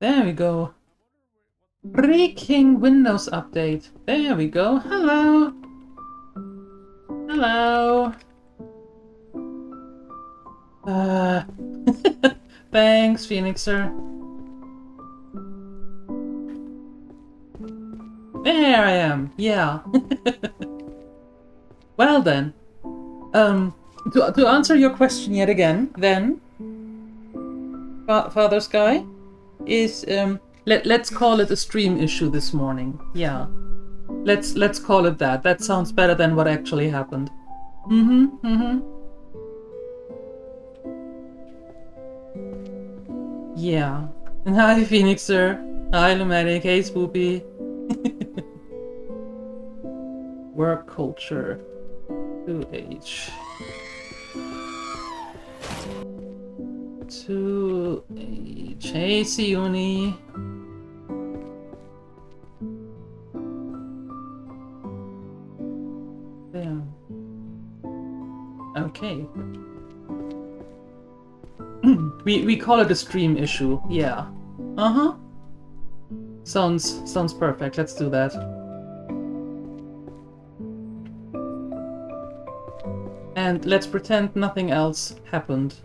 There we go. Breaking Windows update. There we go. Hello. Hello. Thanks, Phoenixer. There I am. Yeah. Well then. To answer your question yet again, then Father Sky is let's call it a stream issue this morning. Yeah. Let's call it that. That sounds better than what actually happened. Yeah. And hi, Phoenixer. Hi, Lumatic. Hey, Spoopy. Work culture. 2H. 2H. Hey, Siuni. There. Okay. we call it a stream issue. Yeah. Sounds perfect. Let's do that. And let's pretend nothing else happened.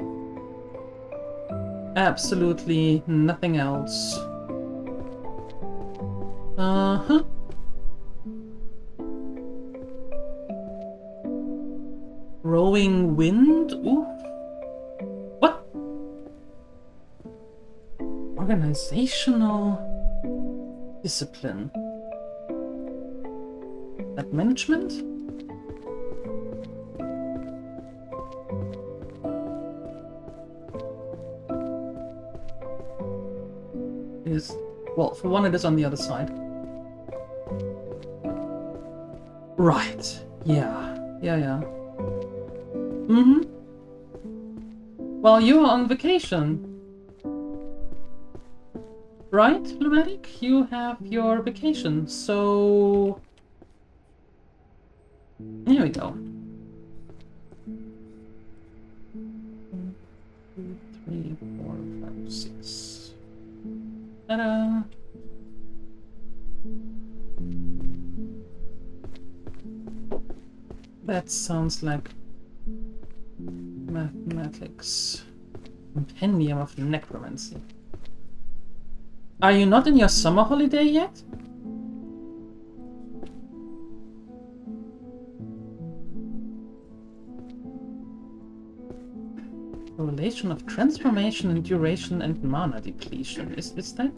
Absolutely nothing else. Rowing wind? Ooh. What? Organizational discipline. That management? Is, well, for one, it is on the other side. Right. Yeah. Well, you are on vacation. Right, Lumatic? You have your vacation, so... Here we go. 1, 2, 3, 4, 5, 6. Ta-da! That sounds like mathematics. Compendium of necromancy. Are you not in your summer holiday yet? Correlation of transformation and duration and mana depletion. Is that?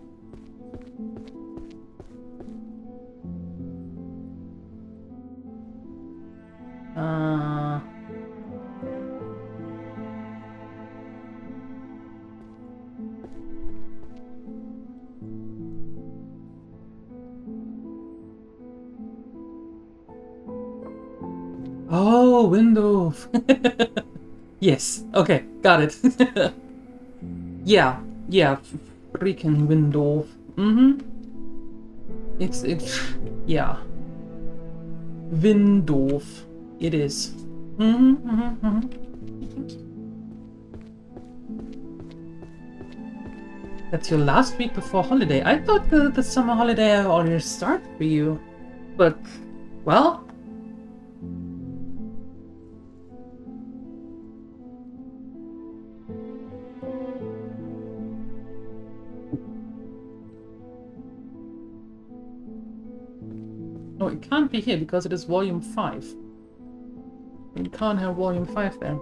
Oh, window. Yes. Okay, got it. Yeah. Freaking window. It's yeah. Window. It is. That's your last week before holiday. I thought the summer holiday had already started for you. But, well... No, it can't be here because it is volume 5. You can't have volume 5 there.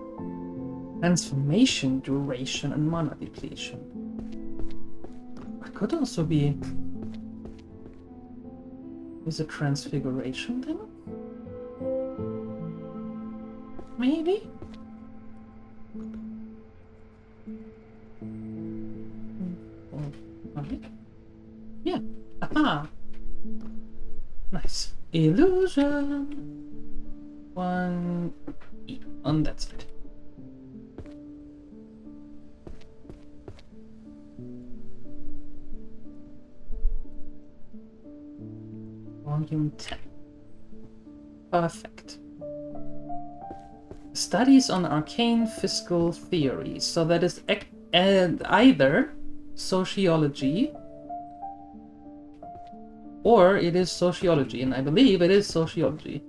Transformation, duration, and mana depletion. It could also be... Is a transfiguration thing? Maybe? Yeah. Aha! Nice. Illusion! 1 E on that side. Volume 10. Perfect. Studies on arcane fiscal theories. So that is either sociology or it is sociology, and I believe it is sociology.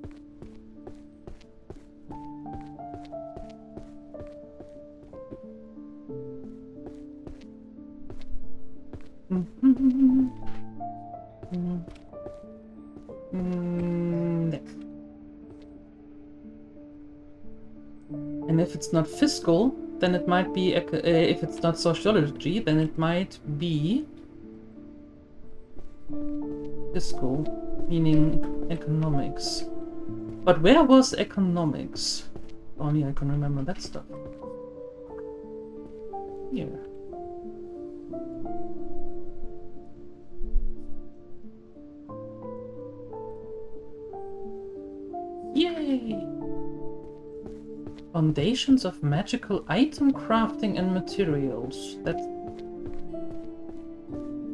Next. And if it's not fiscal, then it might be, if it's not sociology, then it might be fiscal, meaning economics. But where was economics? Only I can remember that stuff. Here. Yay! Foundations of magical item crafting and materials. That's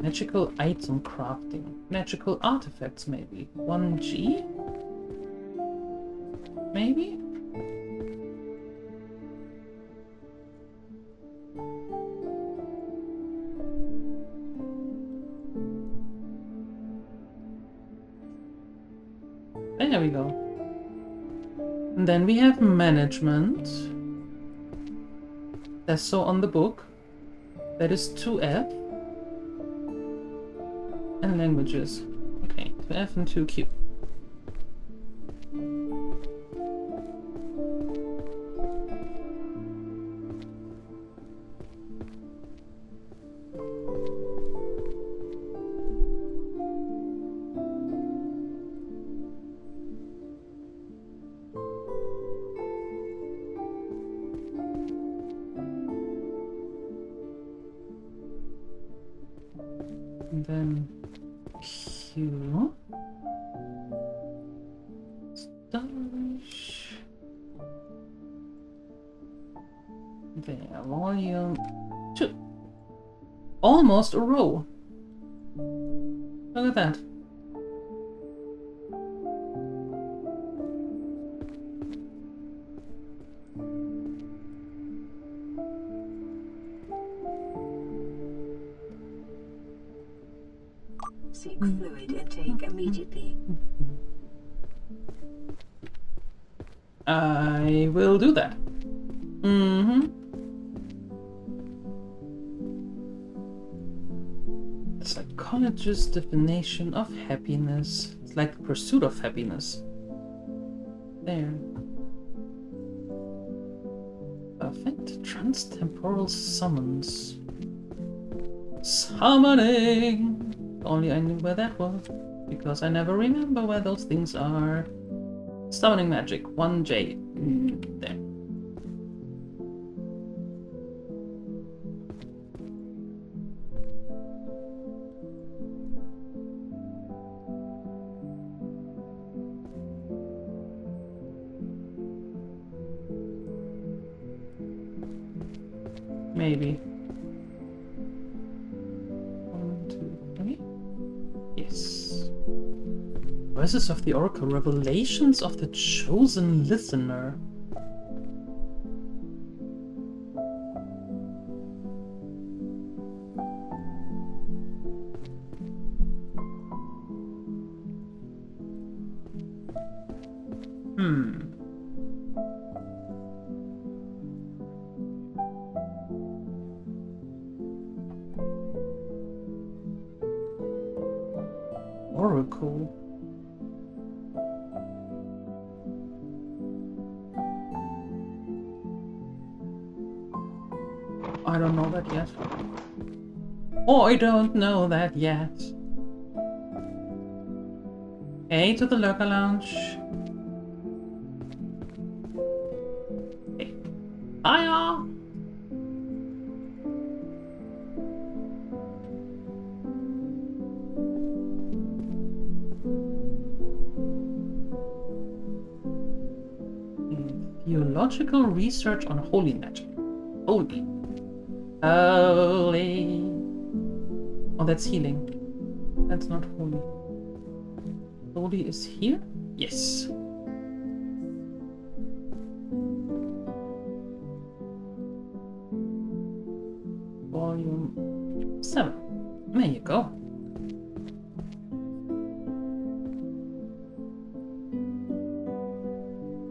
magical item crafting. Magical artifacts, maybe. 1G? Maybe? There we go. And then we have management. That's so on the book. That is 2F. And languages. Okay, 2F and 2Q. And then Q. Stash. There, volume 2. Almost a row. Look at that. Seek fluid intake immediately. I will do that. Psychologist's definition of happiness. It's like the pursuit of happiness. There. Perfect. Transtemporal summons. Summoning! Only I knew where that was, because I never remember where those things are. Summoning magic, 1J. There. Maybe. 1, 2, 3. Yes. Verses of the Oracle, Revelations of the Chosen Listener. Oracle. I don't know that yet. Oh, I don't know that yet. Hey, to the Lurker Lounge. Hey. Hiya! Theological research on holy magic. Holy. Holy. Oh, that's healing. That's not holy. Holy is here? Yes. Volume 7. There you go.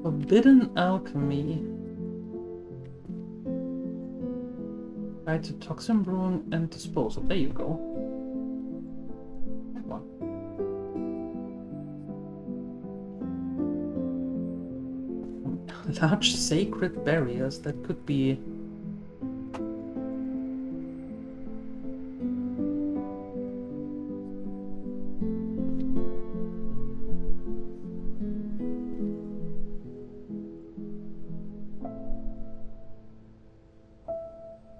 Forbidden Alchemy. Guide to Toxin Brewing and Disposal. There you go. That one. Large sacred barriers. That could be...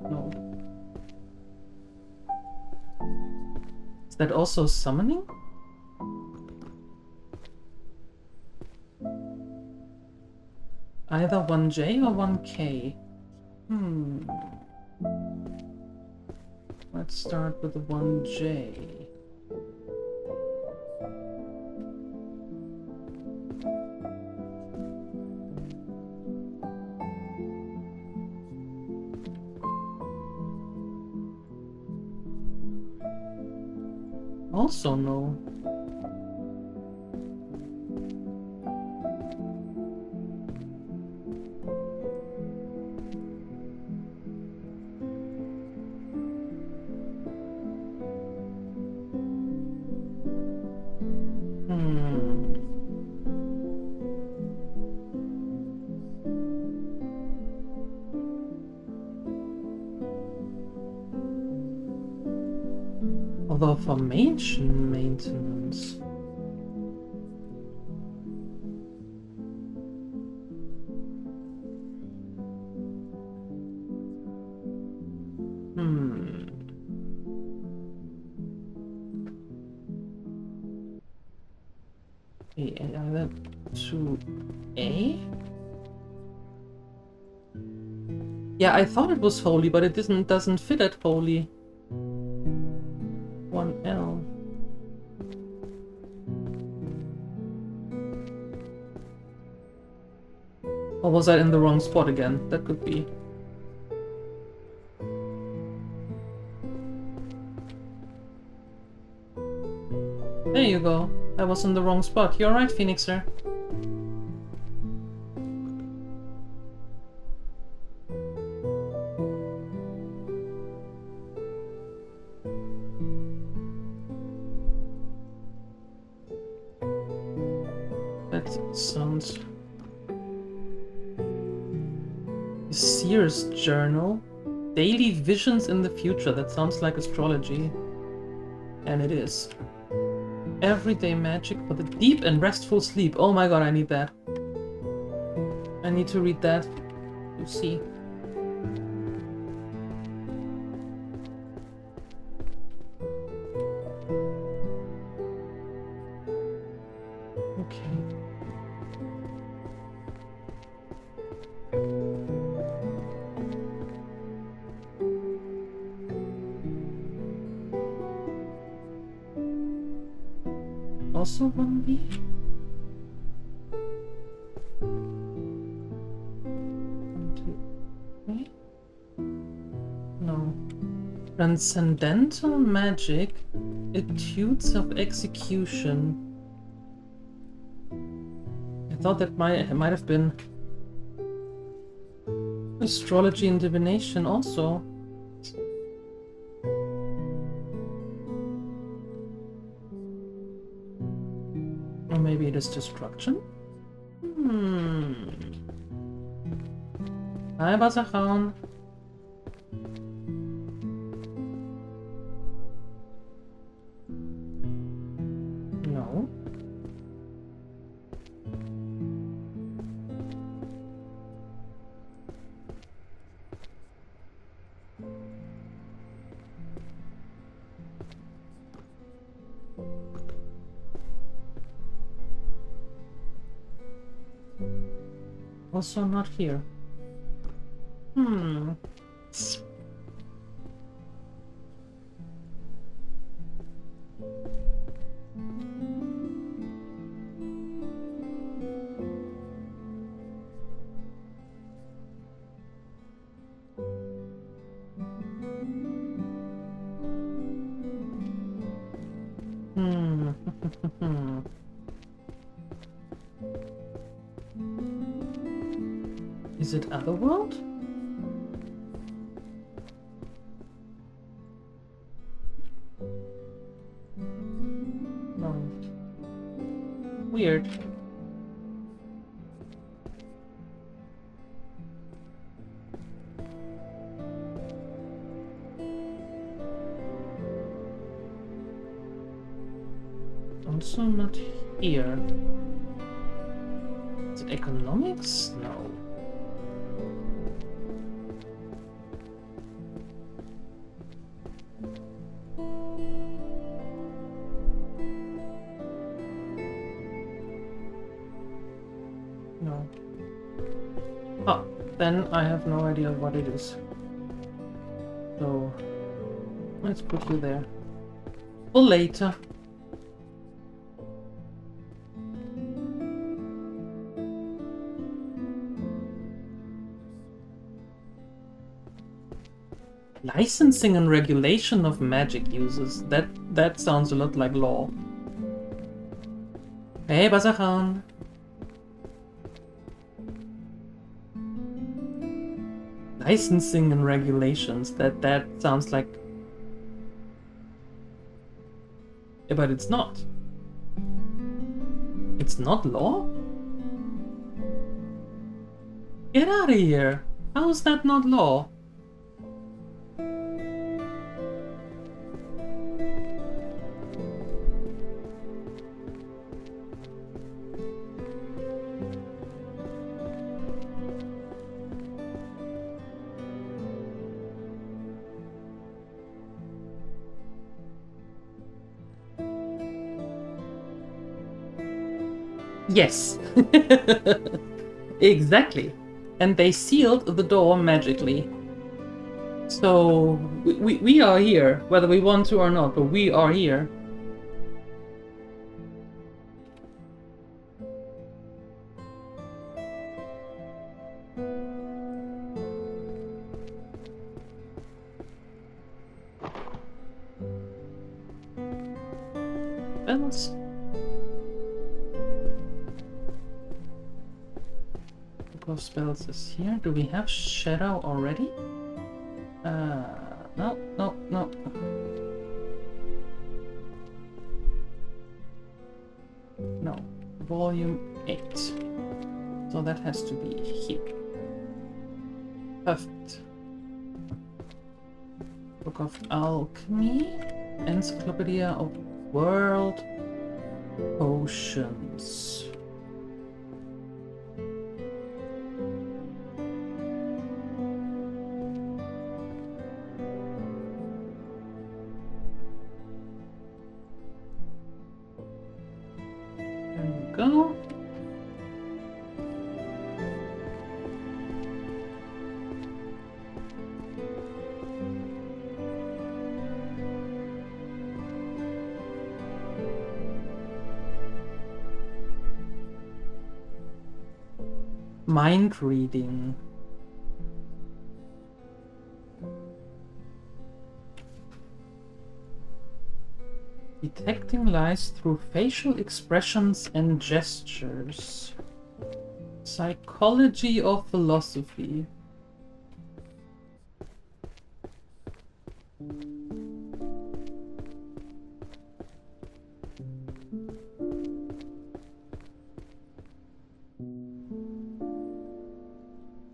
No. Is that also summoning? Either 1J or 1K. Let's start with the 1J. Also no. Although formation maintenance. Either 2A? Yeah, I thought it was holy, but it doesn't fit at holy. 1L. Or was I in the wrong spot again? That could be. There you go. I was in the wrong spot. You're right, Phoenixer. That sounds... Seer's Journal. Daily Visions in the Future. That sounds like astrology. And it is. Everyday magic for the deep and restful sleep. Oh my god, I need that. I need to read that. You see. Okay. Also 1B? No. Transcendental magic, etudes of execution. thought that might have been astrology and divination also. Or maybe it is destruction? Hi, Bazachan. No. Also not here. Is it Otherworld? No. Weird. Also not here. Is it economics? No. No. Oh, then I have no idea what it is. So, let's put you there. For later. Licensing and regulation of magic uses. That sounds a lot like law. Hey, Bazachan. Licensing and regulations. That sounds like... Yeah, but it's not. It's not law? Get out of here. How is that not law? Yes. Exactly. And they sealed the door magically. So we are here, whether we want to or not, but we are here. Bells. Of spells is here. Do we have shadow already? No. No. Volume 8. So that has to be here. Perfect. Book of Alchemy. Encyclopedia of World Potions. Go. Mind reading. Detecting lies through facial expressions and gestures. Psychology or philosophy?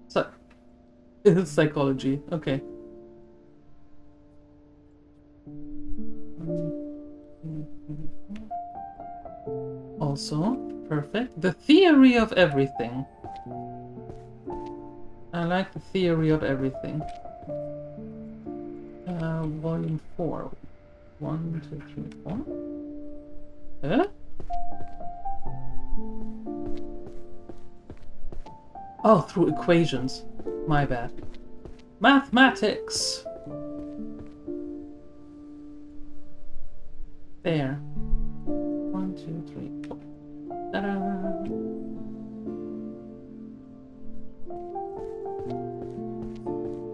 So, it's psychology. Okay. Also, perfect. The theory of everything. I like the theory of everything. Volume 4. 1, 2, 3, 4. Huh? Oh, through equations. My bad. Mathematics! There. 1, 2, 3, 4. Ta-da!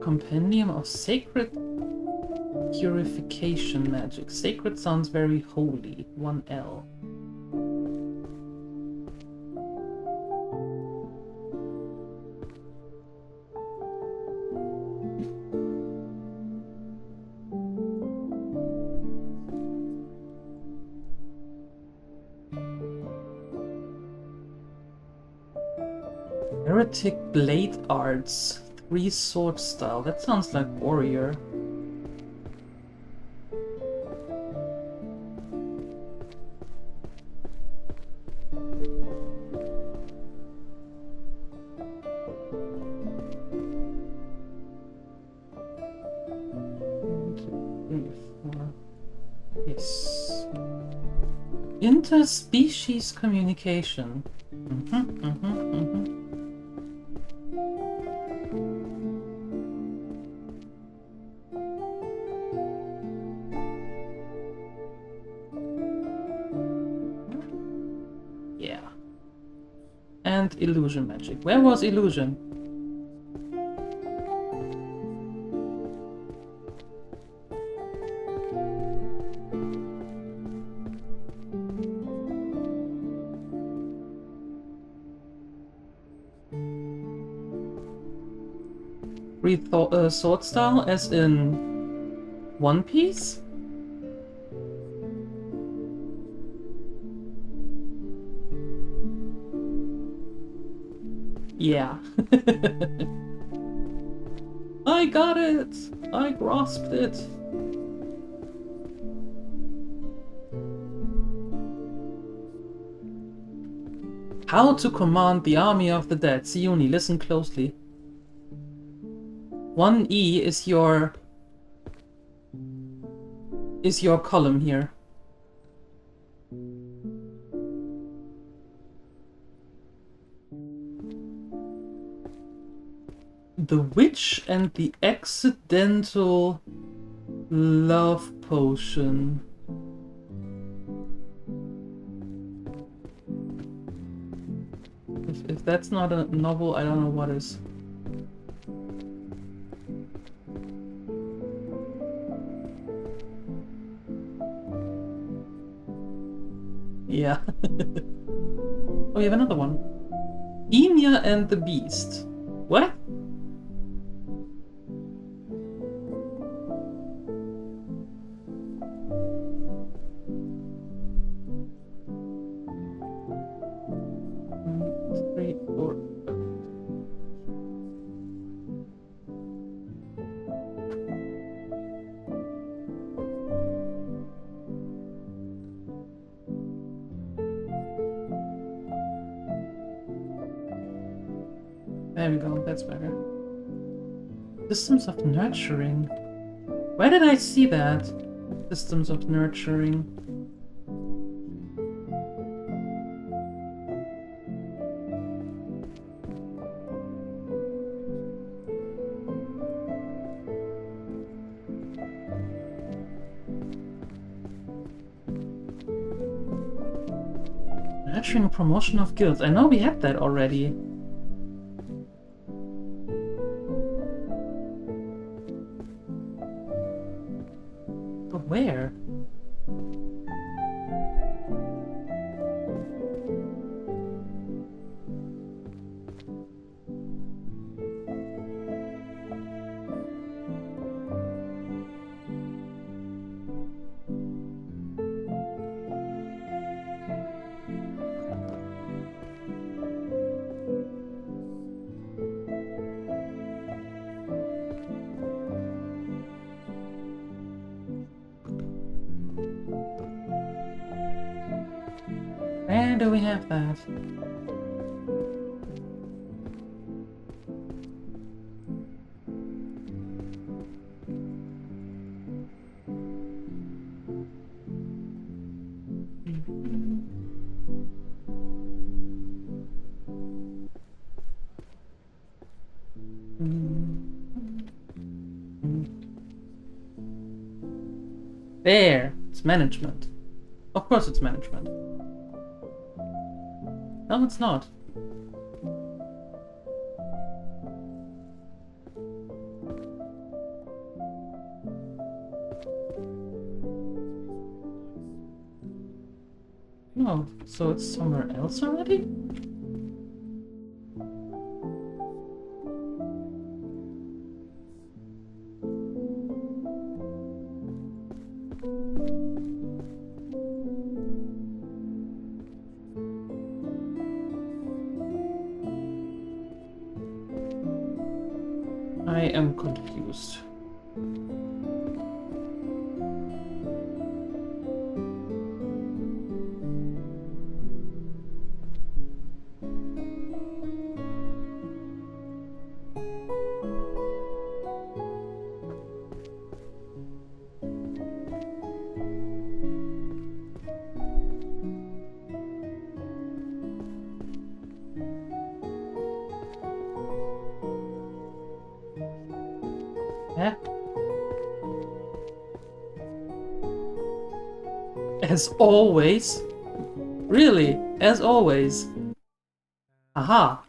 Compendium of Sacred Purification Magic. Sacred sounds very holy. 1L. Heretic Blade Arts. 3 sword style. That sounds like warrior. Yes. Interspecies communication. Yeah. And illusion magic. Where was illusion? Sword style, as in One Piece? Yeah. I got it! I grasped it! How to command the army of the dead. Siuni, listen closely. 1E is your column here. The witch and the accidental love potion. If that's not a novel, I don't know what is. Yeah. Oh, we have another one. Enya and the Beast. What? There we go, that's better. Systems of nurturing. Where did I see that? Systems of nurturing. Nurturing promotion of guilds. I know we had that already. Where? Where do we have that? There! It's management. Of course it's management. No, it's not. No, so it's somewhere else already? I am confused. Eh? As always? Really? As always? Aha!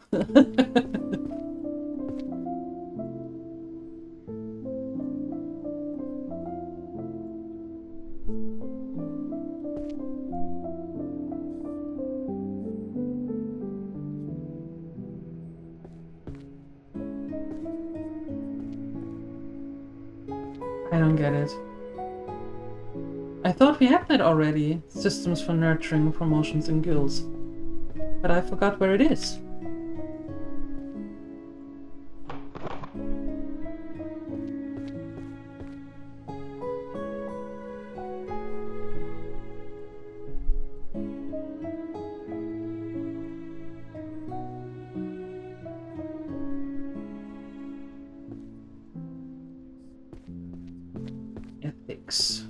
I don't get it. I thought we had that already. Systems for nurturing promotions and guilds. But I forgot where it is. Ethics.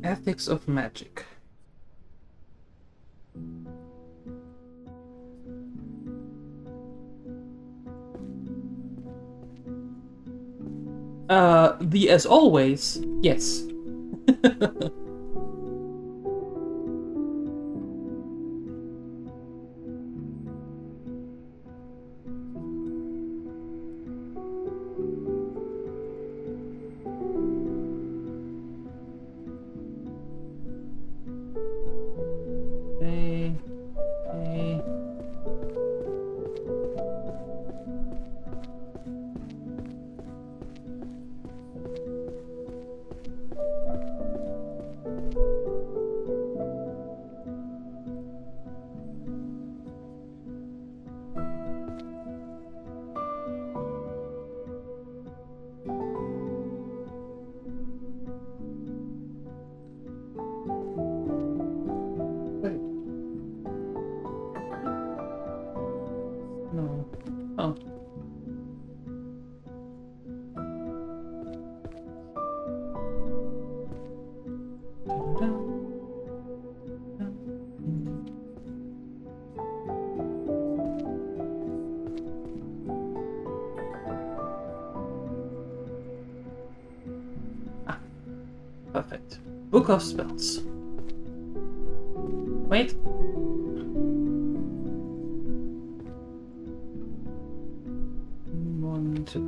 Ethics of magic. The as always, yes. Okay. Wait. No. Oh. Ah, perfect. Book of Spells. Wait. One, two.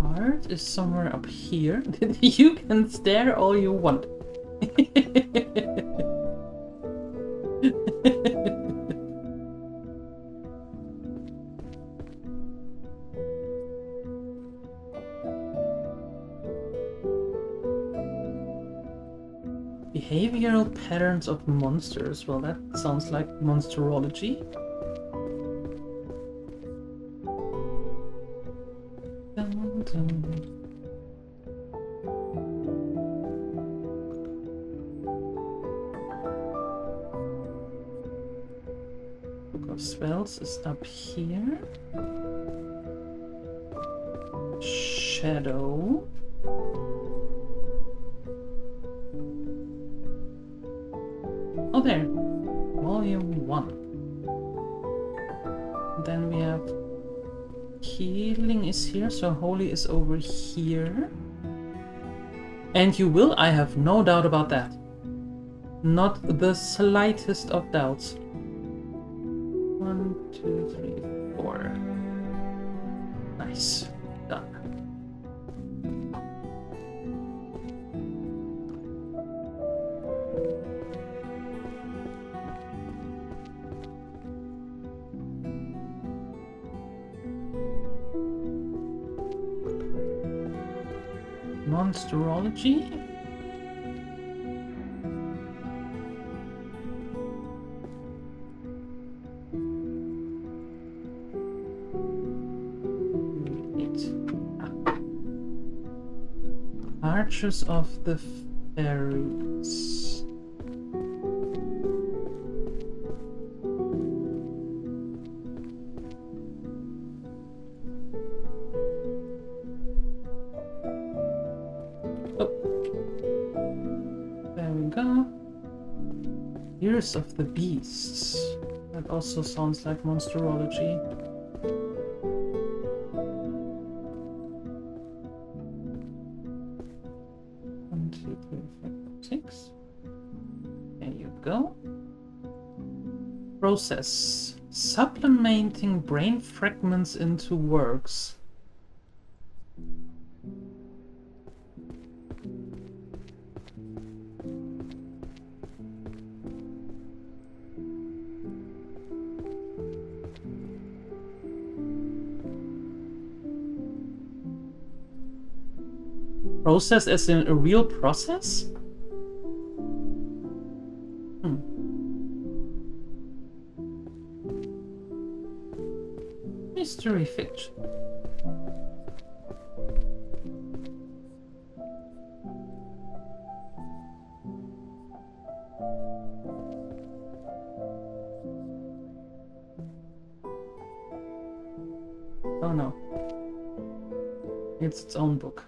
Art is somewhere up here. You can stare all you want. Behavioral patterns of monsters. Well, that sounds like monsterology. Dun, dun. spells is up here. Shadow. Oh, there. Volume 1. Then we have healing is here, so holy is over here. And you will, I have no doubt about that. Not the slightest of doubts. 1, 2, 3, 4. Nice. Done. Monsterology? Archers of the Fairies. Oh. There we go. Ears of the Beasts. That also sounds like monsterology. There you go. Process. Supplementing brain fragments into works. Process as in a real process? Mystery fiction. Oh no. It's its own book.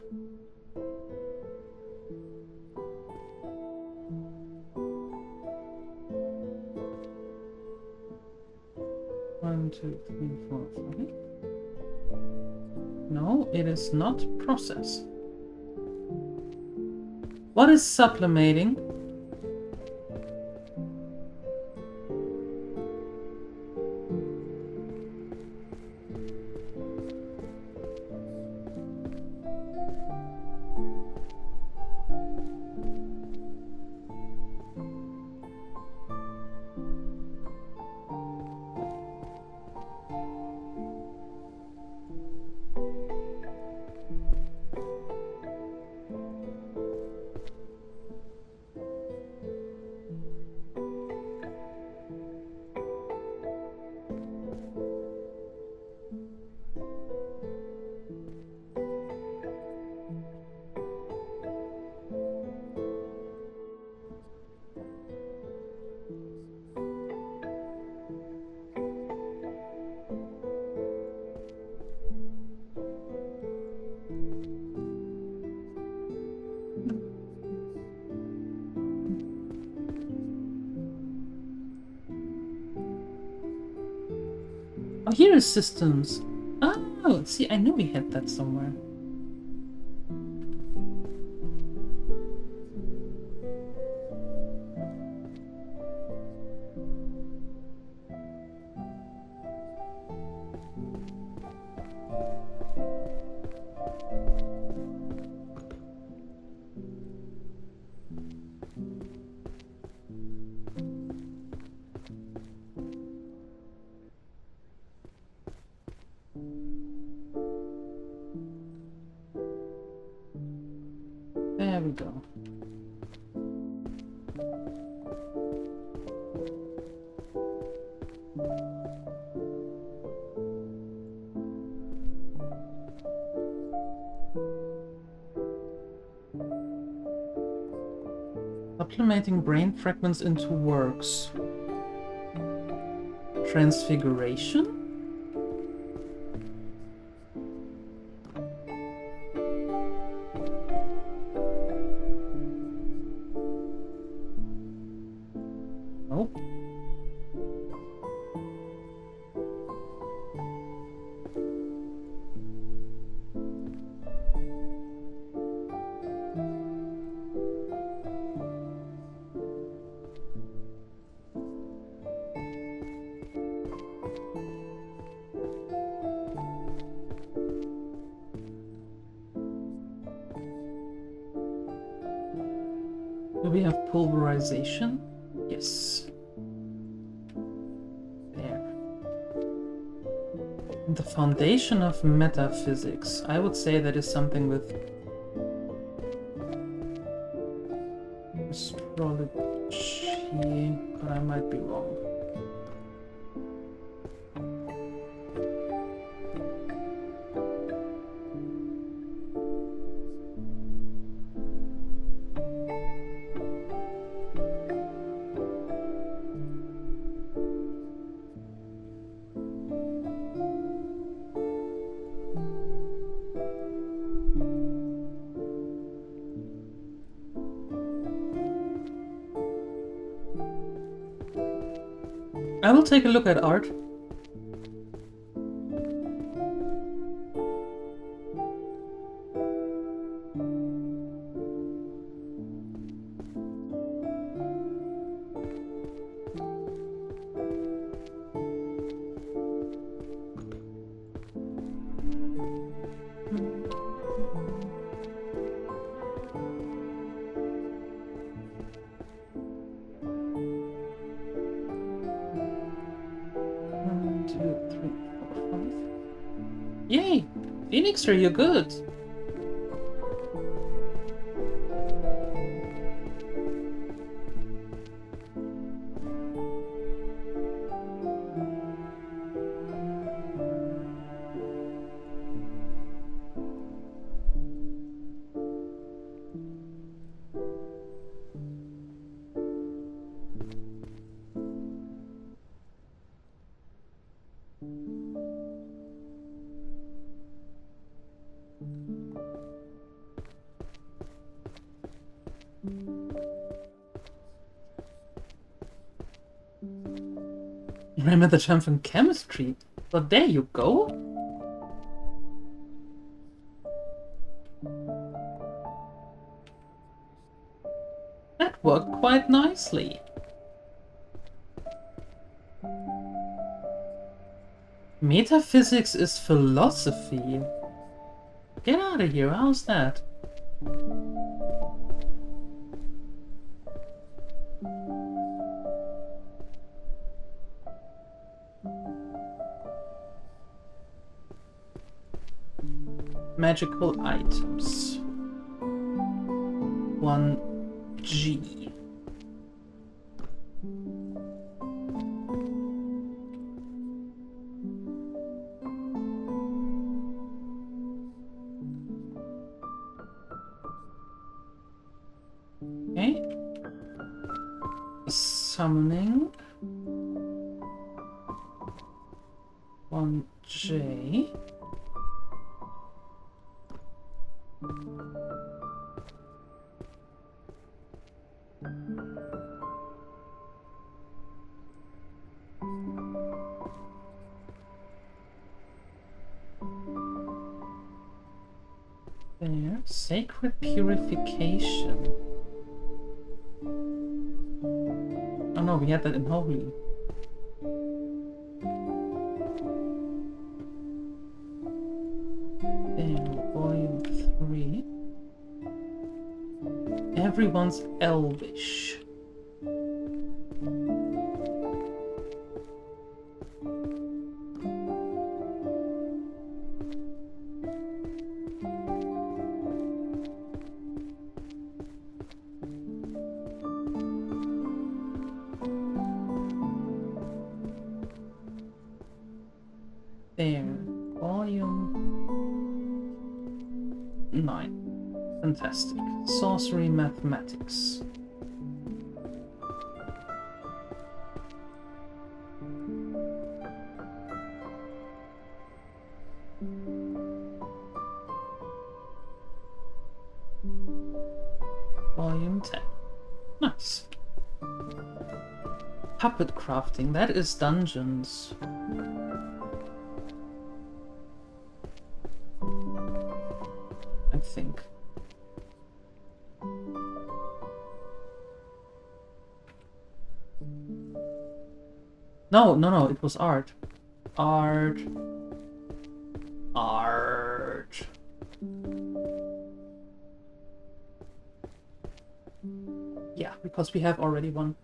One, two, three, four, five. No, it is not process. What is sublimating? Oh, here is systems. Oh, see, I knew we had that somewhere. There we go. Supplementing brain fragments into works. Transfiguration? Nope. Do we have pulverization? Yes. There. The foundation of metaphysics. I would say that is something with astrology, but I might be wrong. I will take a look at art. Yay! Phoenix, are you good? Remember the jump from chemistry? Well, there you go. That worked quite nicely. Metaphysics is philosophy. Get out of here, how's that? Magical items. 1G. Okay. Summoning. 1J. There. Sacred purification. Oh no, we had that in Holy. There, volume 3. Everyone's elvish. There, volume 9. Fantastic. Sorcery mathematics. Volume 10. Nice. Puppet crafting, that is dungeons. I think. No, it was art. Art. Yeah, because we have already one.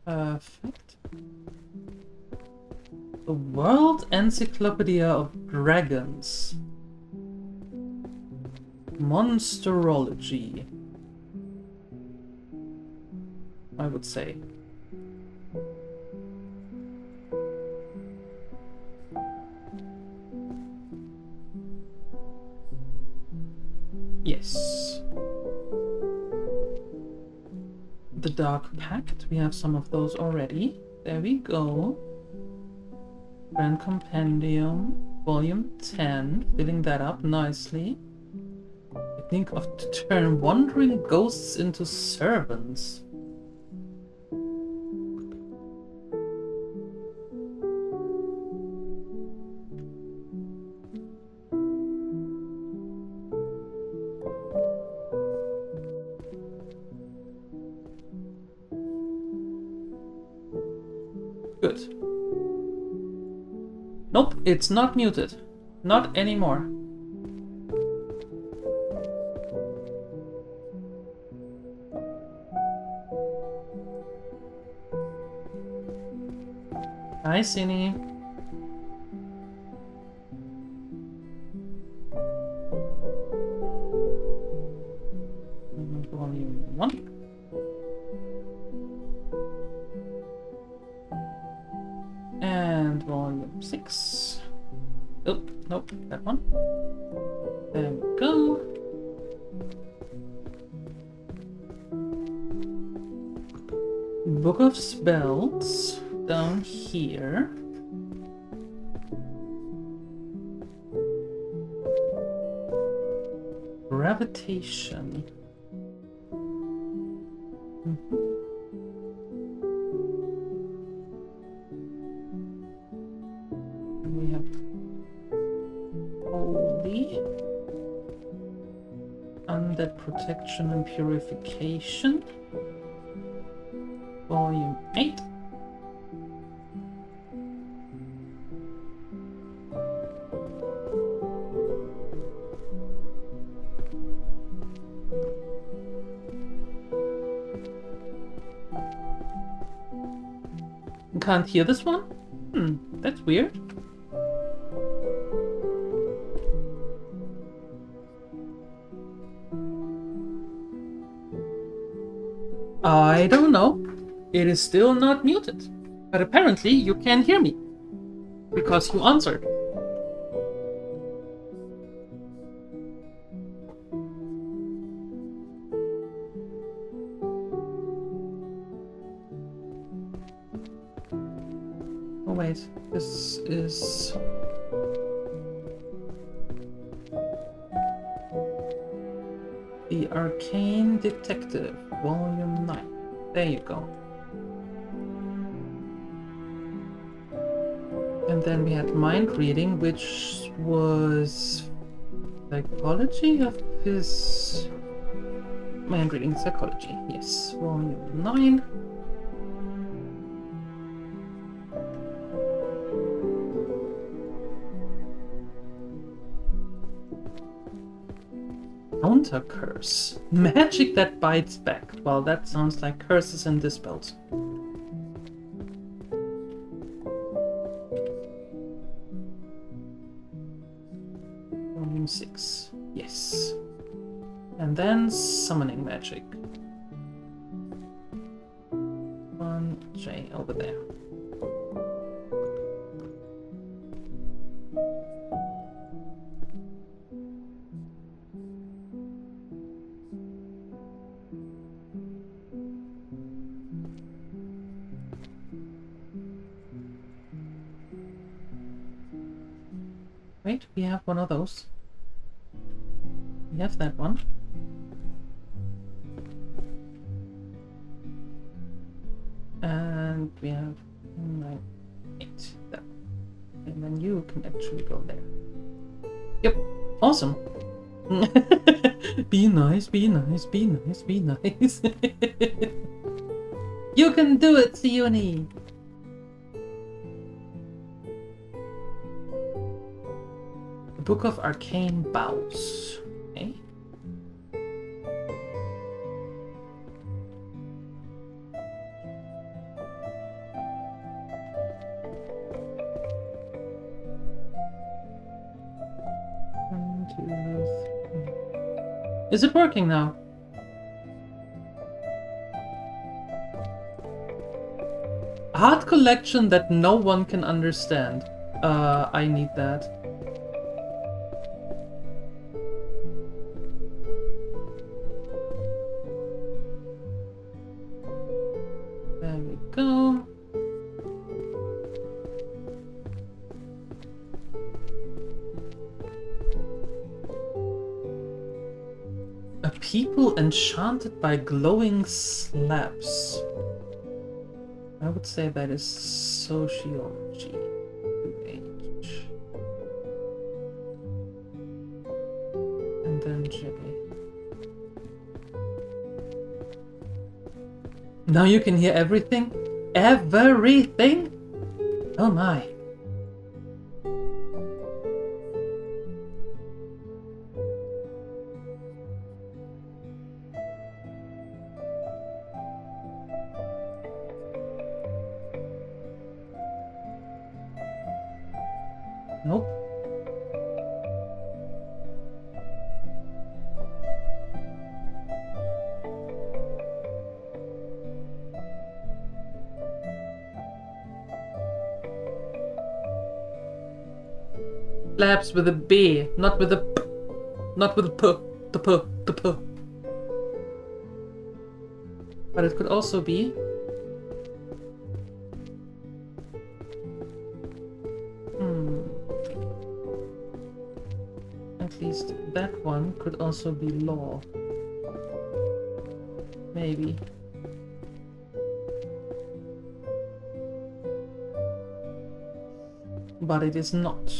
Perfect. The World Encyclopedia of Dragons. Monsterology, I would say. Yes. The Dark Pact, we have some of those already. There we go. Grand Compendium, Volume 10, filling that up nicely. Technique of to turn wandering ghosts into servants. Good. Nope, it's not muted. Not anymore. Hi, Cindy. Volume 1. And volume 6. Oh, nope, that one. There we go. Book of Spells down here. Gravitation. And we have Holy, Undead Protection and Purification. Volume 8. Can't hear this one? That's weird. I don't know. It is still not muted. But apparently you can hear me. Because you answered. Oh wait, this is... The Arcane Detective, Volume 9. There you go. And then we had Mind Reading, which was Psychology of his... Mind Reading Psychology, yes. Volume 9. Counter curse. Magic that bites back. Well, that sounds like curses and dispels. Volume 6. Yes. And then summoning magic. 1J over there. Wait, we have one of those. we have that one. And we have 9, 8. That. And then you can actually go there. Yep. Awesome. Be nice, be nice, be nice, be nice. You can do it, Sione! The Book of Arcane Bows. Okay. One, two, three. Is it working now? Art collection that no one can understand. I need that. There we go. A people enchanted by glowing slabs. I would say that is sociology. 2H. And then J. Now you can hear everything? Everything? Oh my. Nope. Slabs with a B, not with a P. Not with a P. The P. The P. But it could also be... At least that one could also be law. Maybe. But it is not.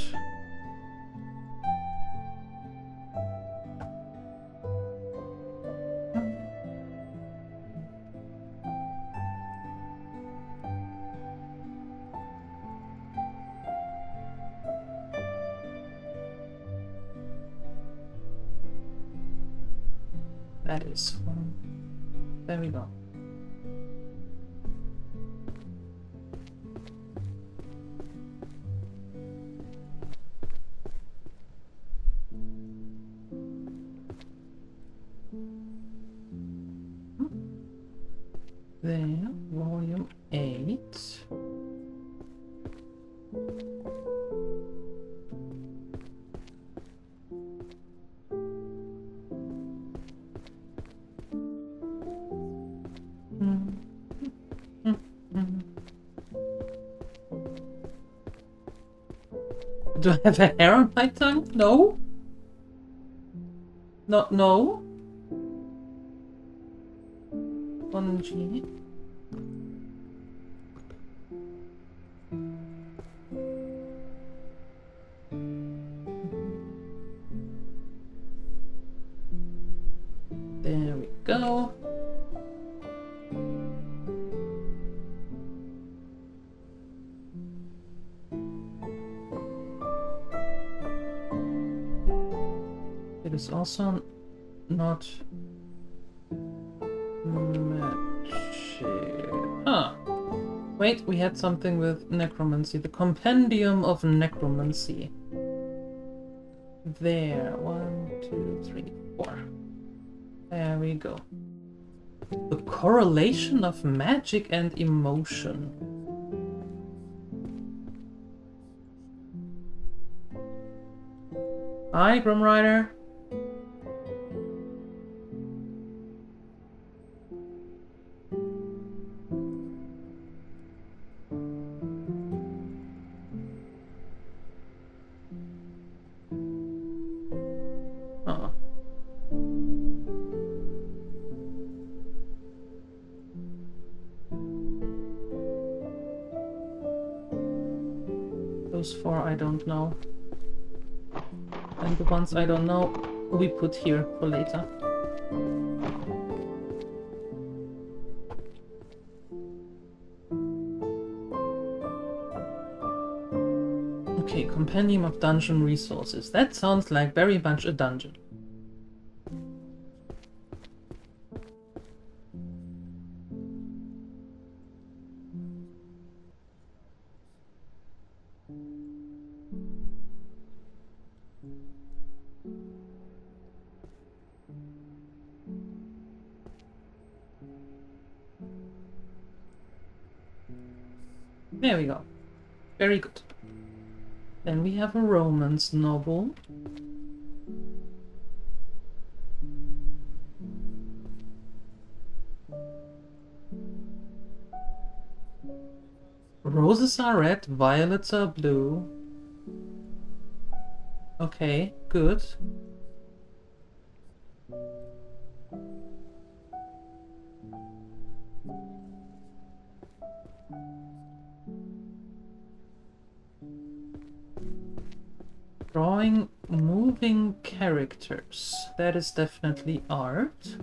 That is one. There we go. There, volume 8. Do I have a hair on my tongue? No? Not no? 1G. There we go. It is also not magic. Huh. Wait, we had something with necromancy. The Compendium of Necromancy. There. 1, 2, 3, 4. There we go. The correlation of magic and emotion. Hi, Grim Rider. items for, I don't know. And the ones I don't know, we put here for later. Okay, Compendium of Dungeon Resources. That sounds like very much a dungeon. There we go. Very good. Then we have a romance novel. Roses are red, violets are blue. Okay, good. Drawing moving characters. That is definitely art.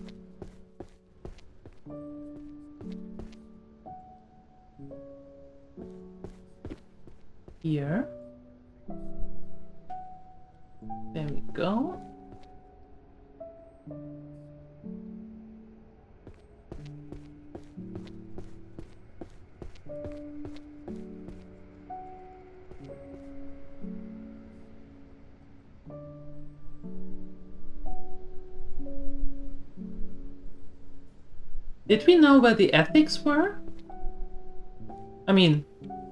Here. There we go. Did we know where the ethics were? I mean,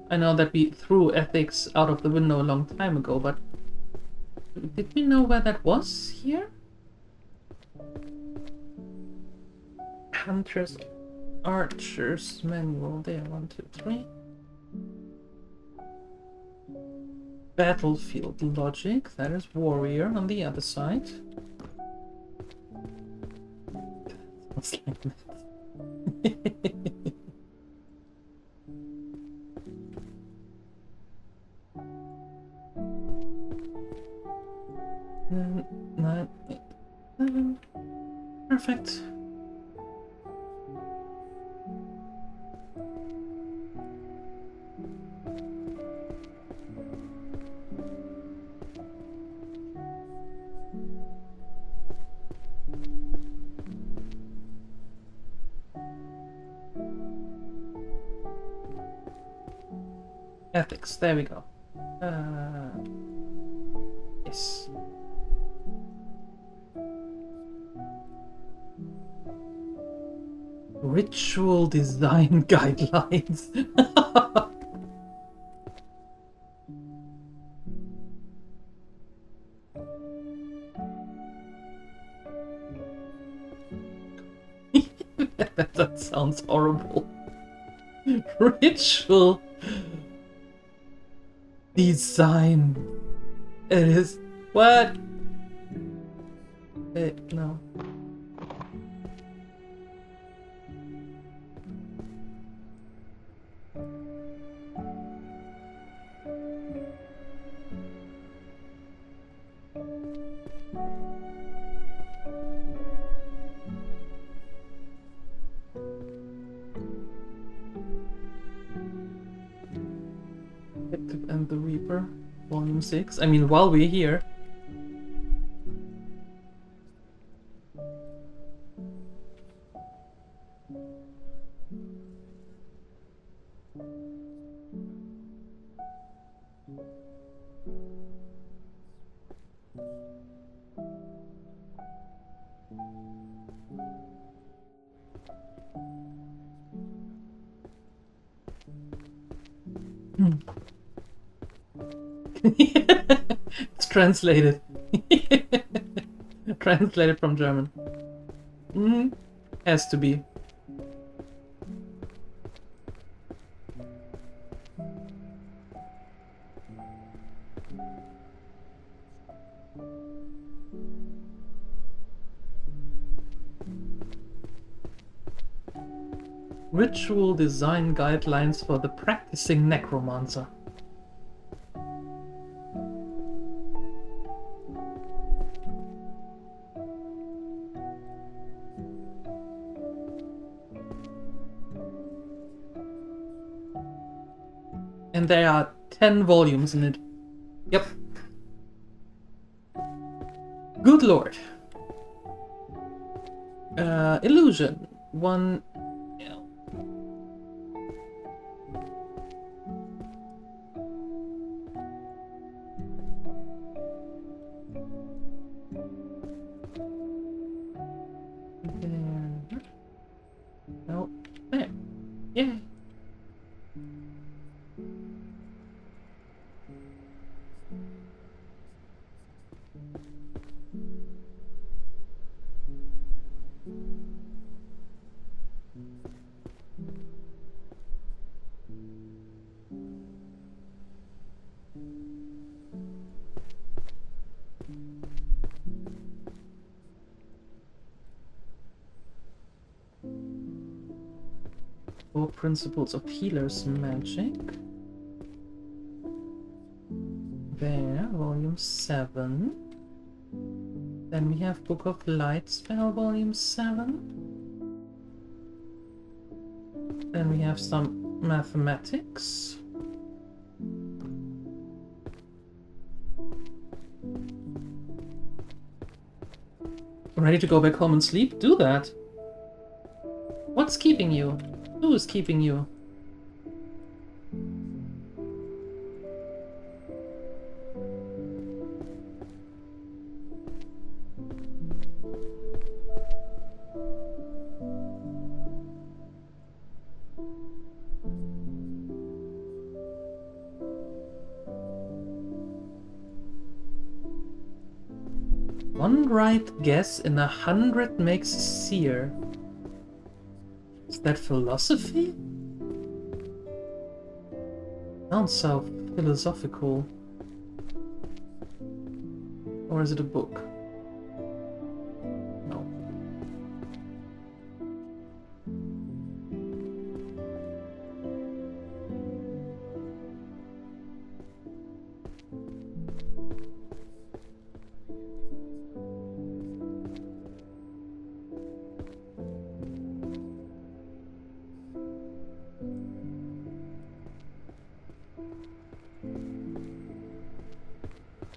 I know that we threw ethics out of the window a long time ago, but did we know where that was here? Hunters, Archers Manual. There, 1, 2, 3. Battlefield Logic. That is Warrior on the other side. Sounds like that. Nine, 8, 7. Perfect. Ethics, there we go. Yes. Ritual design guidelines. That sounds horrible. Ritual design. It is what? No. And the Reaper, Volume 6. I mean, while we're here. It's translated. Translated from German. Has to be. Ritual design guidelines for the practicing necromancer. And there are 10 volumes in it. Yep. Good lord. Illusion. One. Yeah. There. No. There. Yeah. Four principles of healer's magic. There, volume 7. Then we have Book of Light Spell, volume 7. Then we have some mathematics. Ready to go back home and sleep? Do that. What's keeping you? Who is keeping you? One right guess in 100 makes seer. Is that philosophy? Sounds so philosophical. Or is it a book? No.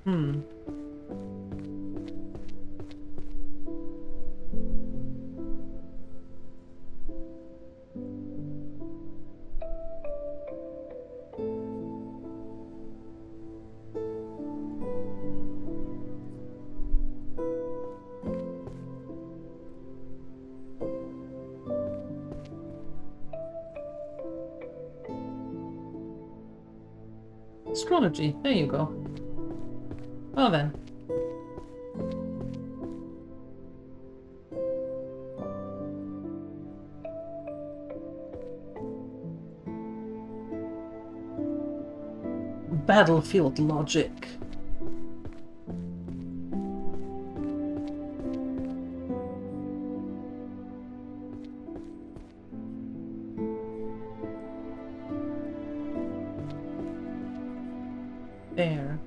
Hmm. Astrology. There you go. Well then. Battlefield logic. There.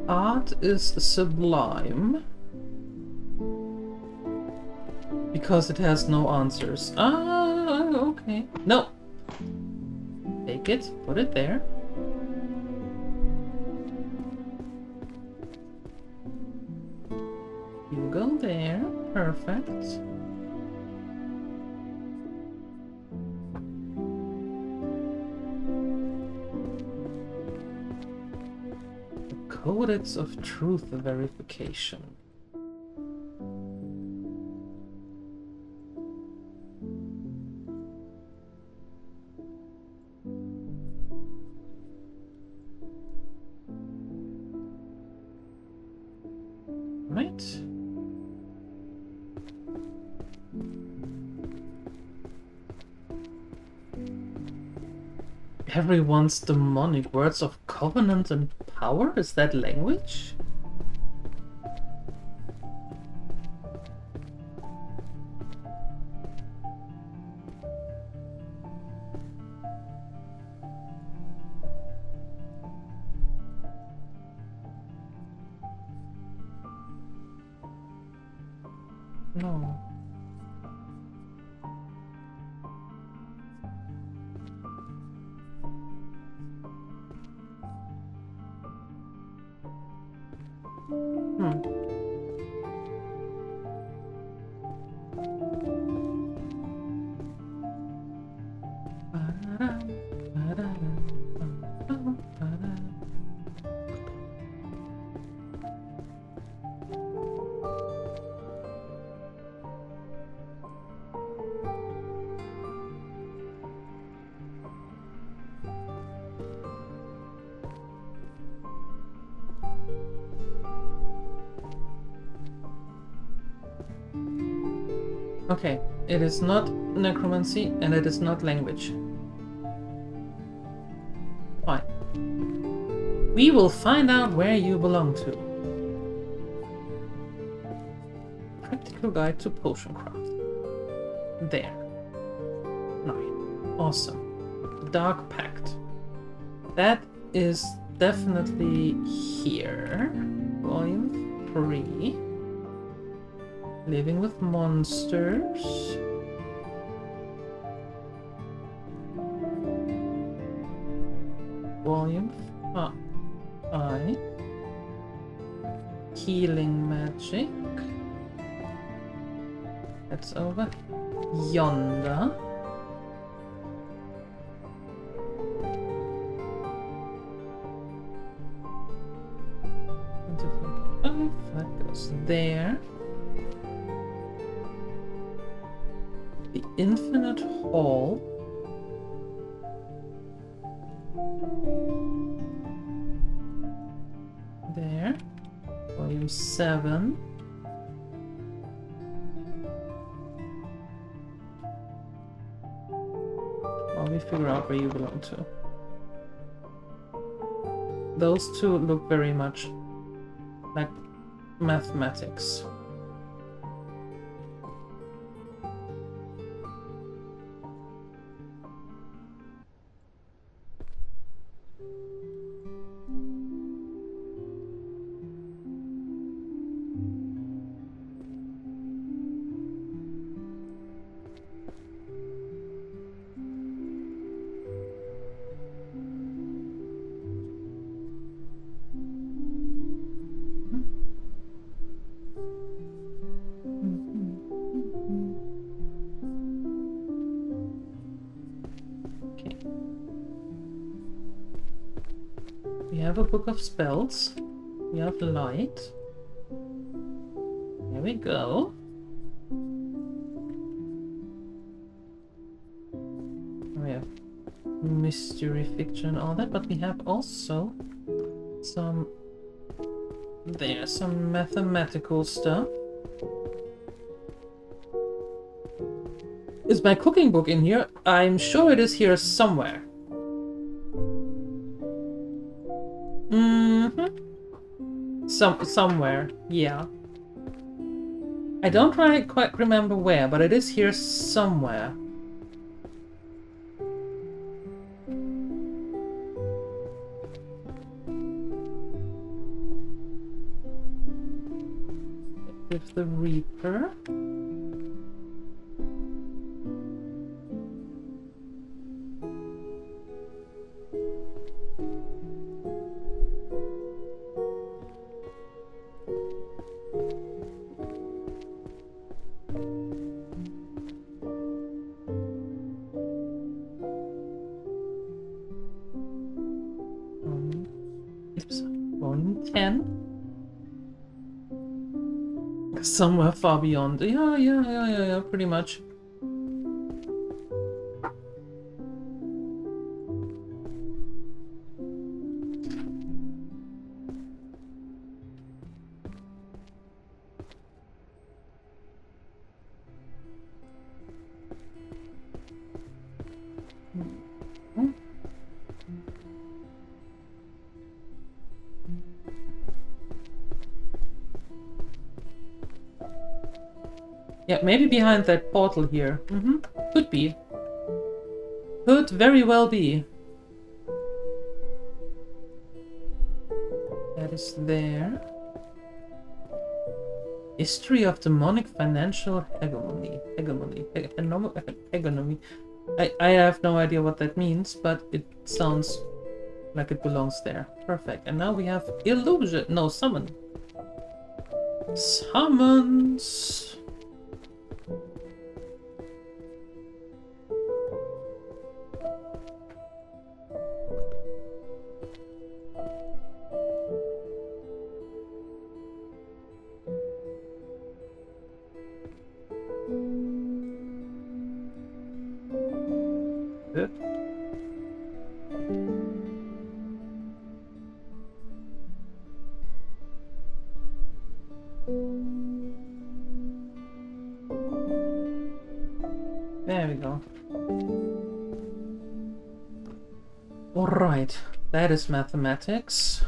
Art is sublime because it has no answers. Ah, okay. No. Take it, put it there. You go there. Perfect. Codex of Truth Verification. Right. Everyone's demonic. Words of covenant and power? Is that language? No. Hmm. Okay, it is not necromancy and it is not language. Fine. We will find out where you belong to. Practical guide to potion craft. There. 9. Awesome. Dark Pact. That is definitely here. Volume 3. Living with monsters. Volume 5. Healing magic. That's over yonder. That goes there. The Infinite Hall. There. Volume 7. While we figure out where you belong to. Those two look very much like mathematics. We have a book of spells. We have light. There we go. We have mystery fiction, all that, but we have also some mathematical stuff. Is my cooking book in here? I'm sure it is here somewhere. Somewhere, yeah. I don't quite remember where, but it is here somewhere. With the Reaper. Volume 10. Somewhere far beyond. Yeah, pretty much. Yeah, maybe behind that portal here. Could be. Could very well be. That is there. History of demonic financial hegemony. Hegemony. I have no idea what that means, but it sounds like it belongs there. Perfect. And now we have illusion. No, summon. Summons. Good. There we go. All right, that is mathematics.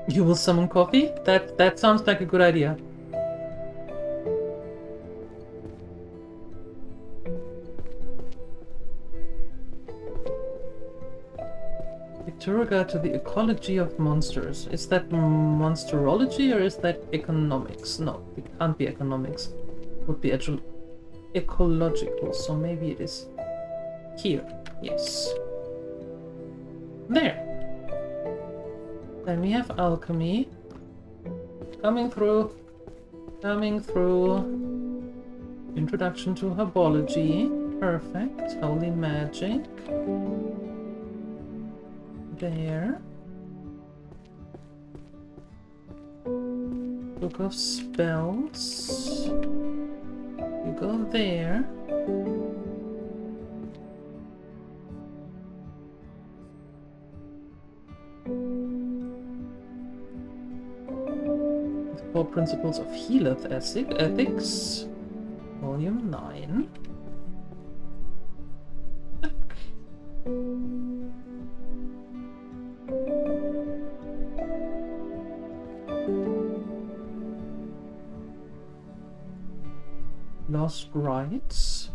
You will summon coffee? That sounds like a good idea. Tour guide to the ecology of monsters. Is that monsterology or is that economics? No, it can't be economics. It would be ecological, so maybe it is here. Yes. There. Then we have alchemy. Coming through. Coming through. Introduction to herbology. Perfect. Holy magic. There. Book of spells. You go there. The 4 Principles of Healeth Ethics. Volume 9. Lost rights.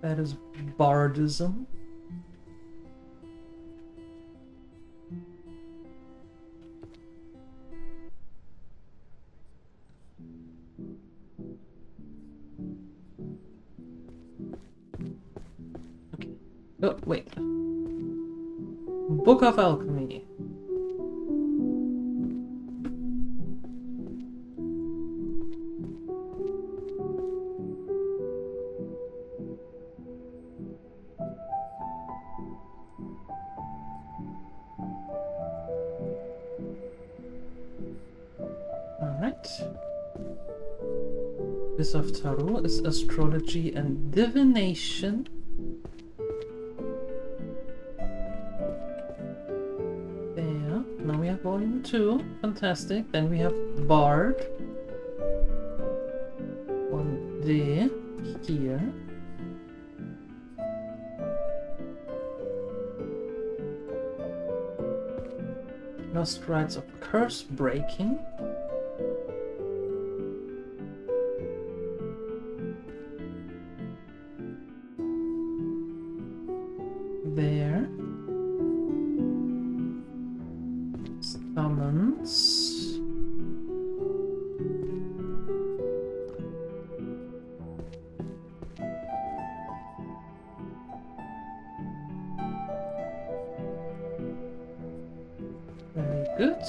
That is bardism. Okay. Oh, wait. Book of Alchemy. This of Tarot is astrology and divination. There. Now we have volume 2. Fantastic. Then we have Bard. One there. Here. Lost rights of curse breaking. There. Summons. Very good.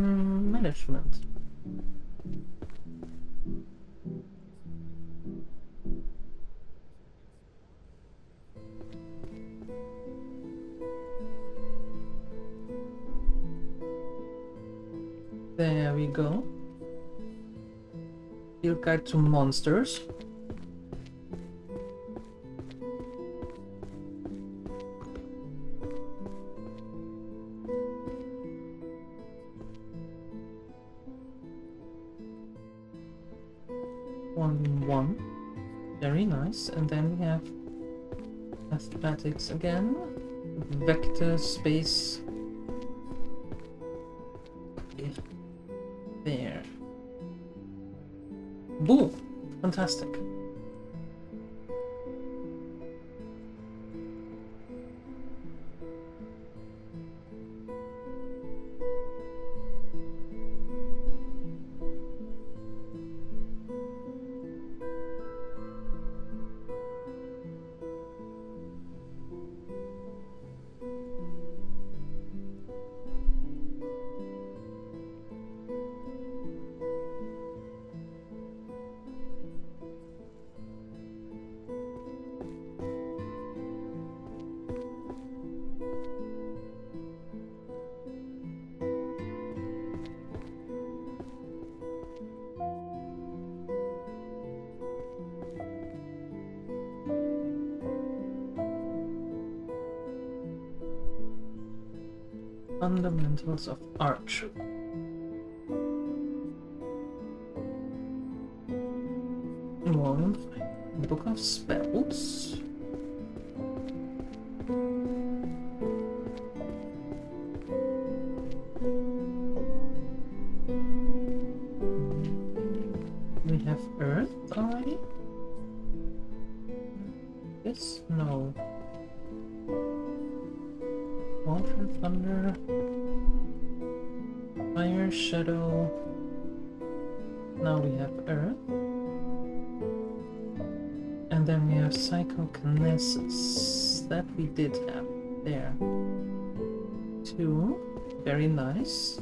Management. There we go. Field guide to monsters. One. Very nice. And then we have mathematics again. Vector space. There. Boom! Fantastic. Fundamentals of Arch. Volume 5. Book of Spells. We have Earth already? Yes? No. Water, Thunder, Fire, Shadow. Now we have Earth. And then we have Psychokinesis. That we did have there. 2. Very nice.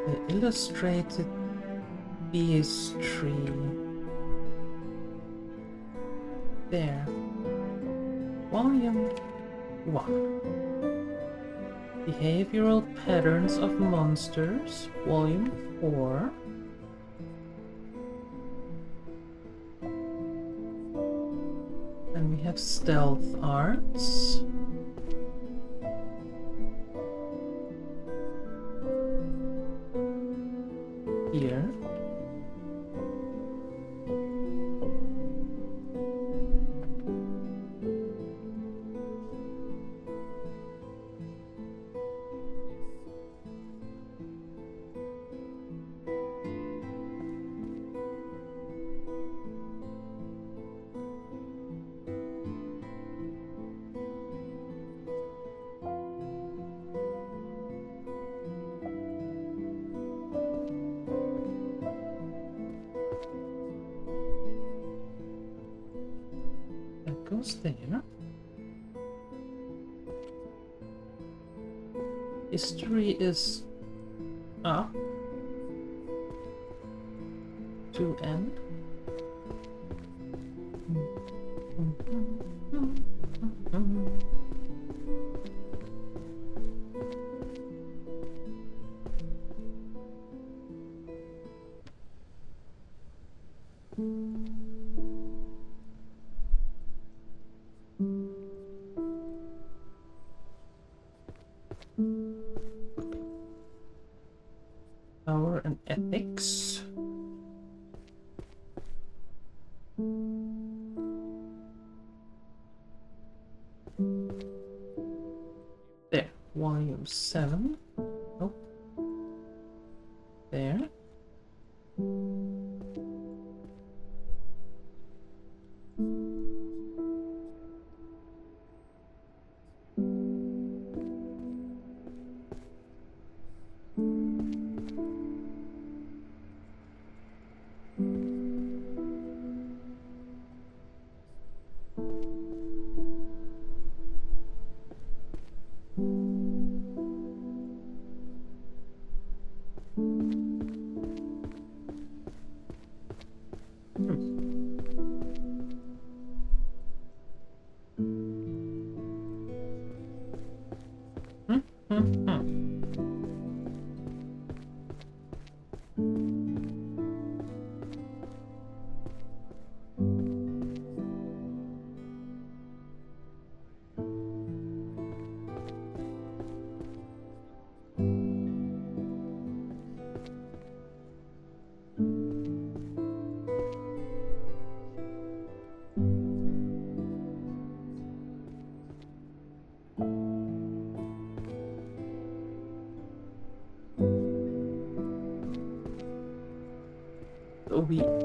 The Illustrated Beast Tree. There. Volume 1. Behavioral Patterns of Monsters, Volume 4. And we have Stealth Arts. Here. Goes there. History is up to end. Power and ethics. There, volume 7. Nope. There.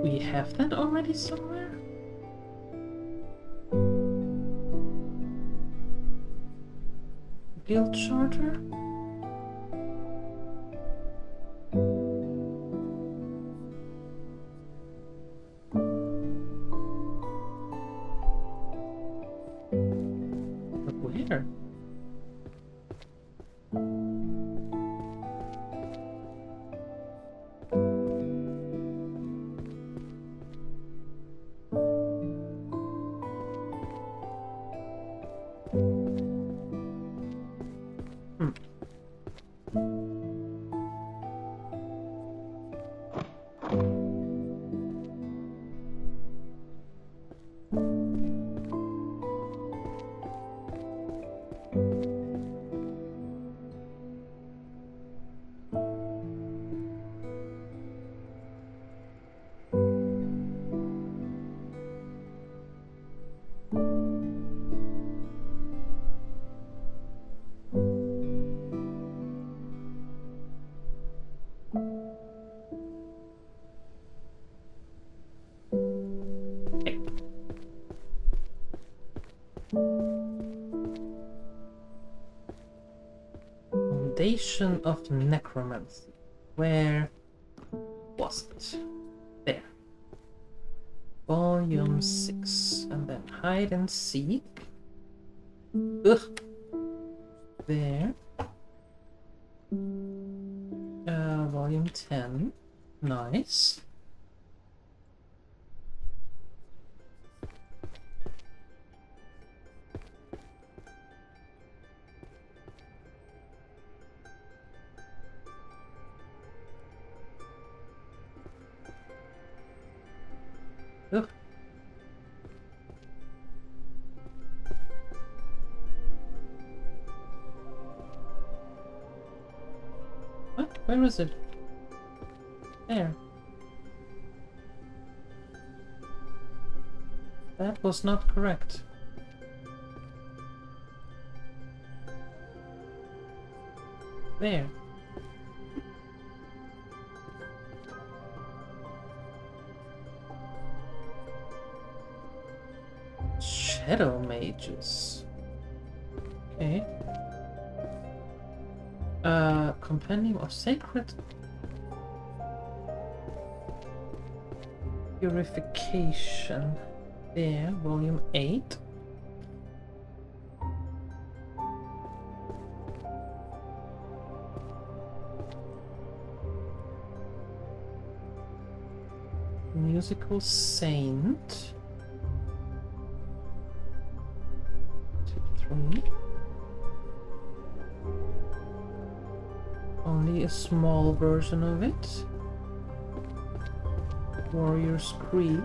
We have that already somewhere? Guild charter? But where? Foundation of Necromancy. Where was it? There. Volume 6. And then Hide and Seek. Ugh. There. Volume 10. Nice. Ugh. What? Where is it? There. That was not correct. There. Shadow mages. Okay. Compendium of Sacred Purification. There, volume 8. Musical Saint. 2, 3. Only a small version of it. Warrior's Creed.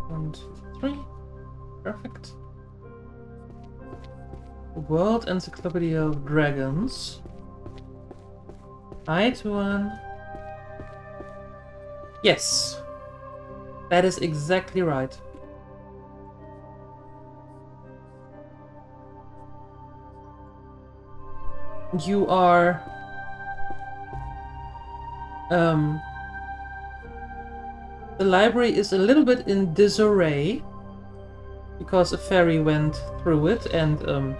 One, 2, 3. Perfect. World Encyclopedia of Dragons. Hi, Tuan. Yes. That is exactly right. You are the library is a little bit in disarray because a fairy went through it and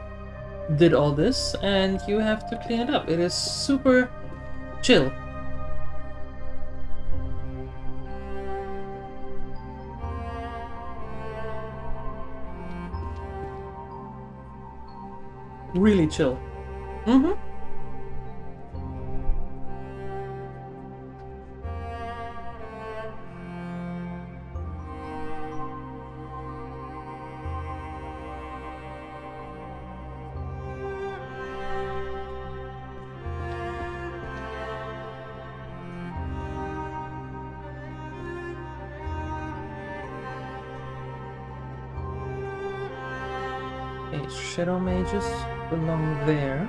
did all this, and you have to clean it up. It is super chill. Really chill. Mm-hmm. shadow mages belong there.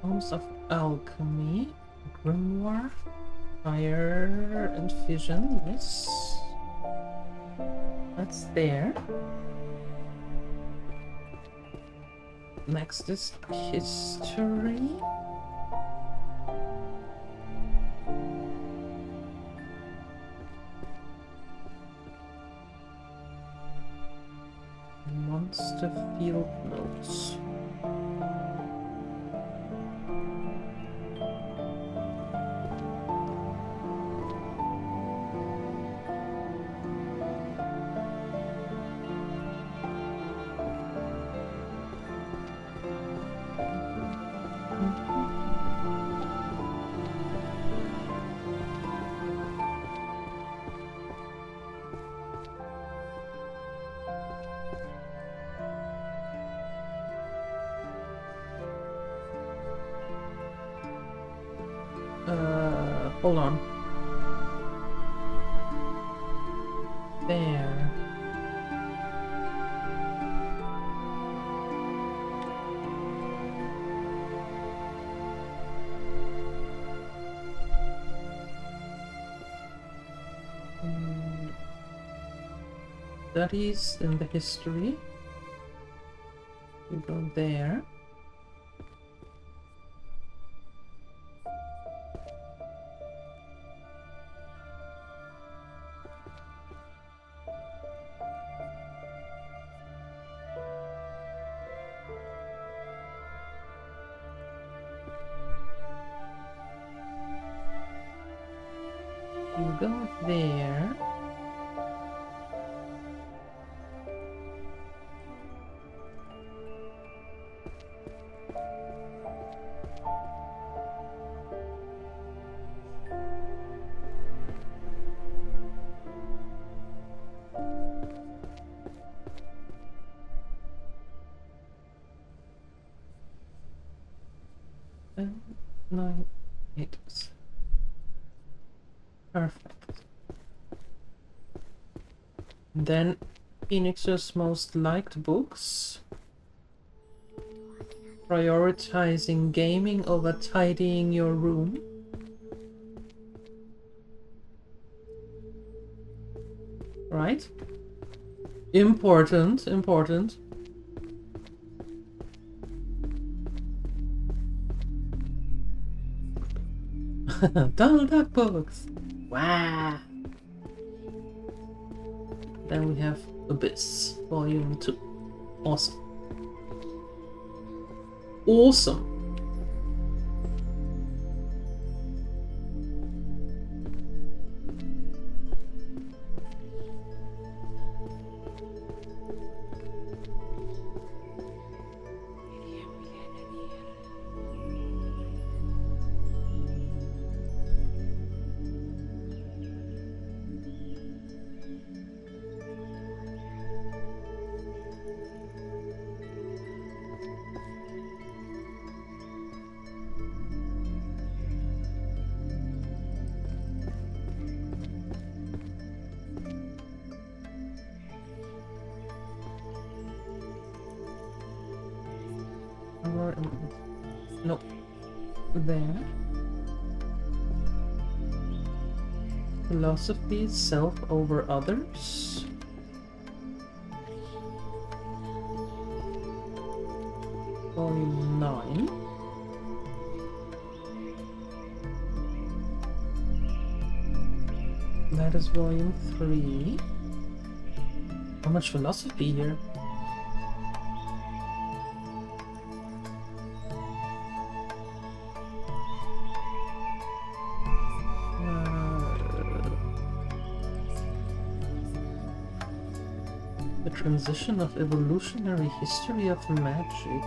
House of Alchemy, Grimoire, Fire and Vision, yes. That's there. Next is History. Monster Field Notes. Hold on. There. Studies in the history. We go there. You go there. And 9, 8. Perfect. Then Phoenix's most liked books. Prioritizing gaming over tidying your room. Right? Important, important. Donald Duck books. Wow. Then we have Abyss, Volume 2. Awesome. Awesome. Where am I? Nope. There. Philosophy, self over others. Volume 9. That is volume 3. How much philosophy here? The transition of evolutionary history of magic.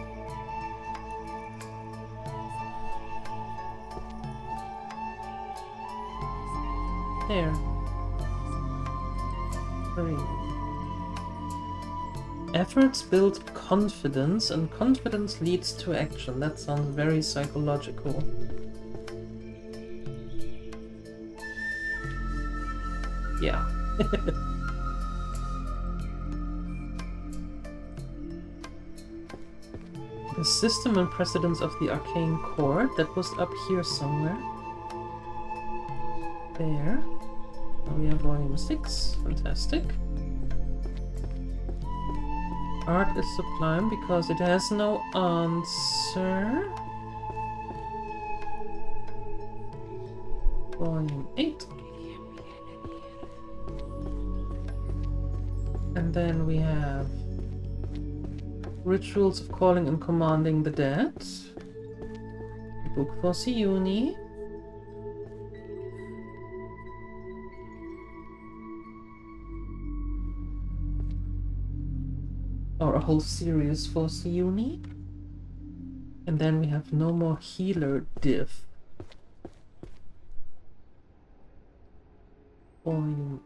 There. 3. Efforts build confidence, and confidence leads to action. That sounds very psychological. Yeah. The system and precedence of the arcane court, that was up here somewhere. There. Now we have volume 6. Fantastic. Art is sublime because it has no answer. Volume 8. And then we have Rituals of Calling and Commanding the Dead. Book for Siuni. Or a whole series for Siuni. And then we have No More Healer Div. Volume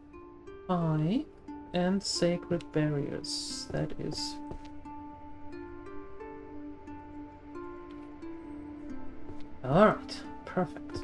5. And Sacred Barriers. That is. Alright, perfect.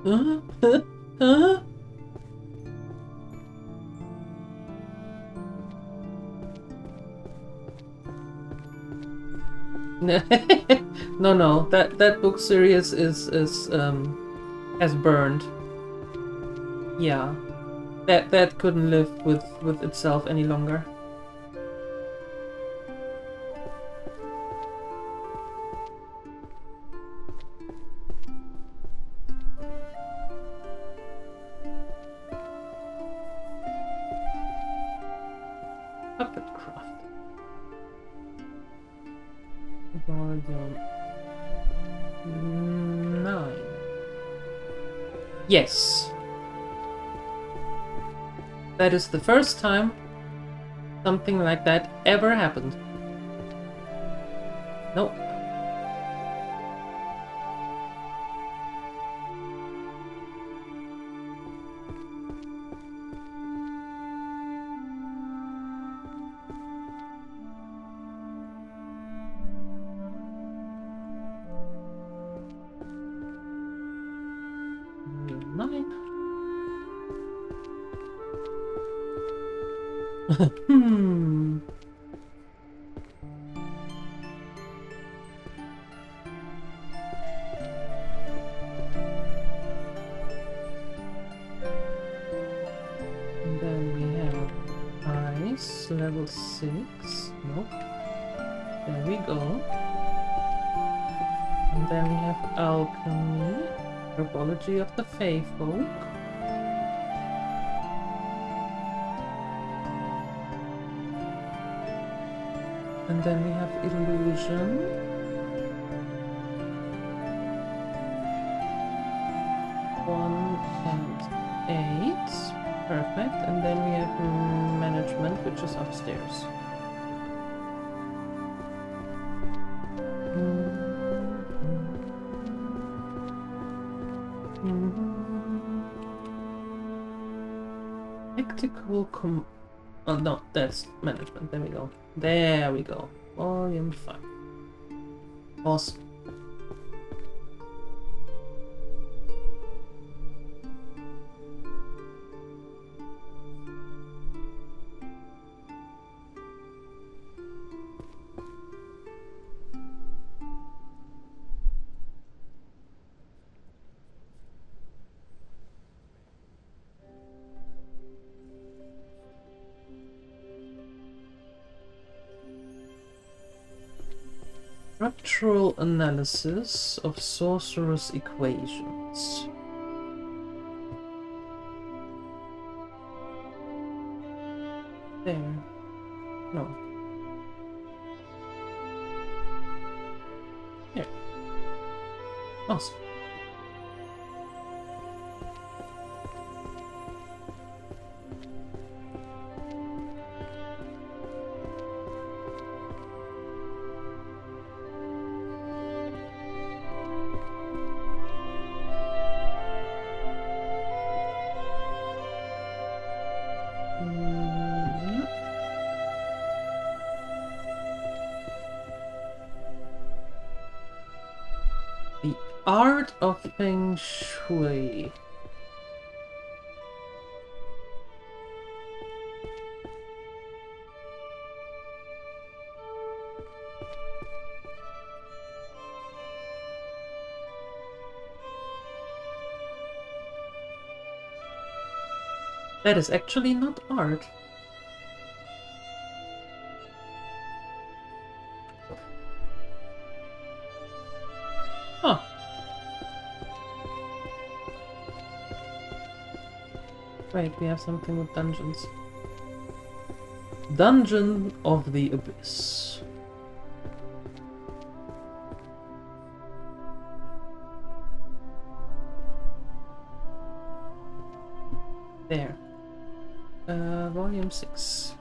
Huh? No. That book series is has burned. Yeah. That couldn't live with itself any longer. Volume 9. Yes. That is the first time something like that ever happened. Nope. Hmm. And then we have ice, level 6. Nope. There we go. And then we have alchemy, herbology of the Fae folk. And then we have illusion. One and 8. Perfect. And then we have management, which is upstairs. Tactical oh no, that's management. There we go. There we go. Volume 5. Awesome. Structural analysis of sorcerer's equations. There. No. Here. Awesome. The art of Feng Shui. That is actually not art. Huh. Wait, we have something with dungeons. Dungeon of the Abyss. There. Volume 6.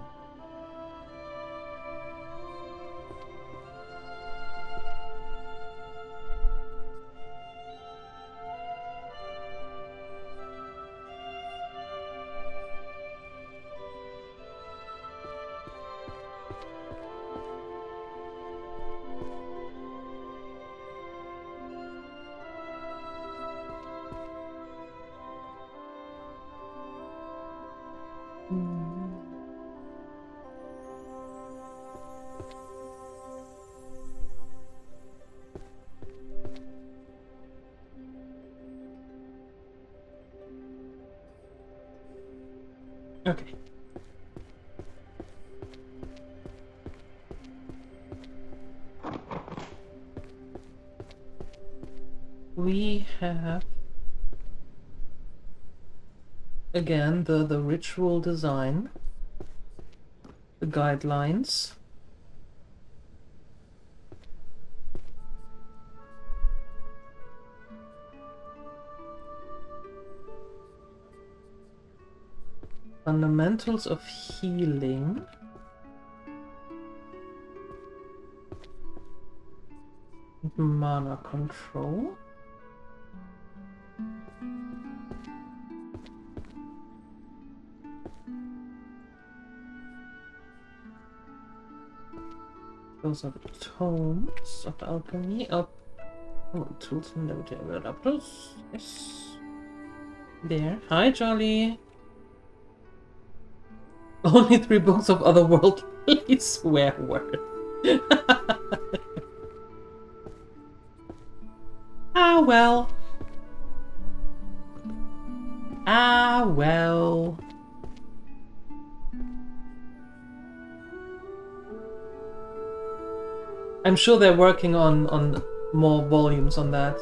Okay. We have again the ritual design, the guidelines. Fundamentals of healing. Mana control. Those are the tomes of alchemy. Oh, tools and noted apples. Yes. There. Hi, Jolly. Only 3 books of otherworldly swear word. Ah, well. Ah, well. I'm sure they're working on more volumes on that.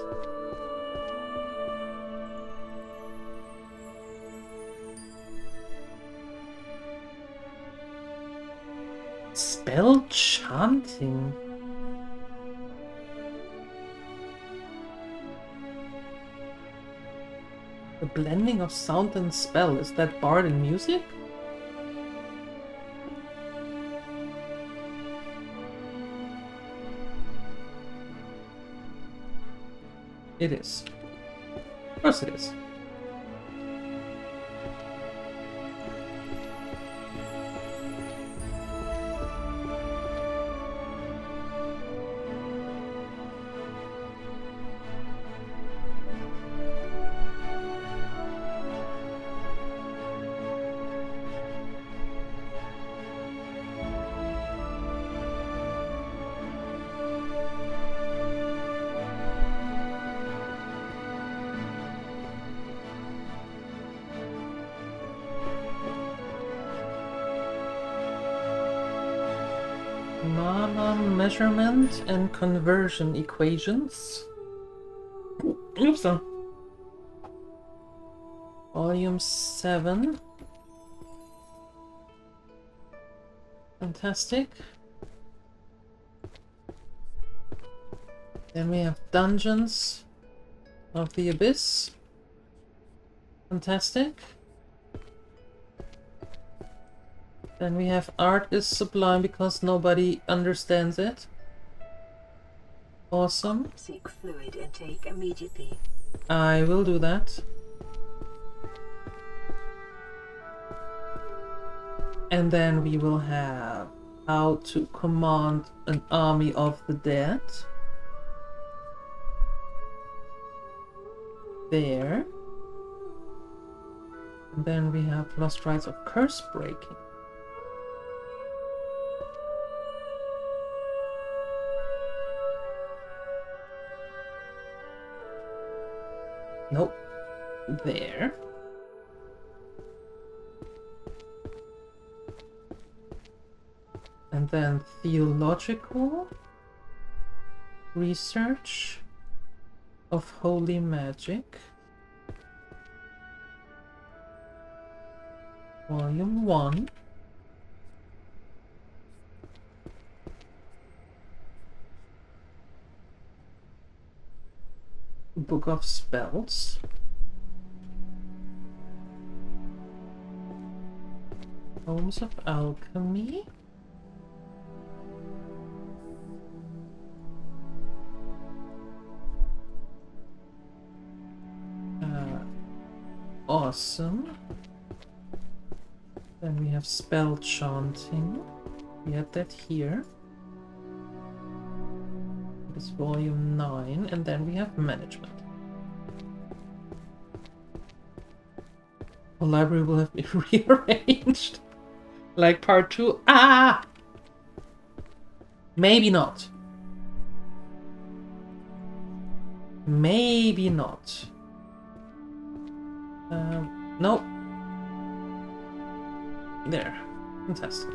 Spell chanting. The blending of sound and spell. Is that bard in music? It is. course it is. Mana measurement and conversion equations. Oops. Volume 7. Fantastic. Then we have Dungeons of the Abyss. Fantastic. Then we have Art is Sublime because nobody understands it. Awesome. Seek fluid intake immediately. I will do that. And then we will have how to command an army of the dead. There. And then we have Lost Rites of Curse Breaking. Nope. There. And then theological research of holy magic. Volume 1. Book of Spells. Homes of Alchemy. Awesome. Then we have spell chanting. We have that here. It's volume 9, and then we have management. The library will have been rearranged. Like part 2. Ah! Maybe not. Maybe not. Nope. There. Fantastic.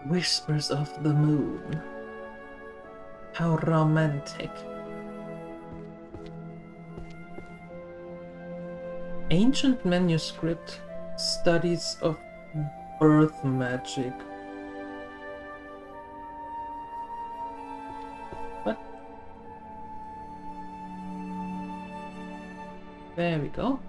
Whispers of the Moon. How romantic. Ancient manuscript studies of birth magic. What? There we go.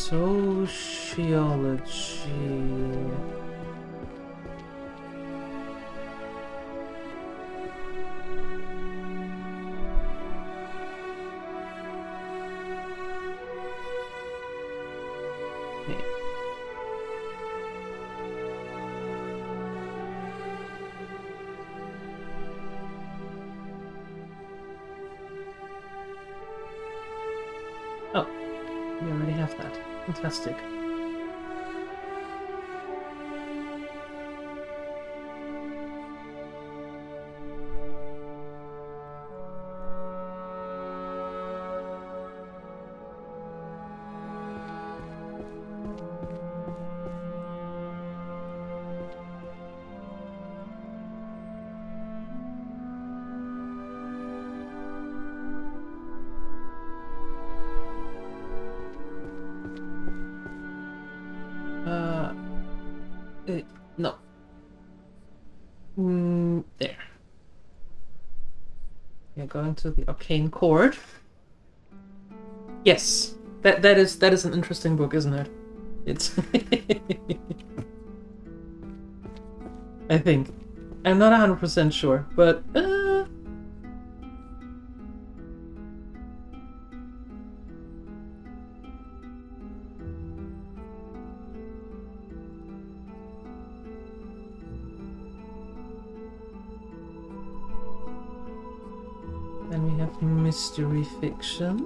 Sociology. Okay. Oh, we already have that. Fantastic. No. There. We're going to the Arcane Court. Yes, that is an interesting book, isn't it? It's. I think. I'm not 100% sure, but. Then we have mystery fiction.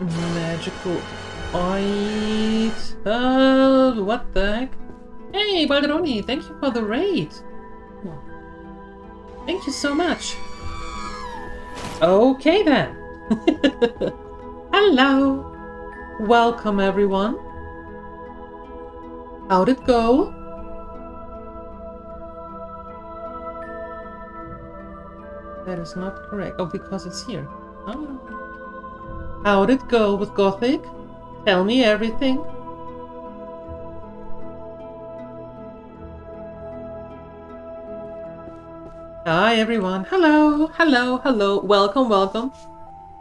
Magical what the heck? Hey, Balderoni, thank you for the raid. Thank you so much. Okay then. Hello. Welcome everyone. How'd it go? That is not correct. Oh, because it's here. Oh. How'd it go with Gothic? Tell me everything. Hi everyone. Hello, hello, hello. Welcome, welcome.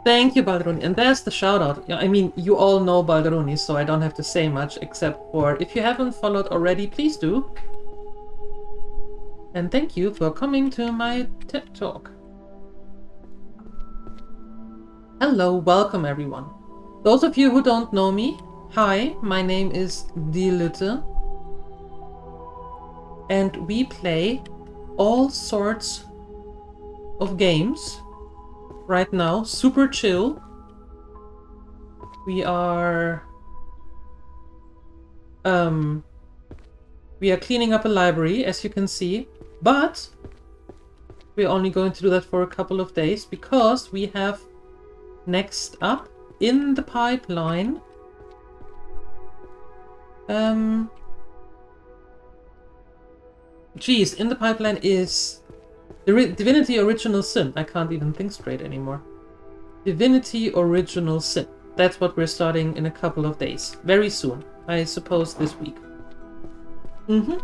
Thank you, Balderoni. And there's the shout out. I mean, you all know Balderoni, so I don't have to say much except for if you haven't followed already, please do. And thank you for coming to my TED Talk. Hello, welcome everyone. Those of you who don't know me, hi, my name is DieLuette. And we play all sorts of games right now, super chill. We are cleaning up a library, as you can see, but we're only going to do that for a couple of days because we have next up in the pipeline in the pipeline is the Divinity Original Sin. I can't even think straight anymore. Divinity Original Sin. That's what we're starting in a couple of days. Very soon. I suppose this week. And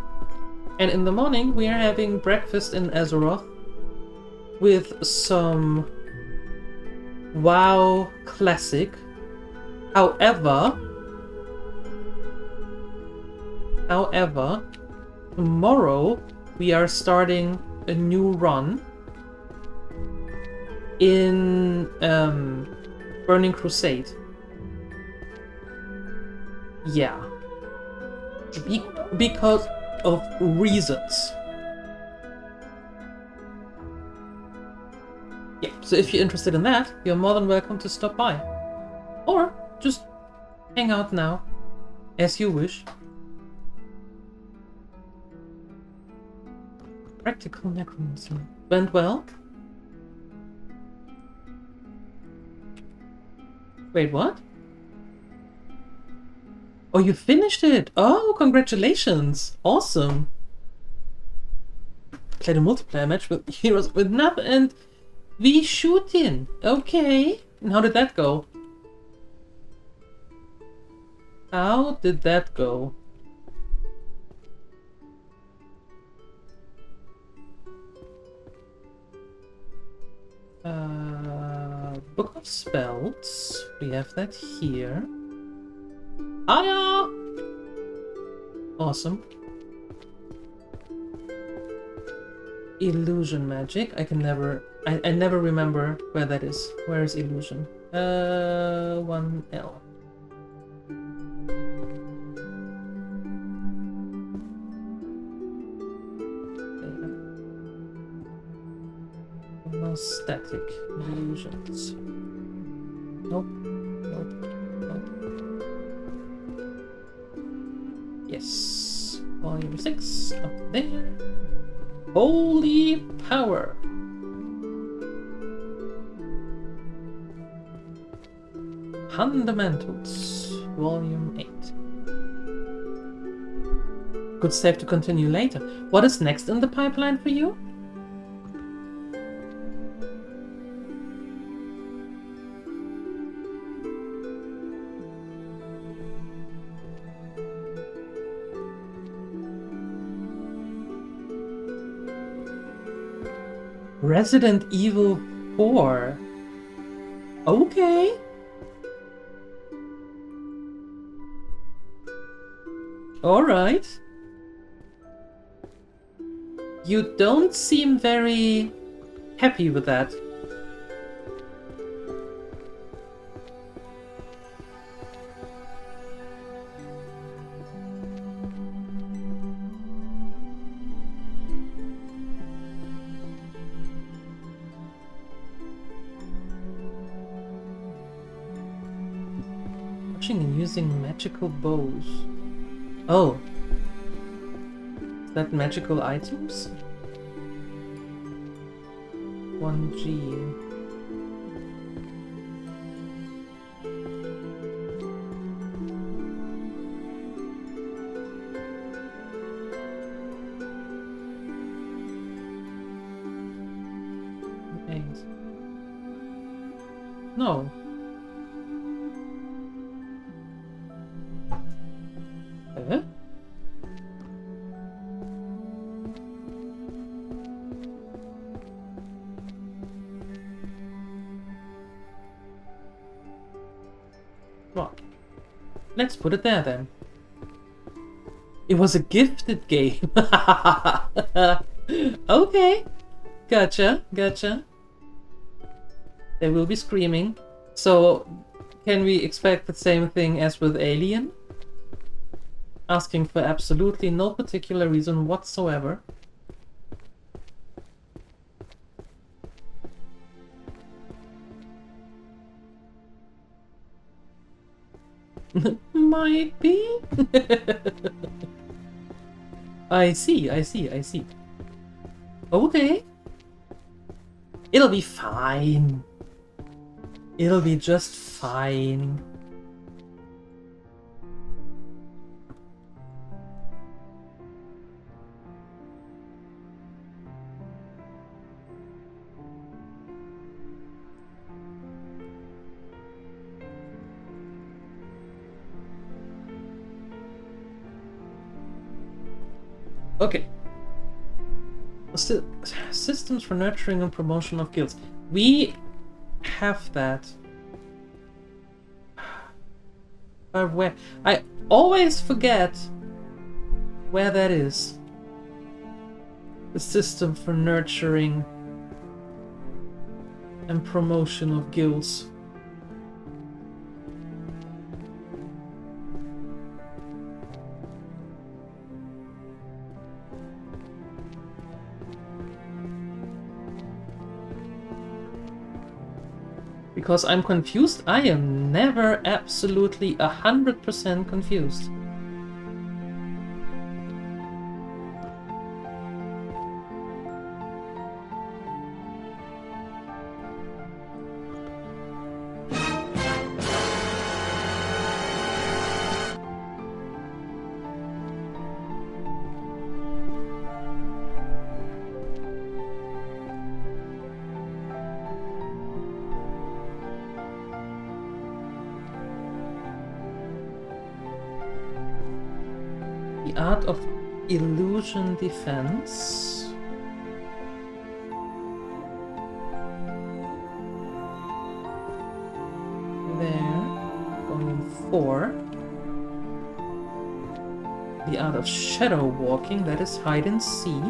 in the morning we are having breakfast in Azeroth with some WoW Classic. However, tomorrow we are starting a new run in Burning Crusade. Yeah. Because of reasons. Yeah, so if you're interested in that, you're more than welcome to stop by. Or just hang out now, as you wish. Practical necromancy. Went well? Wait, what? Oh, you finished it! Oh, congratulations! Awesome! Played a multiplayer match with heroes with Nap and we shooting. Okay. And how did that go? How did that go? Book of Spells. We have that here. Hiya! Awesome. Illusion magic. I never remember where that is. Where is illusion? 1L. No static illusions. Nope. Nope. Nope. Yes. Volume 6 up there. Holy power. Fundamentals, Volume 8. Good save to continue later. What is next in the pipeline for you? Resident Evil 4. Okay. Alright. You don't seem very happy with that. Watching and using magical bows. Oh. Is that magical items? 1G. Thanks. No. Huh? Well, let's put it there then. It was a gifted game. Okay. Gotcha, gotcha. They will be screaming. So, can we expect the same thing as with Alien? Asking for absolutely no particular reason whatsoever. Might be. I see, I see, I see. Okay. It'll be fine. It'll be just fine. Okay. Systems for nurturing and promotion of guilds. We have that. But where? I always forget where that is. The system for nurturing and promotion of guilds. Because I'm confused? I am never absolutely 100% confused. Art of Illusion Defense. There. Volume 4. The Art of Shadow Walking, that is hide and seek.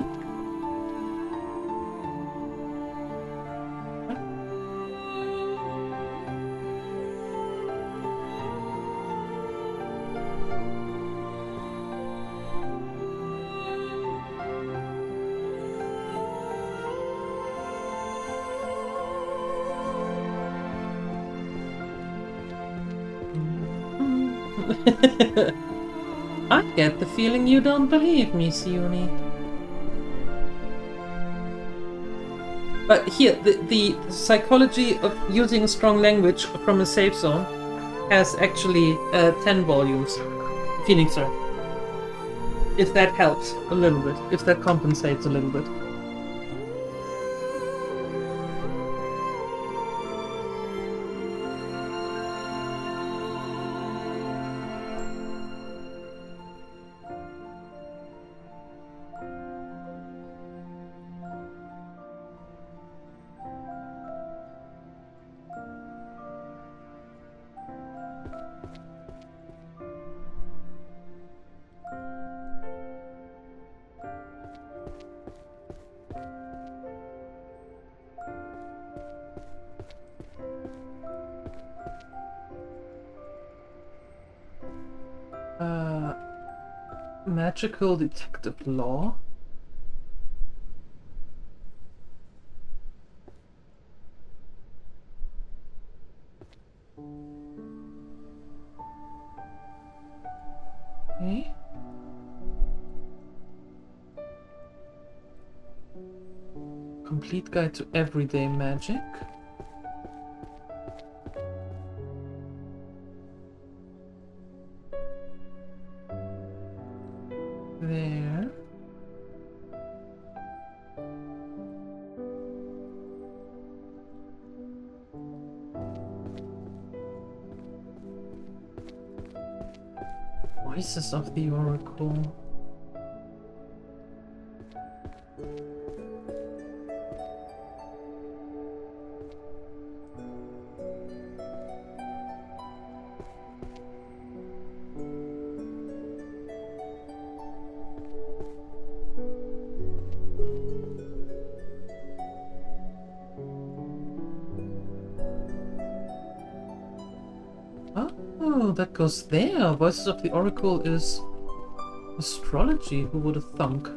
I get the feeling you don't believe me, Siuni. But here, the psychology of using strong language from a safe zone has actually 10 volumes. Phoenixer. If that helps a little bit, if that compensates a little bit. Magical detective law. Okay. Complete guide to everyday magic. There. Voices of the Oracle. Oh, that goes there. Voices of the Oracle is astrology. Who would have thunk?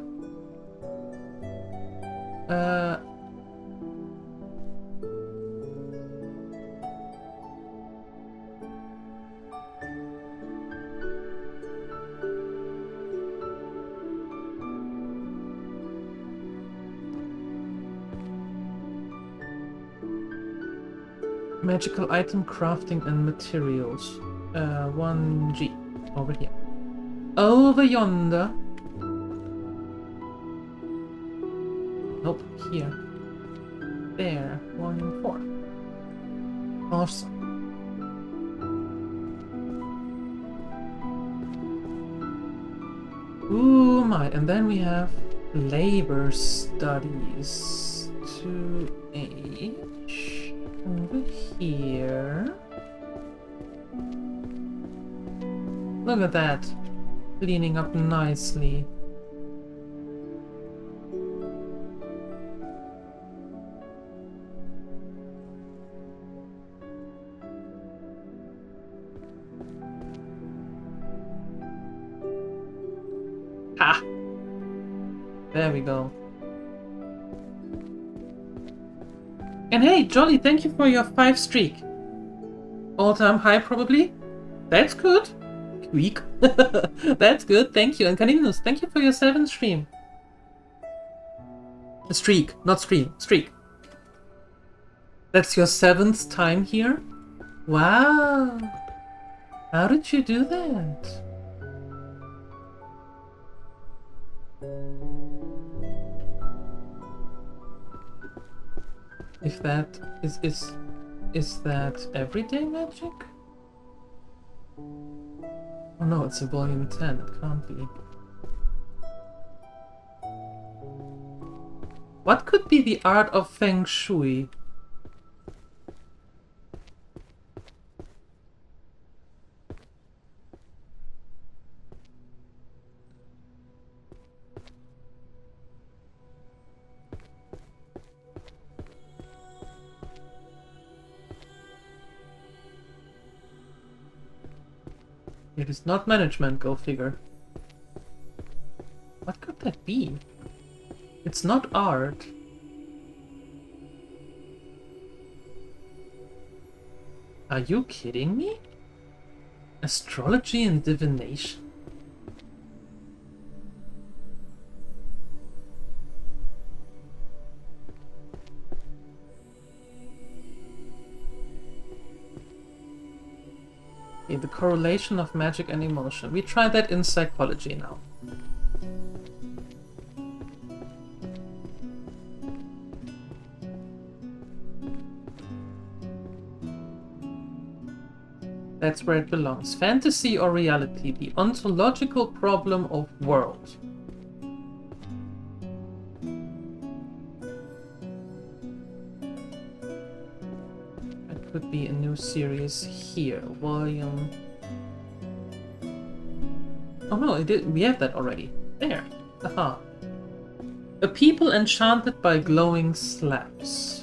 Magical item crafting and materials. 1G. Over here. Over yonder. Nope, here. There. Volume 4. Awesome. Ooh my, and then we have labor studies. 2H. Over here. Look at that. Cleaning up nicely. Ha! There we go. And hey, Jolly, thank you for your 5 streak. All-time high, probably. That's good. Week. That's good, thank you. And Caninus, thank you for your 7th stream. A streak, not stream. Streak. That's your 7th time here? Wow. How did you do that? If that is that everyday magic? Oh no, it's a volume 10, it can't be. What could be the art of Feng Shui? It is not management, go figure. What could that be? It's not art. Are you kidding me? Astrology and divination? Okay, the correlation of magic and emotion. We tried that in psychology now. That's where it belongs. Fantasy or reality? The ontological problem of world. That could be a new series here. Volume. Oh no, it did. We have that already. There. Aha. A people enchanted by glowing slabs.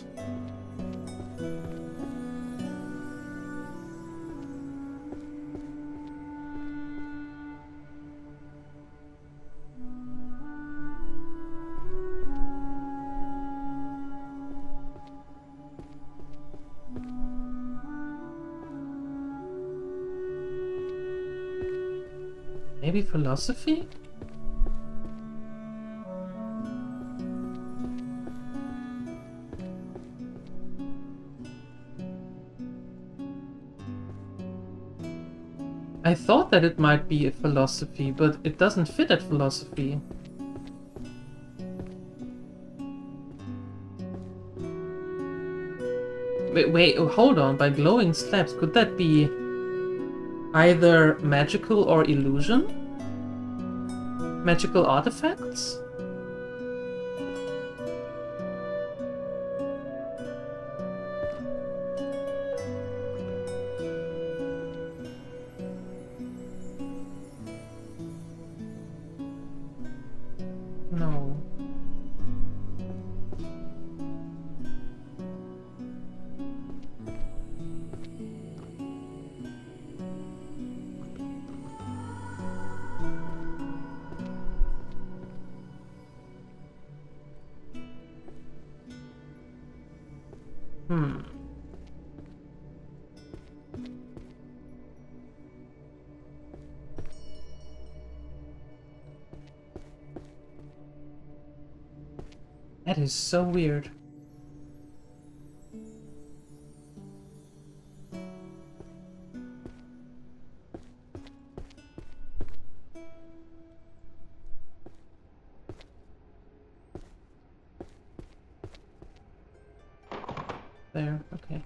Maybe philosophy? I thought that it might be a philosophy, but it doesn't fit at philosophy. Wait, oh, hold on. By glowing slabs, could that be either magical or illusion? Magical artifacts? No. That is so weird. There, okay.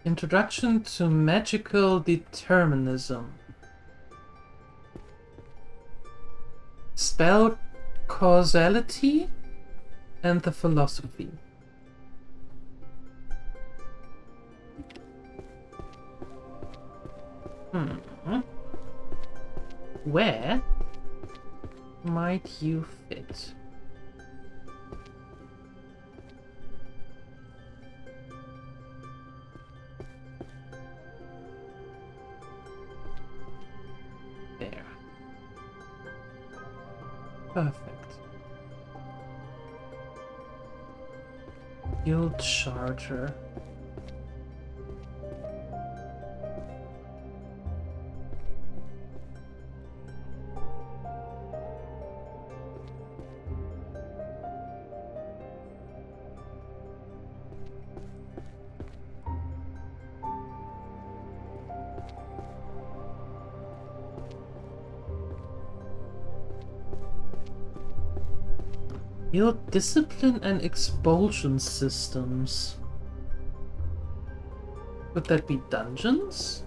Introduction to Magical Determinism. Spell causality and the philosophy. Where might you fit? There. Perfect. Guild Charter. Guild discipline and expulsion systems. Would that be dungeons?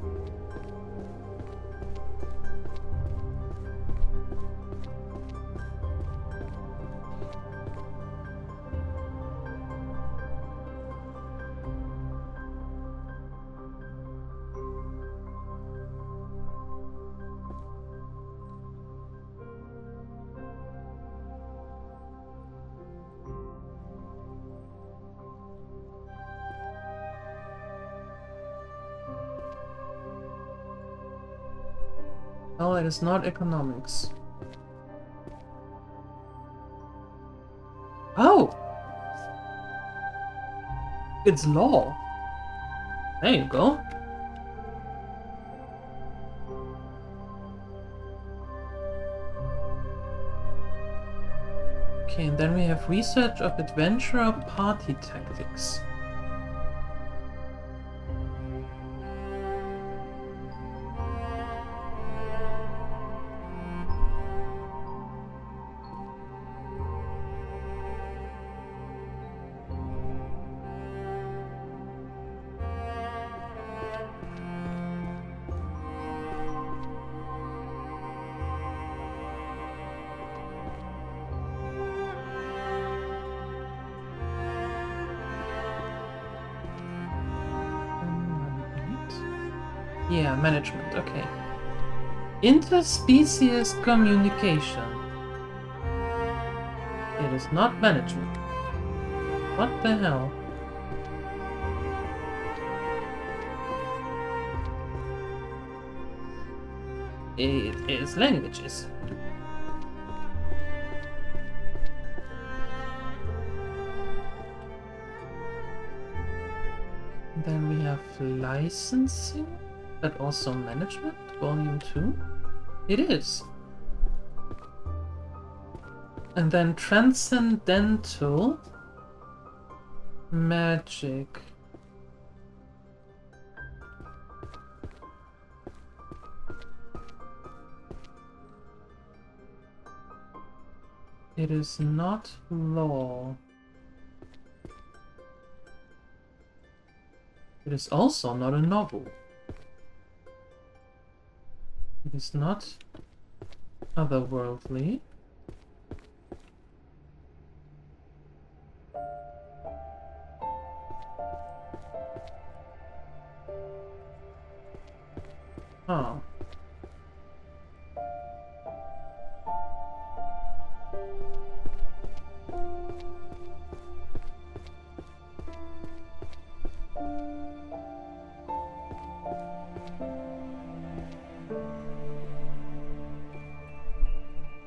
No, it is not economics. Oh! It's law. There you go. Okay, and then we have research of adventurer party tactics. Yeah, management, okay. Interspecies communication. It is not management. What the hell? It is languages. Then we have licensing, but also management, volume 2. It is. And then transcendental magic. It is not law. It is also not a novel. It is not otherworldly. Oh.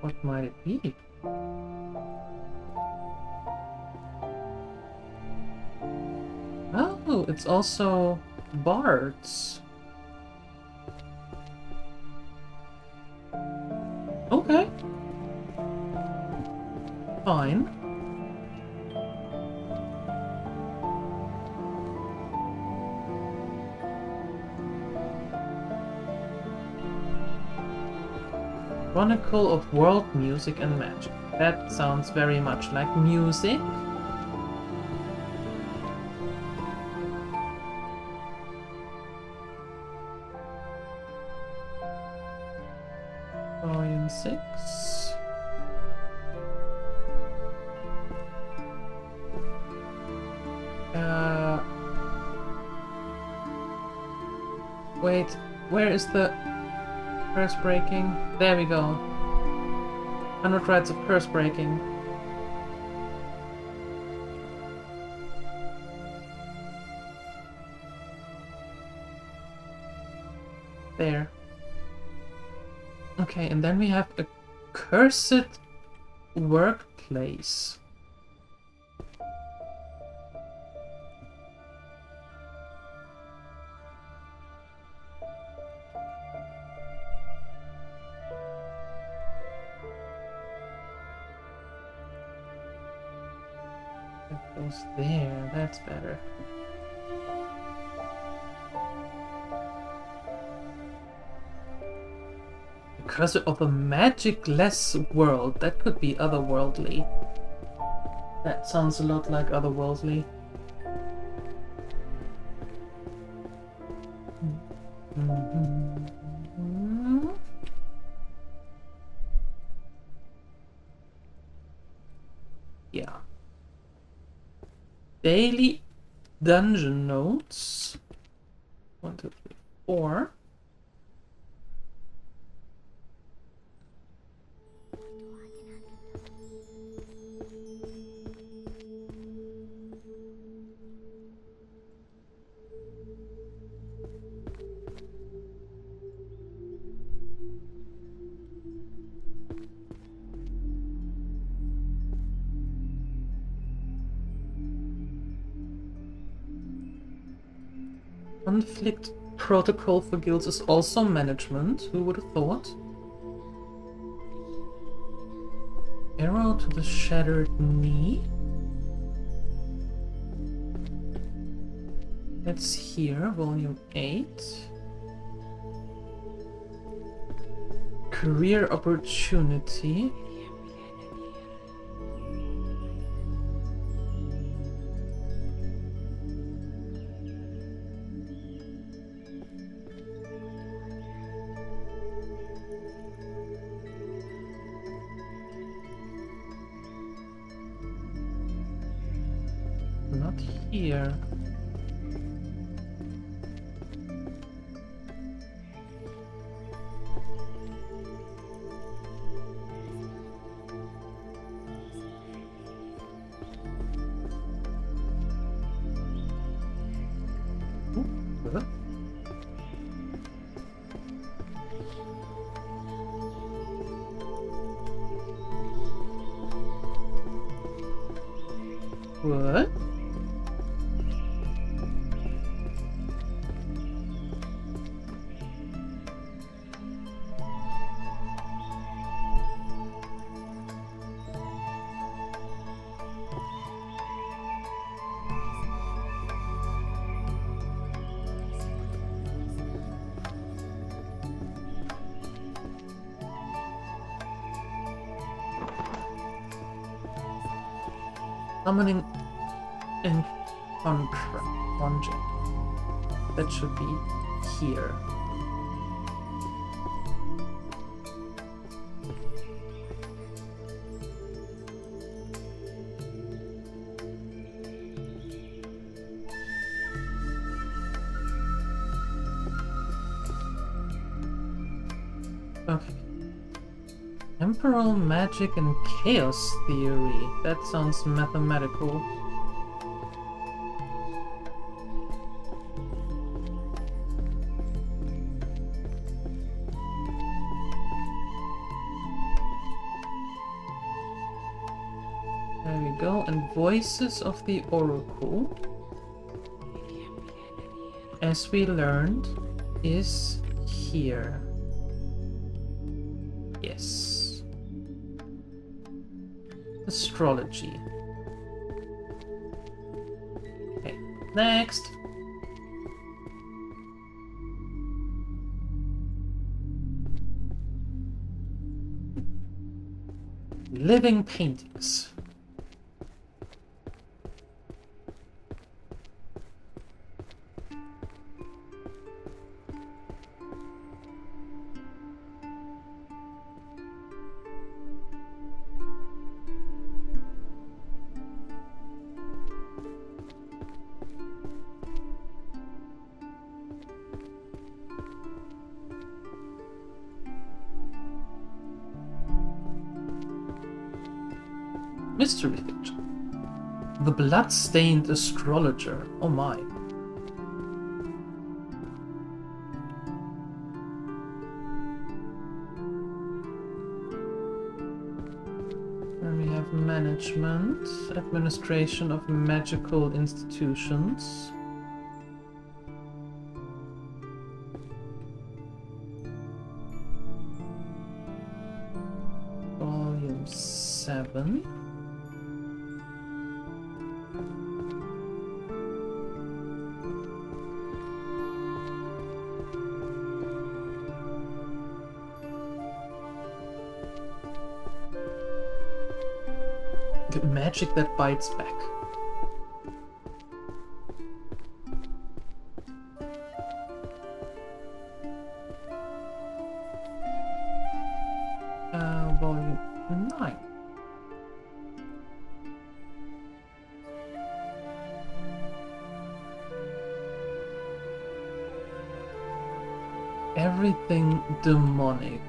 What might it be? Oh, it's also bards. Okay. Fine. Chronicle of World Music and Magic. That sounds very much like music. Volume 6. Wait, where is the curse breaking? There we go. 100 rights of curse breaking. There. Okay, and then we have a cursed workplace. It goes there, that's better. Because of a magic-less world, that could be otherworldly. That sounds a lot like otherworldly. Yeah. Daily dungeon notes. 1, 2, 3, 4. Conflict protocol for guilds is also management. Who would have thought? Arrow to the shattered knee. That's here, volume 8. Career opportunity. Not here. What? Summoning in contract. That should be here. Okay. Temporal magic and chaos theory. That sounds mathematical. There we go. And Voices of the Oracle, as we learned, is here. Yes. Astrology. Okay, next. Living paintings. Mystery fiction. The Blood-Stained Astrologer. Oh my. Then we have management, administration of magical institutions. Volume 7. The magic that bites back. Volume 9. Everything demonic.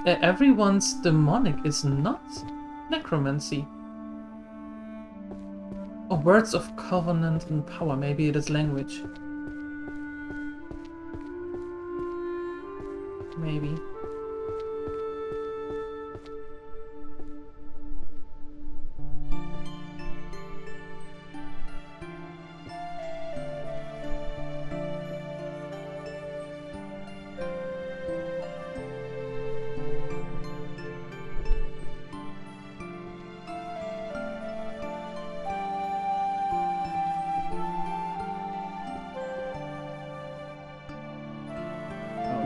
Everyone's demonic is not necromancy. Oh, words of covenant and power. Maybe it is language. Maybe.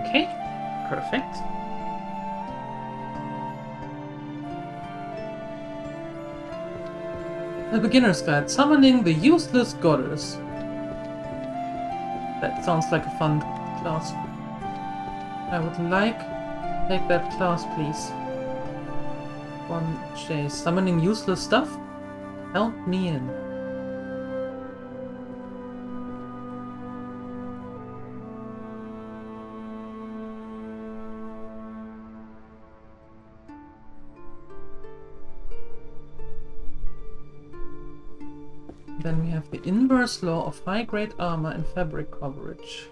Okay, perfect. The beginner's guide, summoning the useless goddess. That sounds like a fun class. I would like to take that class, please. 1J, summoning useless stuff? Help me in. Then we have the inverse law of high-grade armor and fabric coverage.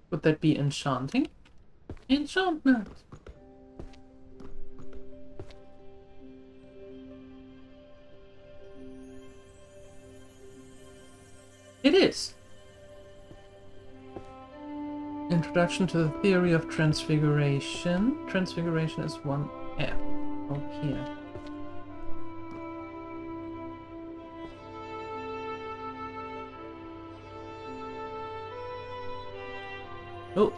Would that be enchanting? Enchantment! It is! Introduction to the theory of transfiguration. Transfiguration is 1F. Oh, here. Oh!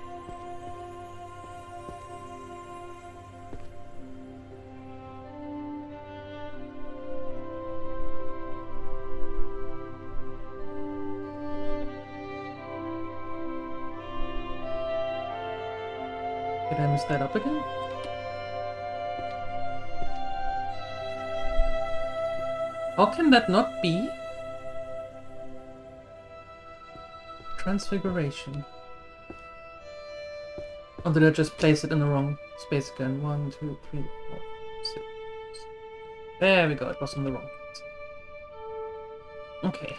Did I mess that up again? How can that not be? Transfiguration. Or did I just place it in the wrong space again? 1, 2, 3, 4, 6. There we go, it was in the wrong place. Okay.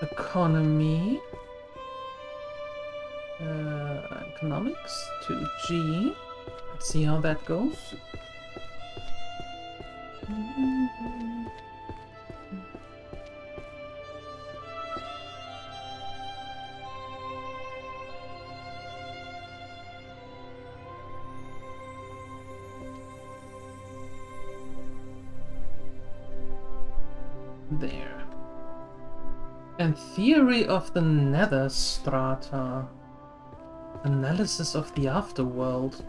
Economy. Economics to G. Let's see how that goes. There. And theory of the nether strata. Analysis of the afterworld.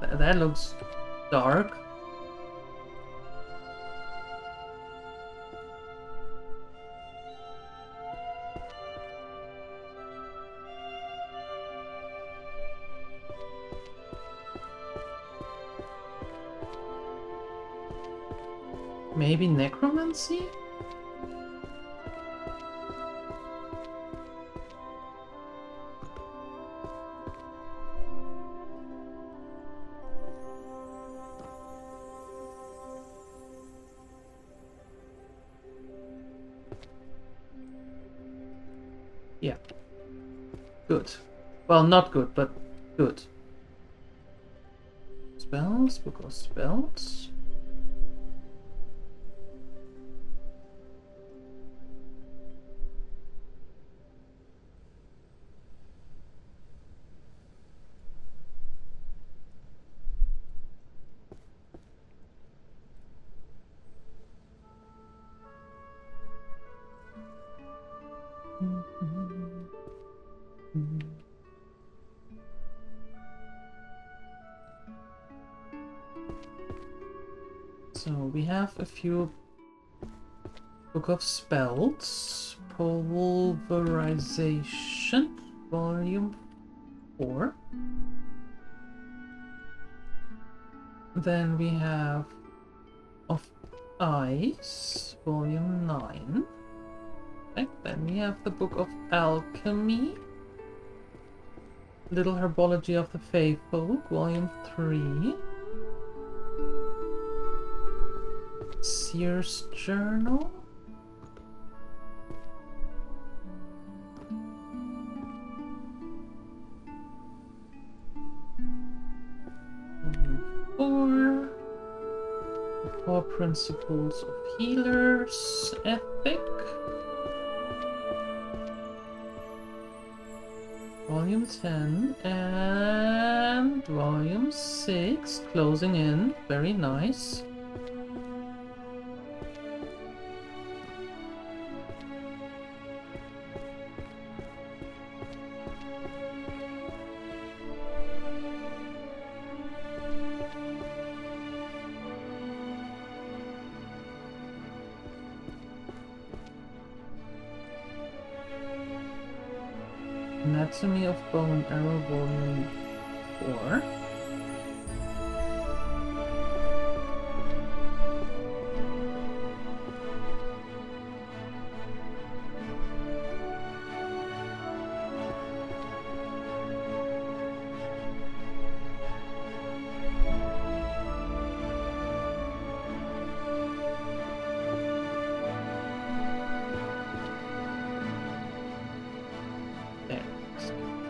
That looks dark. Maybe necromancy? Yeah. Good. Well, not good, but good. Spells, book of spells. So we have a few book of spells, pulverization, volume 4. Then we have of ice, volume 9. Okay. Then we have the book of alchemy, Little Herbology of the Faefolk, volume 3. Seer's Journal. Volume 4. The 4 Principles of Healers, Ethic. Volume 10 and volume 6 closing in. Very nice. Anatomy of Bow and Arrow, volume 4.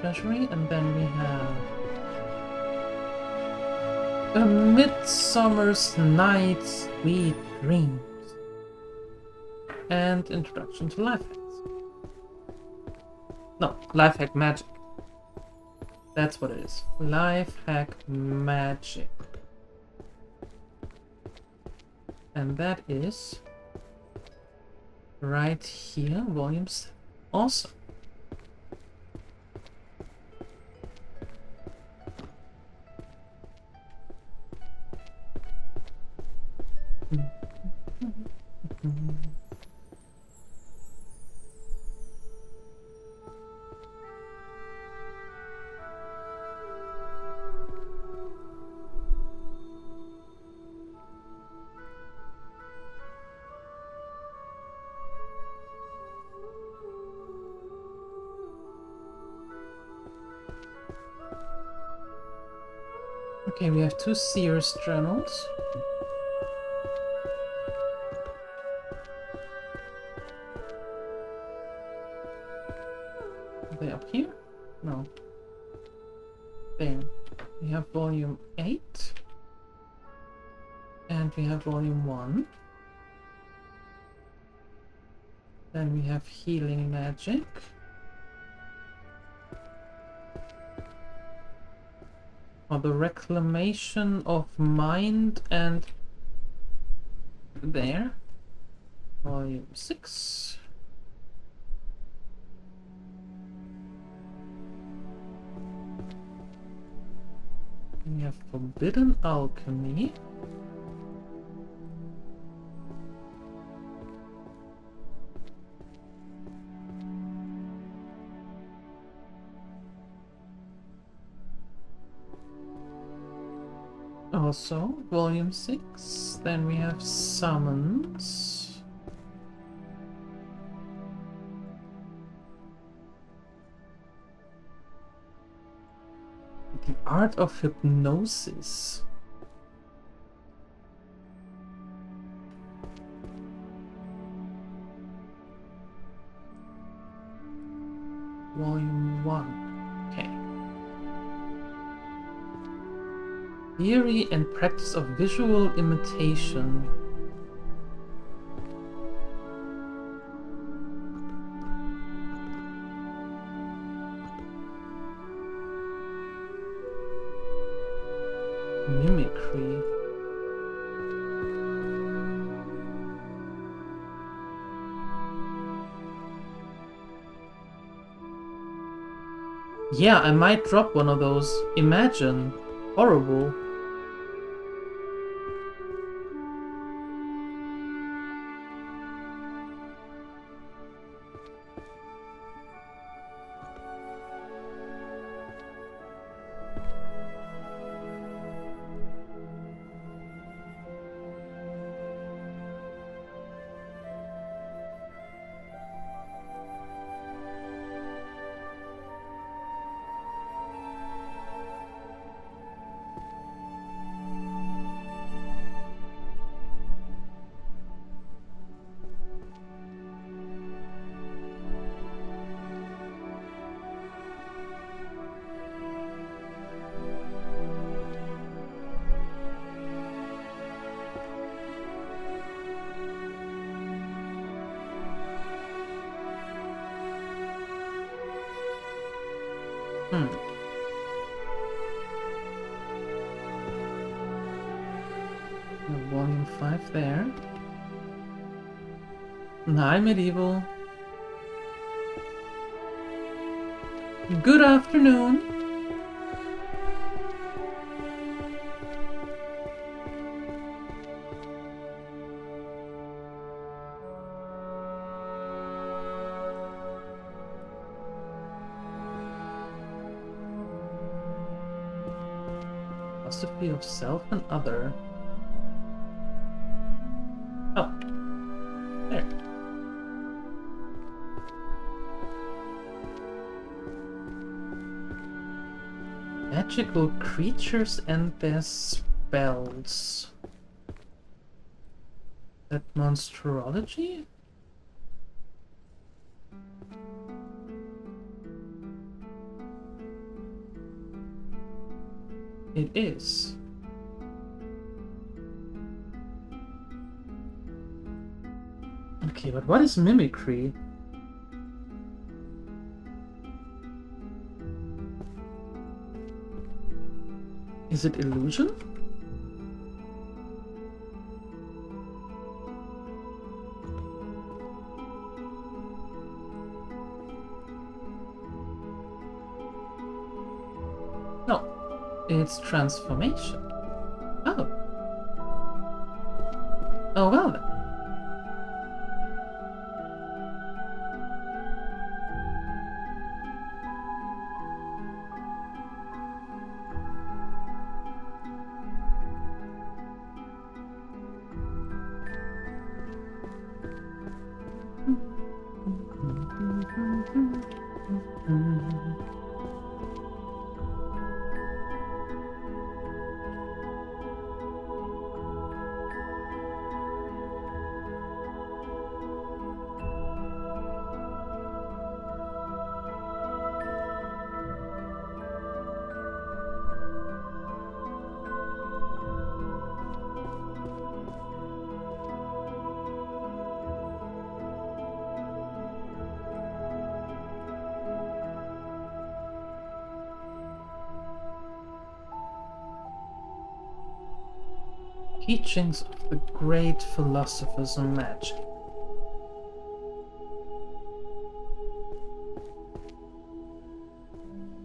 treasury, and then we have A Midsummer's Night's Sweet Dreams and Introduction to Life Hacks. No, Life Hack Magic. That's what it is. Life Hack Magic. And that is right here, volume 7. Awesome. Okay, we have 2 Seer's journals. Are they up here? No. There. We have volume 8. And we have volume 1. Then we have Healing Magic. Oh, the Reclamation of Mind and there. Volume 6. We have Forbidden Alchemy. Also, volume 6. Then we have Summons. The Art of Hypnosis. Volume 1. Okay. Theory and Practice of Visual Imitation. Mimicry. Yeah, I might drop one of those. Imagine. Horrible. Volume 5 there. Hi, Medieval. Good afternoon. Philosophy of self and other. Oh, there. Magical creatures and their spells. That monstrology? is. Okay, but what is mimicry? Is it illusion? No, it's transformation. Oh. Oh, well then. Teachings of the great philosophers of magic.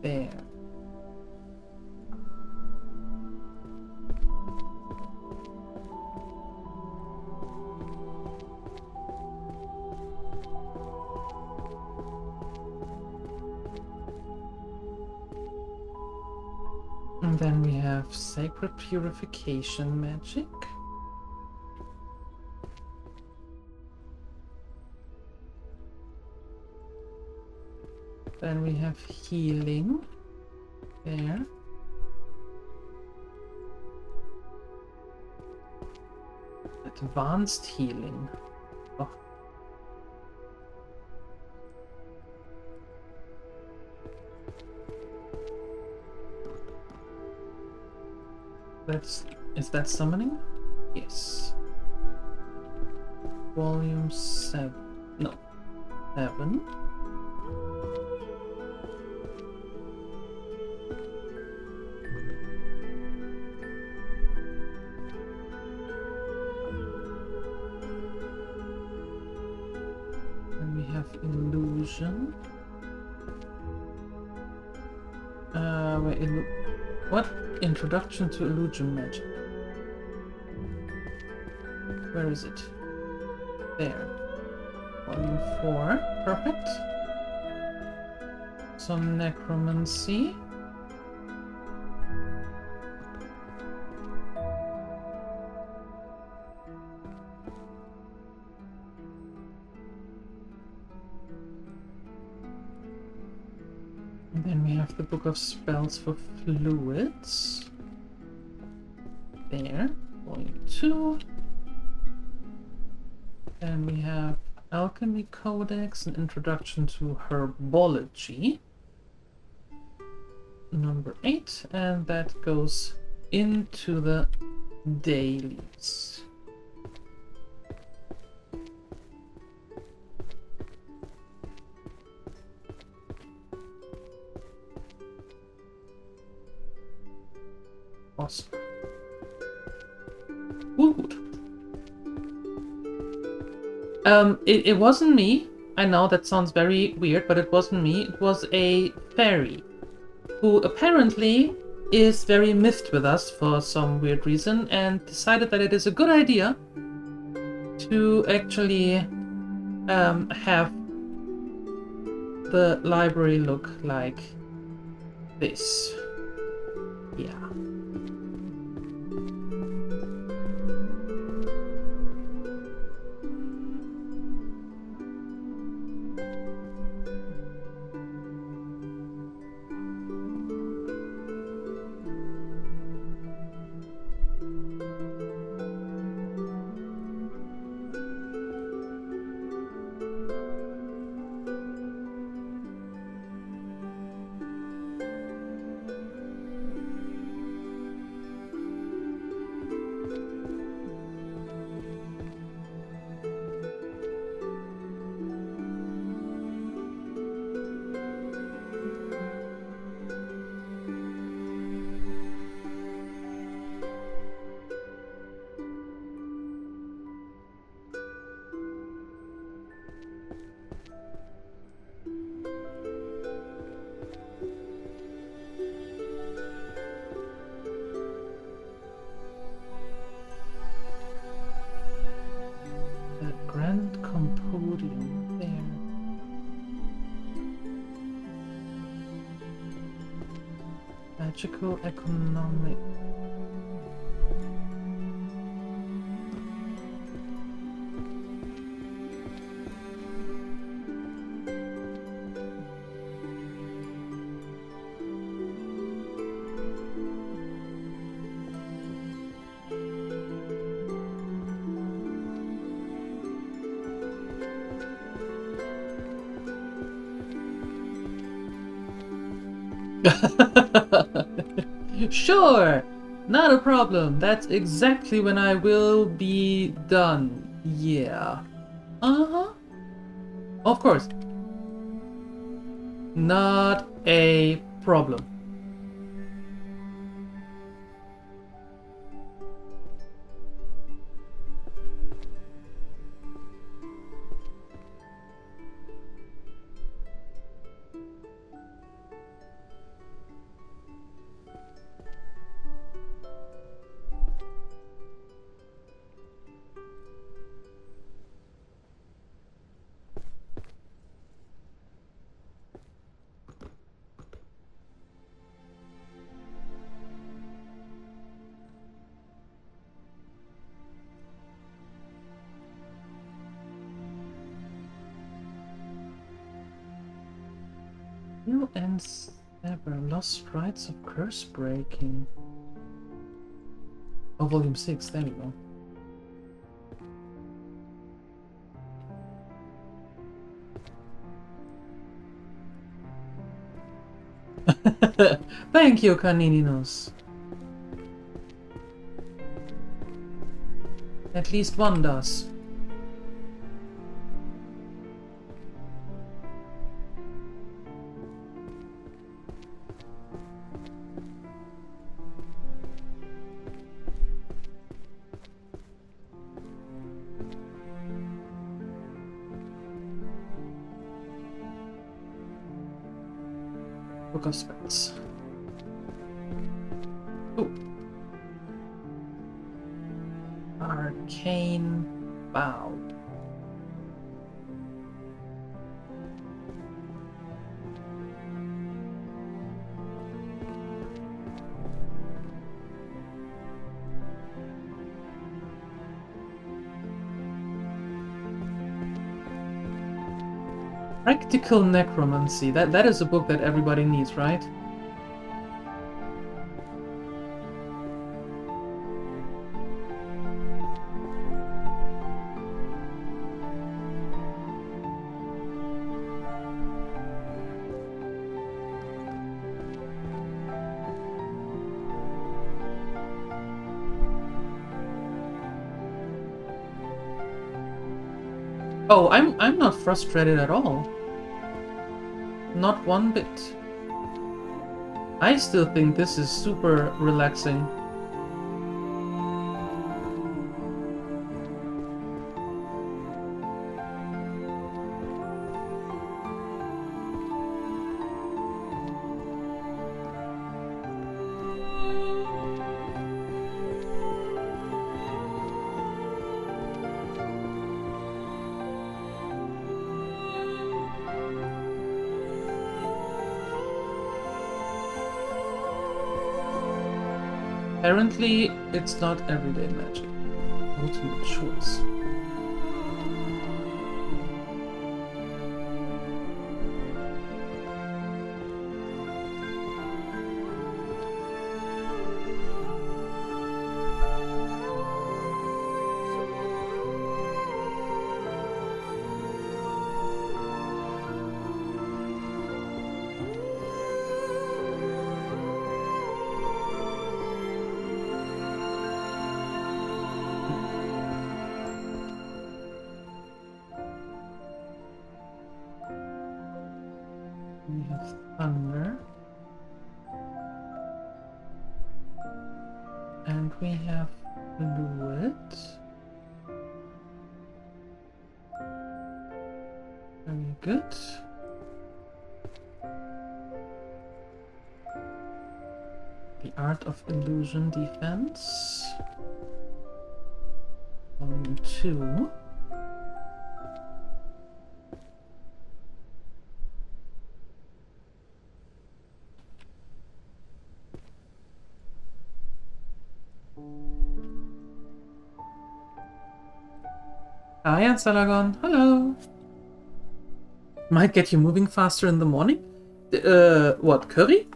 There. And then we have sacred purification magic. Then we have healing there. Advanced healing. Oh. Is that summoning? Yes. Volume 7. No. 7. And we have illusion. Wait, what? Introduction to illusion magic. Where is it? There. Volume 4. Perfect. Some necromancy. And then we have the Book of Spells for Fluids. There. Volume 2. Then we have Alchemy Codex, an introduction to herbology. Number 8, and that goes into the dailies. Awesome. Woot. It wasn't me. I know that sounds very weird, but it wasn't me. It was a fairy who apparently is very miffed with us for some weird reason and decided that it is a good idea to actually have the library look like this. Yeah. Grand Compodium there. Magical economic. Sure, not a problem. That's exactly when I will be done. Yeah. Uh-huh. Of course. Not a problem. You and Sever Lost Rites of Curse Breaking. Oh, Volume 6, there we go. Thank you, Canininos. At least one does. Book of Spells. Oh. Arcane Bow. Practical Necromancy. That is a book that everybody needs, right? Oh, I'm not frustrated at all. Not one bit. I still think this is super relaxing. Apparently, it's not everyday magic. Ultimate choice. We have thunder. And we have DieLuette. Very good. The Art of Illusion Defense. Volume 2. Hi, Ansalagon. Hello. Might get you moving faster in the morning? What, curry?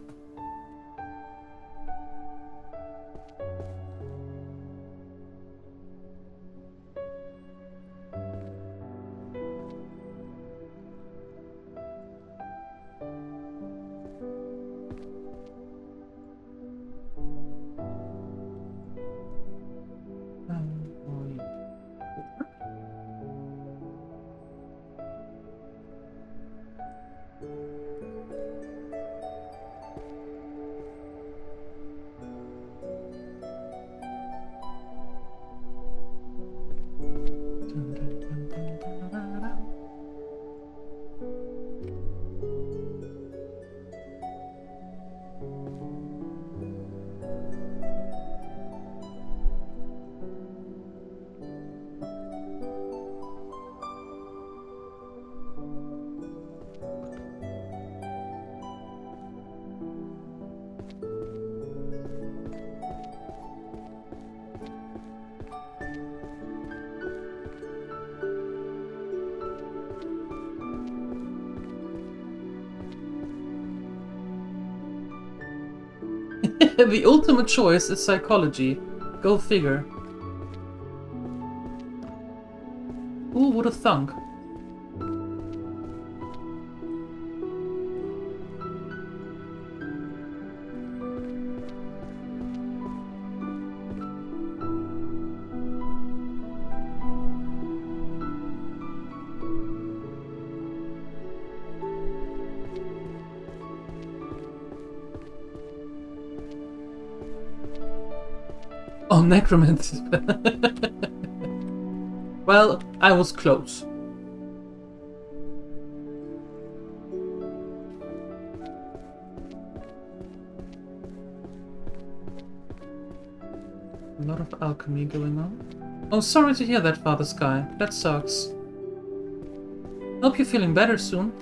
The ultimate choice is psychology. Go figure. Who would have thunk? Oh, necromancy. Well, I was close. A lot of alchemy going on. Oh, sorry to hear that, Father Sky. That sucks. Hope you're feeling better soon.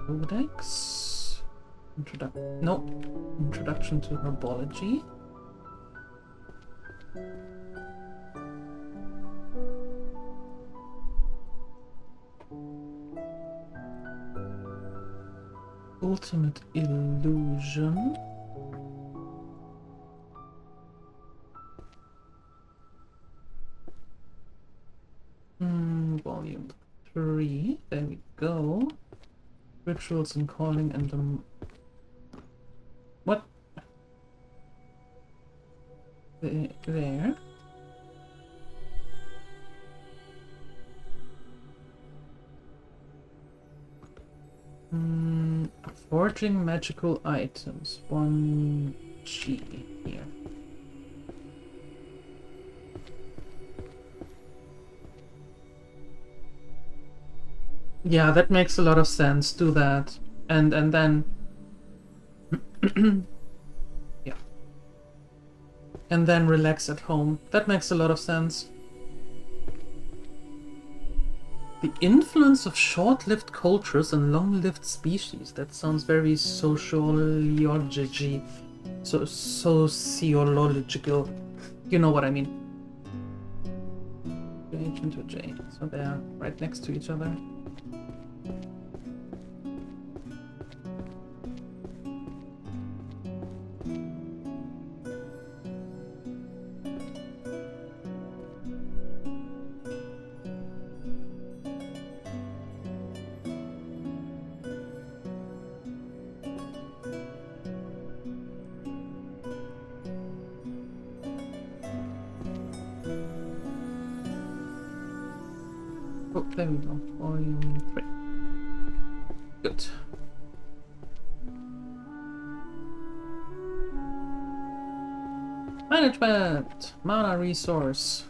Codex. Introduction to herbology. Ultimate illusion. Volume 3. There we go. Rituals and calling and what? There. Forging magical items. 1G here. Yeah, that makes a lot of sense. Do that. And then yeah. And then relax at home. That makes a lot of sense. The influence of short-lived cultures and long-lived species. That sounds very sociology. Sociological. You know what I mean. H into J. So they're right next to each other. Oh, there we go. Volume 3. Good. Management! Mana resource.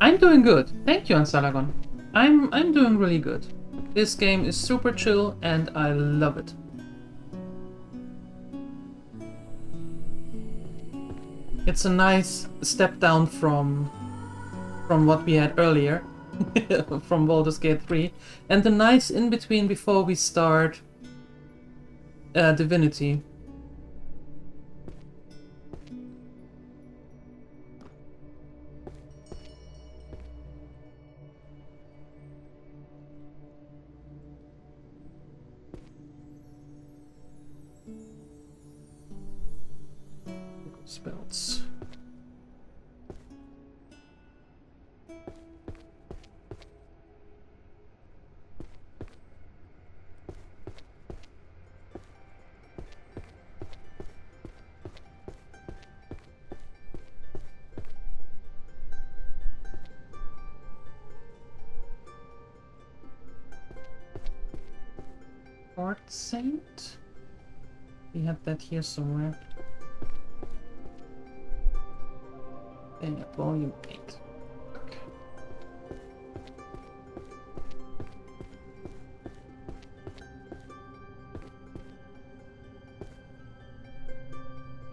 I'm doing good. Thank you, Ansalagon. I'm doing really good. This game is super chill and I love it. It's a nice step down from what we had earlier, from Baldur's Gate 3, and a nice in-between before we start Divinity. Spells. Art Saint? We have that here somewhere. And volume 8. Okay.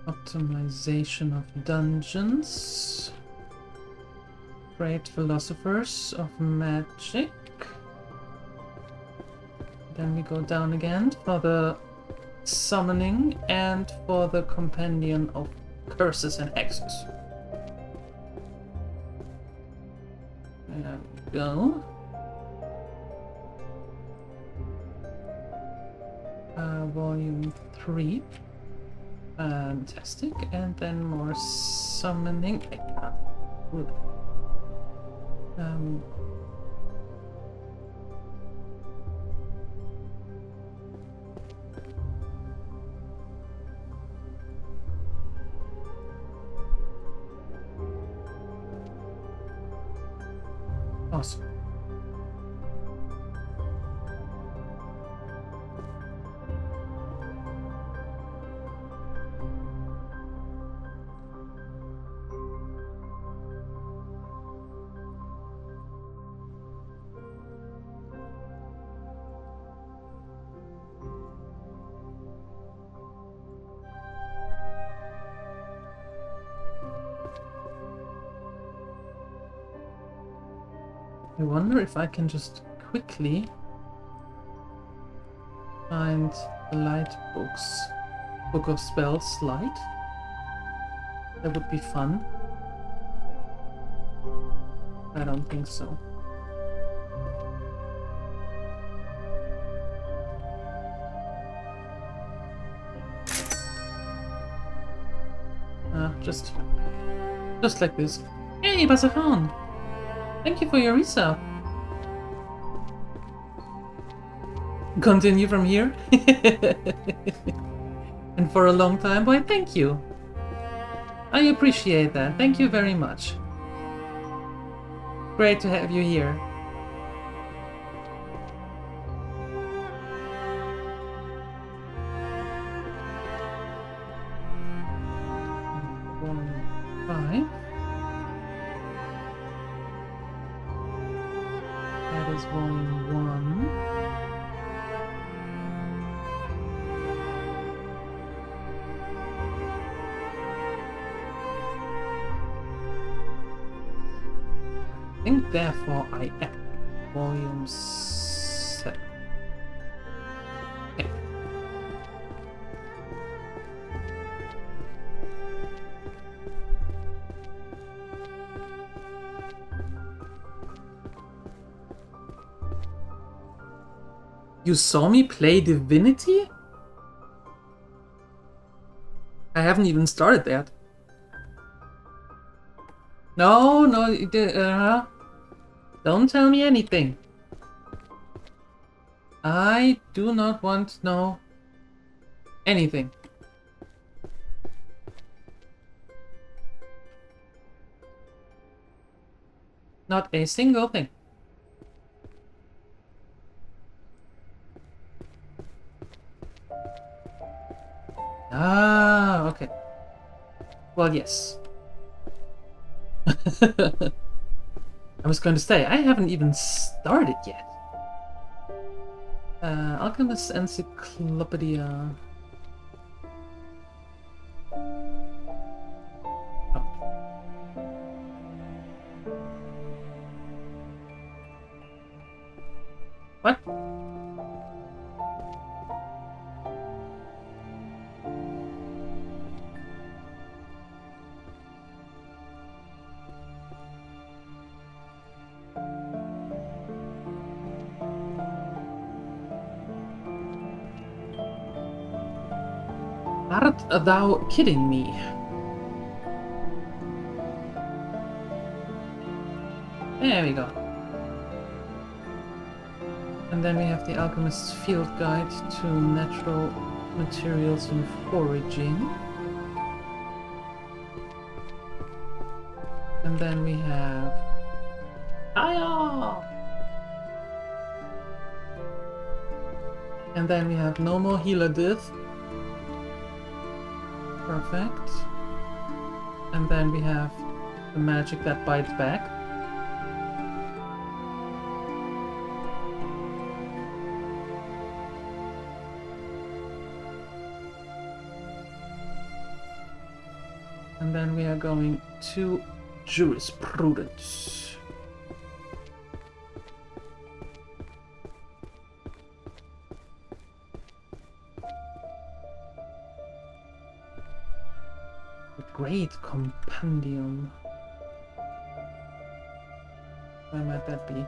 Optimization of dungeons. Great philosophers of magic. Then we go down again for the summoning and for the companion of curses and hexes. There we go. Volume 3. Fantastic. And then more summoning. I can't. Good. Awesome. I wonder if I can just quickly find the light books. Book of Spells light. That would be fun. I don't think so. Just like this. Hey, Basahan! Thank you for your resub. Continue from here? And for a long time? Why, thank you. I appreciate that. Thank you very much. Great to have you here. Therefore, I am volume 7. Okay. You saw me play Divinity? I haven't even started that. No, don't tell me anything. I do not want to know anything. Not a single thing. Ah, okay. Well, yes. I was going to say, I haven't even started yet. Alchemist Encyclopedia. Oh. What? Art thou kidding me? There we go. And then we have the Alchemist's Field Guide to Natural Materials and Foraging. And then we have... Hiya! And then we have No More Healer Death. Perfect. And then we have the magic that bites back. And then we are going to jurisprudence. Great compendium. Where might that be?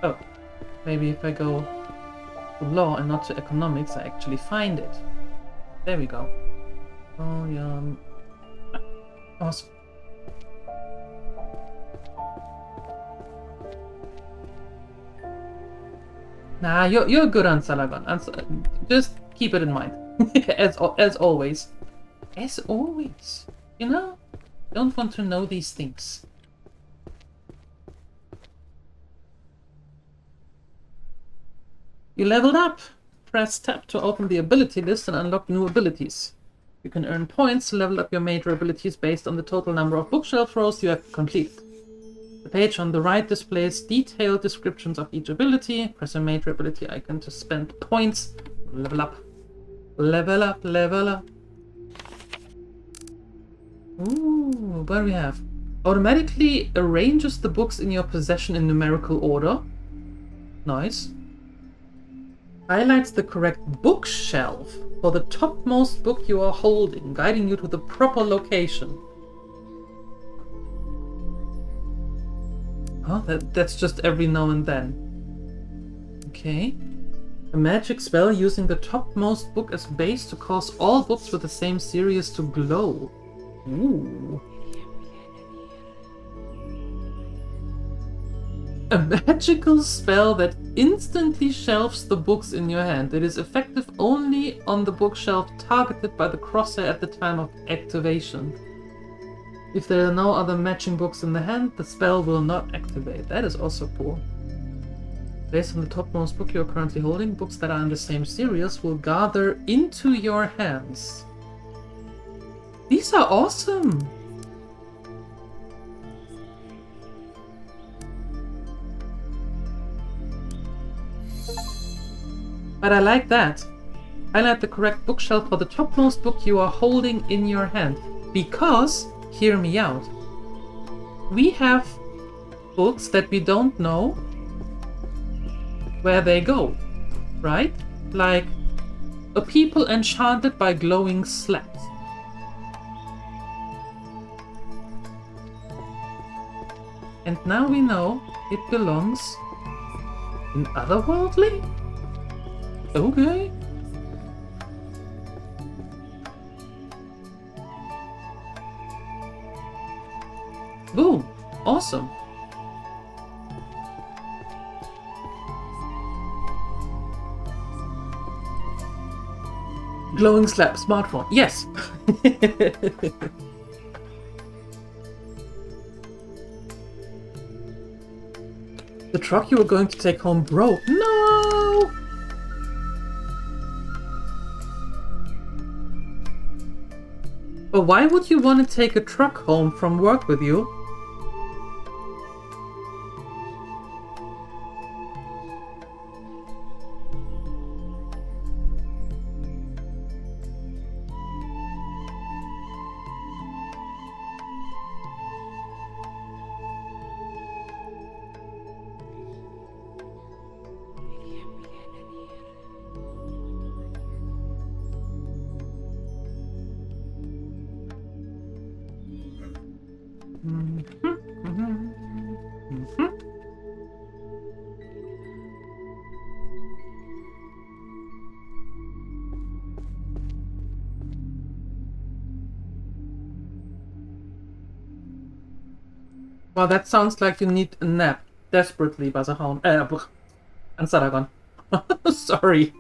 Oh, maybe if I go to law and not to economics, I actually find it. There we go. Volume. Awesome. Nah, you're good on Salagon. Just keep it in mind, as always. As always, you know, don't want to know these things. You leveled up. Press tab to open the ability list and unlock new abilities. You can earn points to level up your major abilities based on the total number of bookshelf rows you have completed. The page on the right displays detailed descriptions of each ability. Press a major ability icon to spend points. Level up. Level up, level up. Ooh, what do we have? Automatically arranges the books in your possession in numerical order. Nice. Highlights the correct bookshelf for the topmost book you are holding, guiding you to the proper location. Oh, that's just every now and then. Okay. A magic spell using the topmost book as base to cause all books with the same series to glow. Ooh. A magical spell that instantly shelves the books in your hand. It is effective only on the bookshelf targeted by the crosshair at the time of activation. If there are no other matching books in the hand, the spell will not activate. That is also cool. Based on the topmost book you are currently holding, books that are in the same series will gather into your hands. These are awesome! But I like that. Highlight the correct bookshelf for the topmost book you are holding in your hand. Because, hear me out, we have books that we don't know where they go, right? Like A People Enchanted by Glowing Slabs. And now we know it belongs in Otherworldly? Okay. Boom. Awesome. Glowing slab smartphone. Yes. The truck you were going to take home broke. No! But why would you want to take a truck home from work with you? Well, that sounds like you need a nap desperately, Bazahound. And Saragon. Sorry.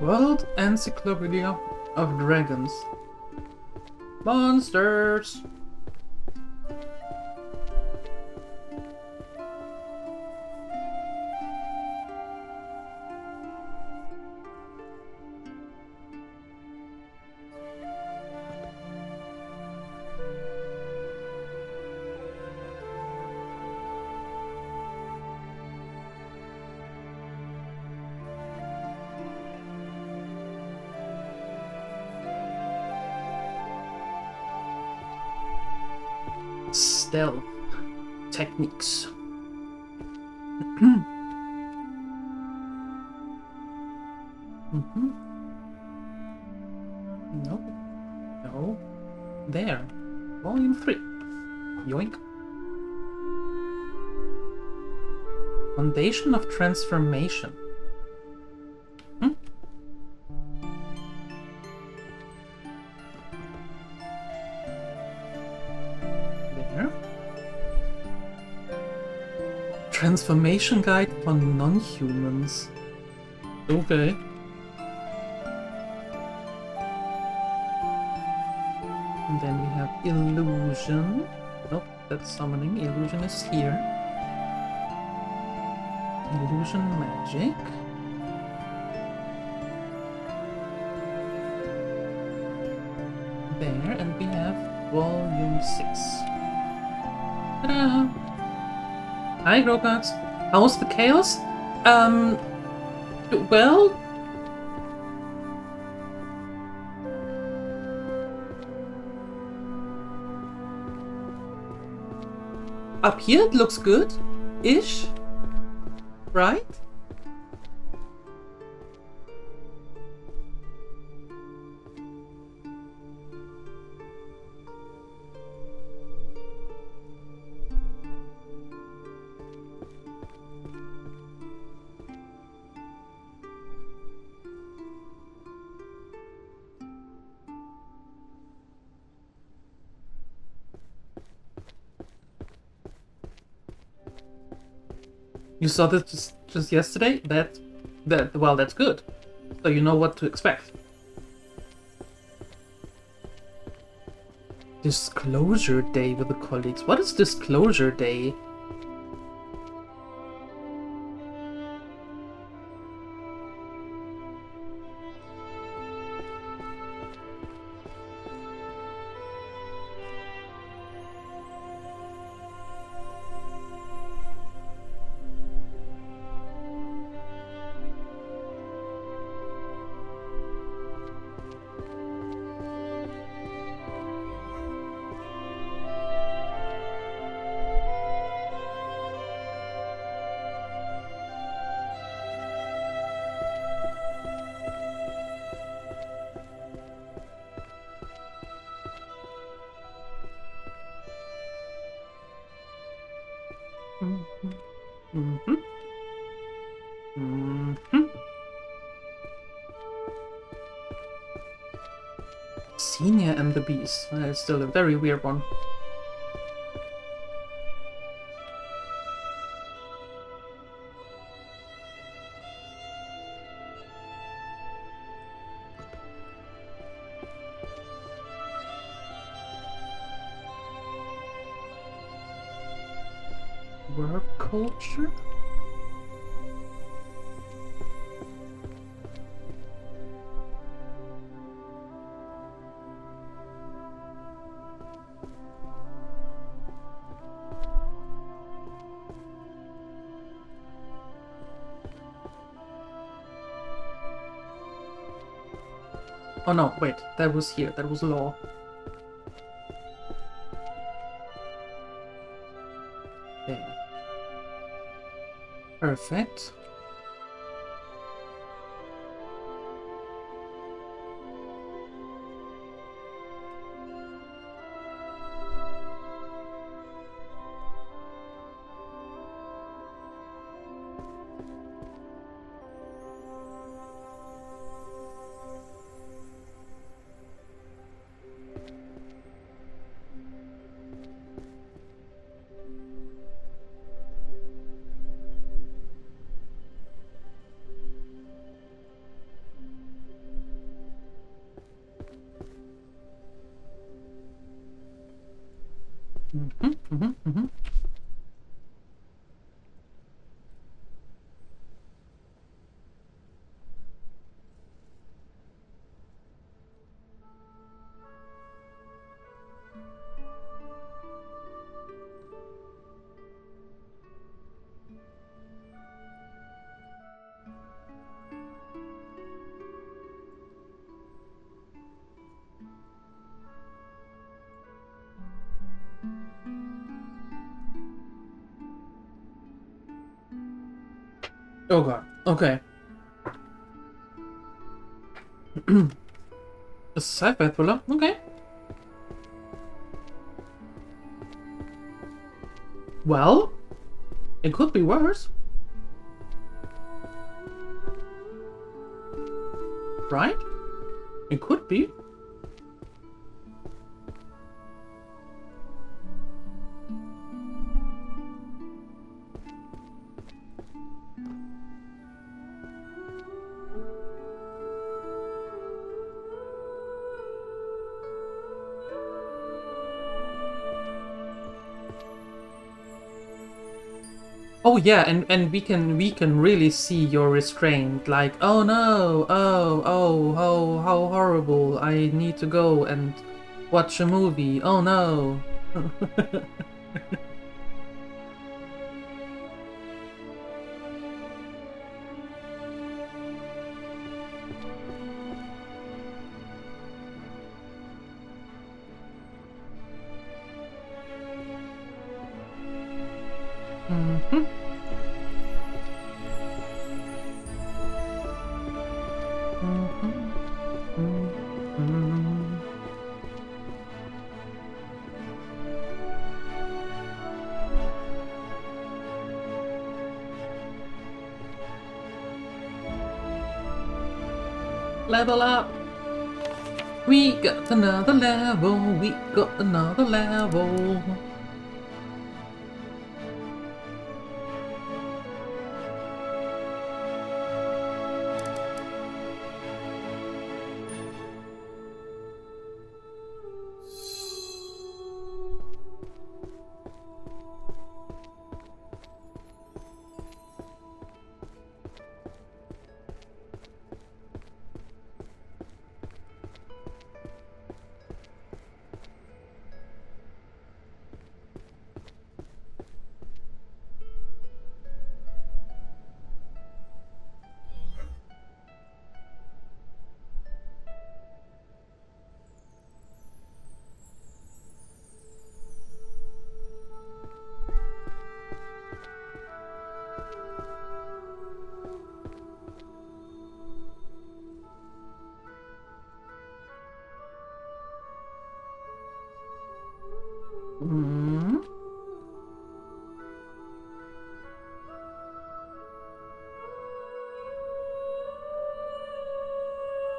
World Encyclopedia of Dragons. Monsters! Stealth techniques. No. No. There. Volume 3. Yoink. Foundation of Transformation. Transformation Guide for Non-Humans. Okay. And then we have Illusion. Nope, that's summoning. Illusion is here. Illusion Magic. There, and we have Volume 6. Ta-da! Hi, Gropax. How's the chaos? Well... Up here it looks good-ish, right? You saw this just yesterday? Well, that's good. So you know what to expect. Disclosure Day with the colleagues. What is Disclosure Day? Mm-hmm. Mm-hmm. Senior and the Beast. It's still a very weird one. Work culture? Oh no, wait, that was here, that was law. There. Perfect. Mm-hmm, mm-hmm, mm-hmm. Oh god, okay. A sci-fi thriller? Okay. Well, it could be worse. Right? It could be. Oh yeah, and we can really see your restraint. Like, oh no, how horrible! I need to go and watch a movie. Oh no. Mhm. Mhm. Mhm. Level up. We got another level. We got another level.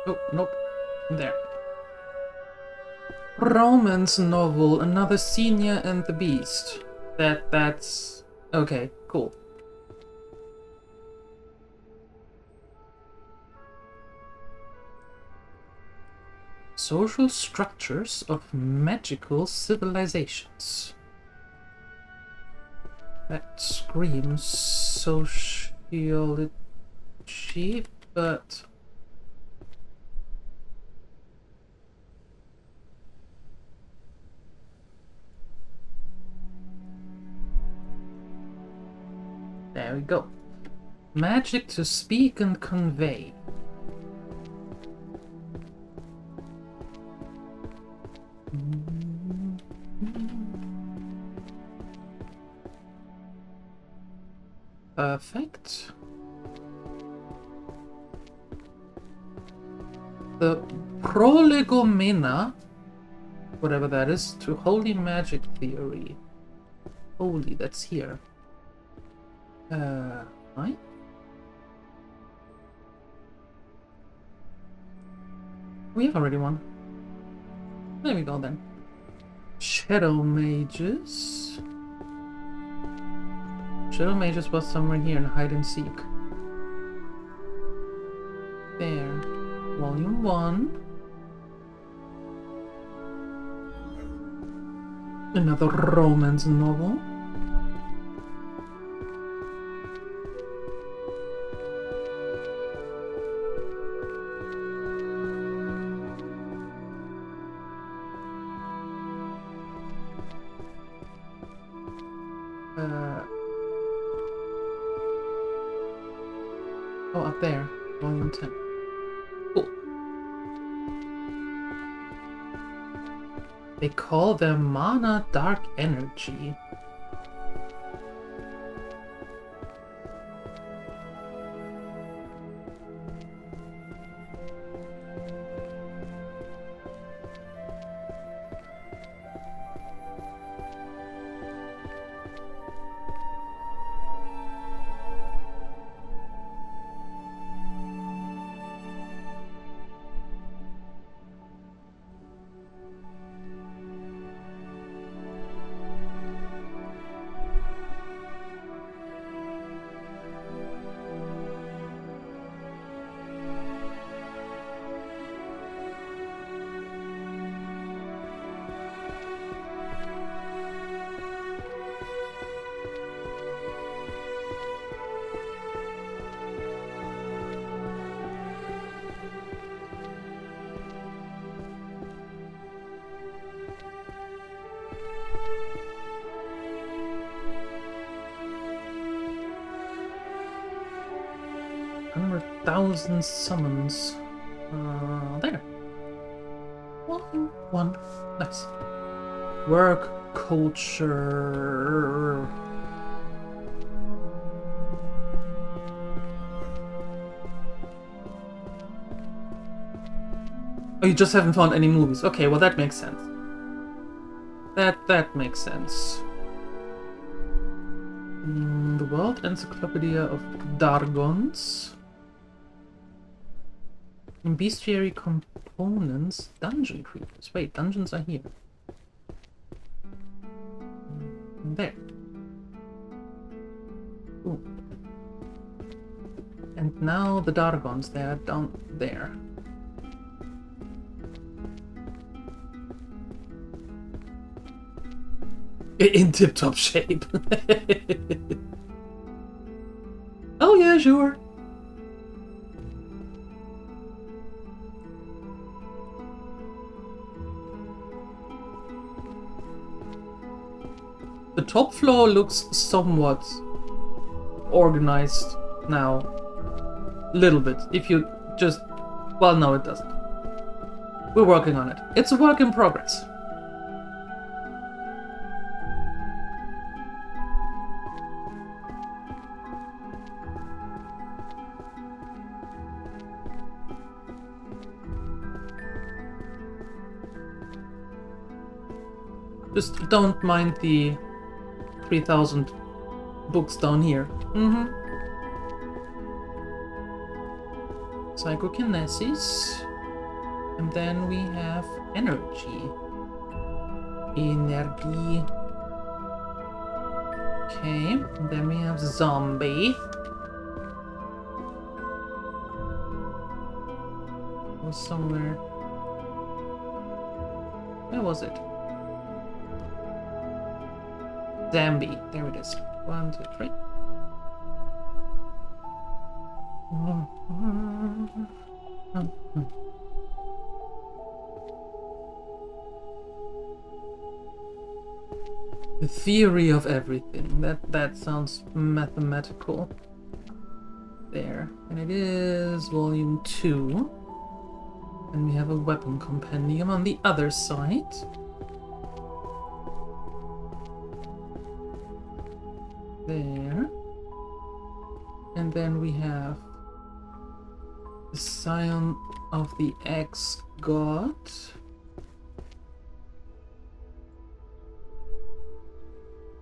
Oh, nope. There. Romance novel, Another Senior and the Beast. That's... Okay, cool. Social structures of magical civilizations. That screams sociology, but... There we go. Magic to speak and convey. Perfect. The prolegomena, whatever that is, to holy magic theory. Holy, that's here. Right? We have already one. There we go then. Shadow mages. Shadow mages was somewhere here in hide and seek. There. Volume 1. Another romance novel. Oh, up there. Volume 10. Cool. They call them mana dark energy. Thousand summons. There. One. Nice. Work culture. Oh, you just haven't found any movies. Okay, well that makes sense. That makes sense. The World Encyclopedia of Dargons. In bestiary components, dungeon creatures. Wait, dungeons are here. There. Ooh. And now the Dargons, they are down there. In tip-top shape. Oh yeah, sure. The top floor looks somewhat organized now. Little bit. If you just... Well, no, it doesn't. We're working on it. It's a work in progress. Just don't mind the 3,000 books down here. Psychokinesis. And then we have energy. Energy. Okay, and then we have zombie. It was somewhere. Where was it? Zombie. There it is. 1, 2, 3. The theory of everything. That sounds mathematical. There. And it is volume 2. And we have a weapon compendium on the other side. There. And then we have the Scion of the Ex-God.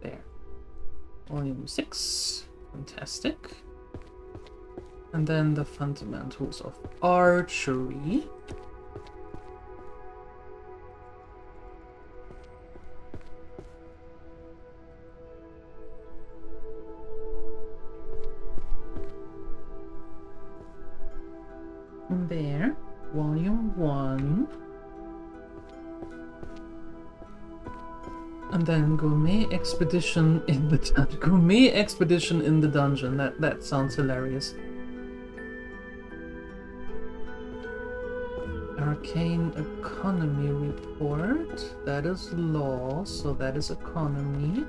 There. Volume 6. Fantastic. And then the Fundamentals of Archery. There, volume 1. And then Gourmet Expedition in the Dungeon. Gourmet Expedition in the Dungeon. That sounds hilarious. Arcane Economy Report. That is law, so that is economy.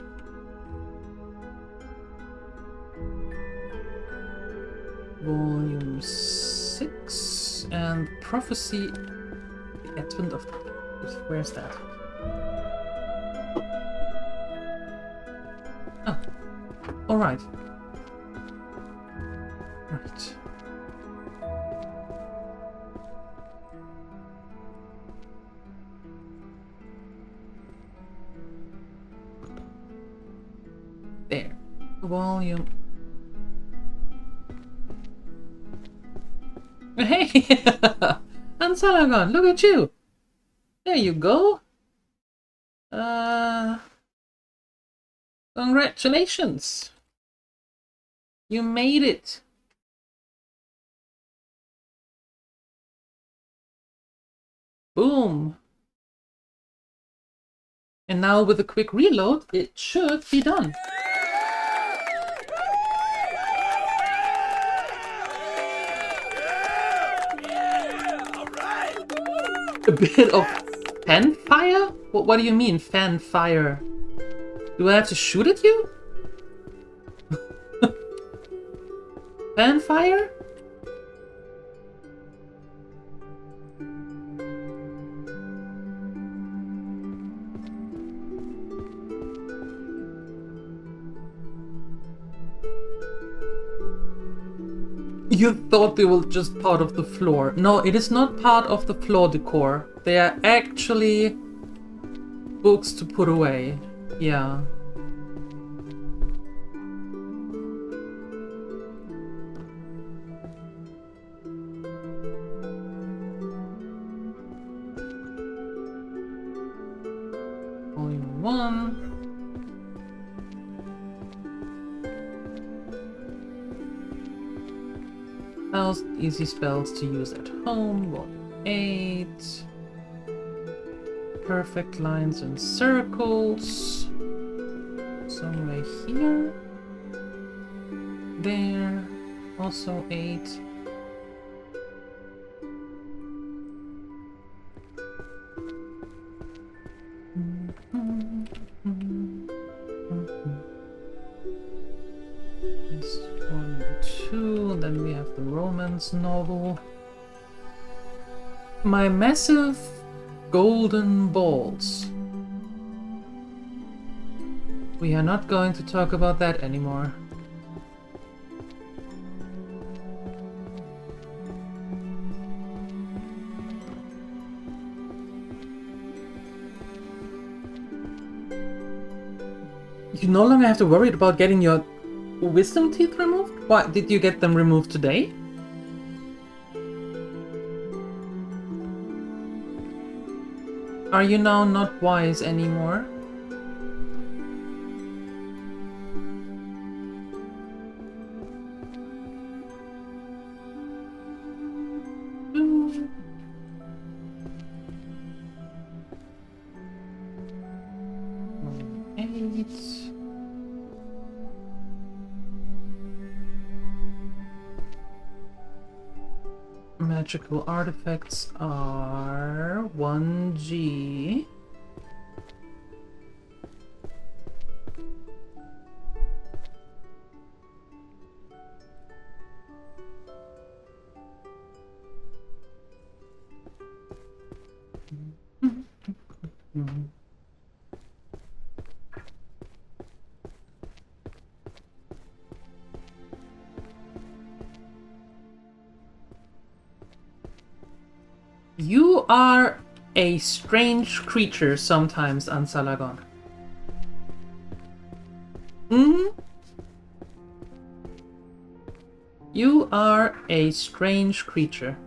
Volume 6 and Prophecy, the Advent of... Where's that? Oh, alright. Right. There. Volume... Hey! Ansalagon, look at you! There you go! Congratulations! You made it! Boom! And now with a quick reload, it should be done. A bit of fan fire? What do you mean, fan fire? Do I have to shoot at you? Fan fire? You thought they were just part of the floor. No, it is not part of the floor decor. They are actually books to put away. Yeah. Volume 1. Easy spells to use at home. Volume 8. Perfect lines and circles. Somewhere here. There. Also 8. This 1 and 2, and then we have the romance novel. My Massive Golden Balls. We are not going to talk about that anymore. You no longer have to worry about getting your wisdom teeth removed? Why, did you get them removed today? Are you now not wise anymore? Magical artifacts are 1G. You are a strange creature sometimes, Ansalagon. You are a strange creature.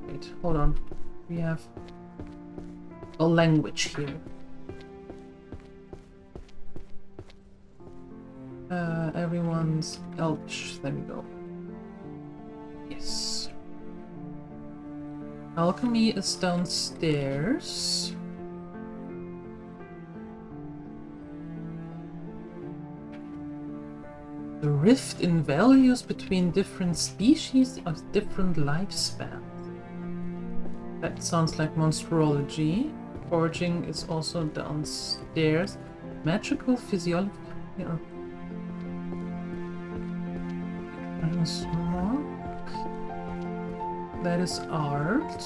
Wait, hold on. We have a language here. Everyone's Elch. There we go. Yes. Alchemy is downstairs. The rift in values between different species of different lifespans. That sounds like monsterology. Foraging is also downstairs. Magical physiology. Yeah. Smoke. That is art.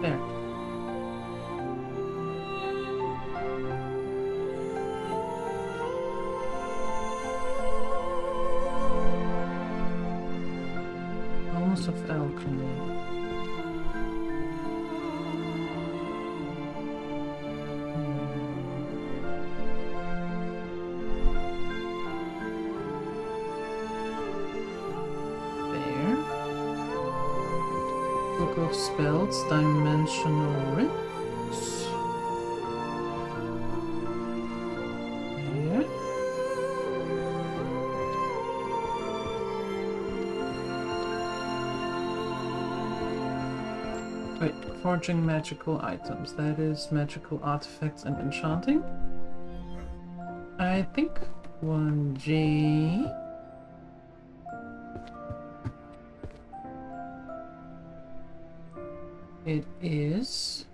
There. Almost of alchemy. There. Book of Spells, Dimensional Rings. There. Wait, forging magical items. That is magical artifacts and enchanting. I think 1G. It is.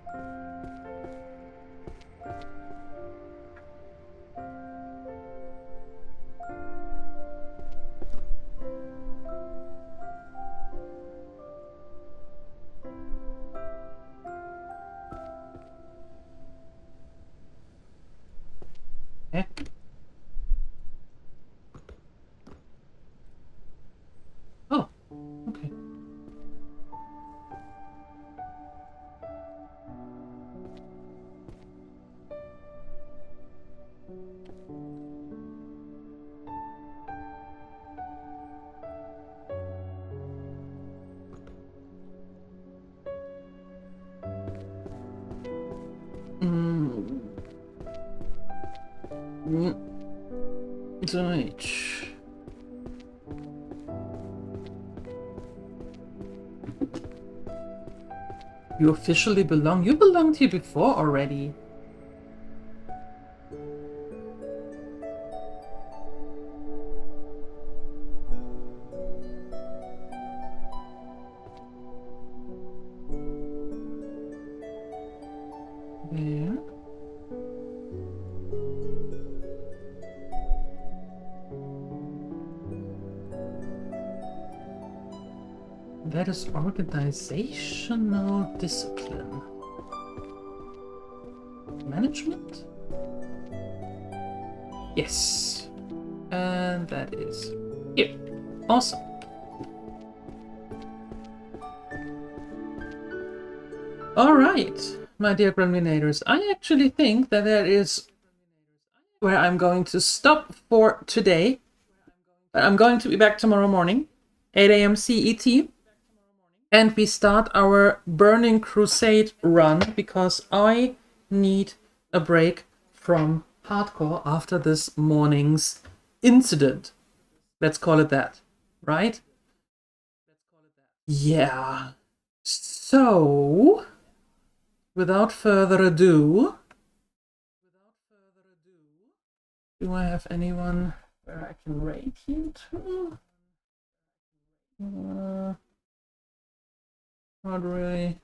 Eh? Oh, okay. Deutsch. You officially belong. You belonged here before already. There. That is organizational discipline. Management? Yes. And that is here. Awesome. Alright, my dear Gremlinators, I actually think that there is where I'm going to stop for today. But I'm going to be back tomorrow morning, 8 a.m. CET. And we start our Burning Crusade run because I need a break from hardcore after this morning's incident. Let's call it that, right? Yeah. So, without further ado, do I have anyone where I can raid you to? Not really.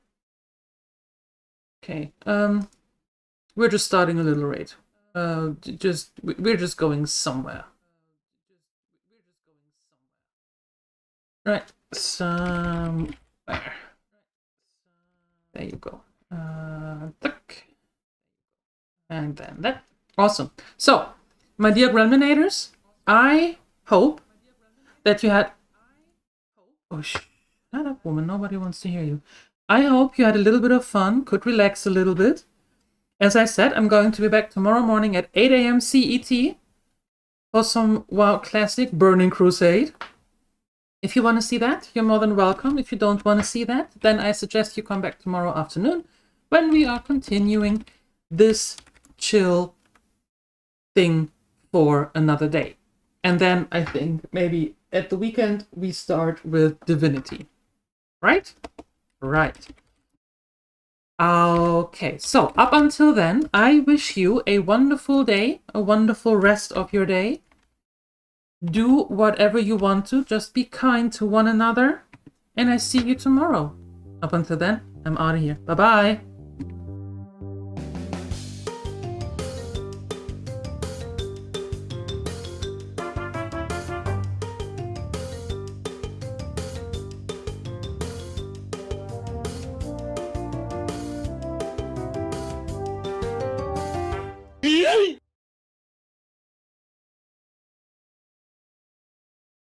Okay. We're just starting a little raid. We're just going somewhere. Right. Somewhere. There you go. And then that. Awesome. So, my dear Gremlinators, I hope that you had... Oh, shut up, woman. Nobody wants to hear you. I hope you had a little bit of fun, could relax a little bit. As I said, I'm going to be back tomorrow morning at 8 a.m. CET for some WoW Classic Burning Crusade. If you want to see that, you're more than welcome. If you don't want to see that, then I suggest you come back tomorrow afternoon when we are continuing this chill thing for another day. And then I think maybe at the weekend we start with Divinity. Right? Right. Okay, so up until then, I wish you a wonderful day, a wonderful rest of your day. Do whatever you want to, just be kind to one another, and I see you tomorrow. Up until then, I'm out of here. Bye-bye.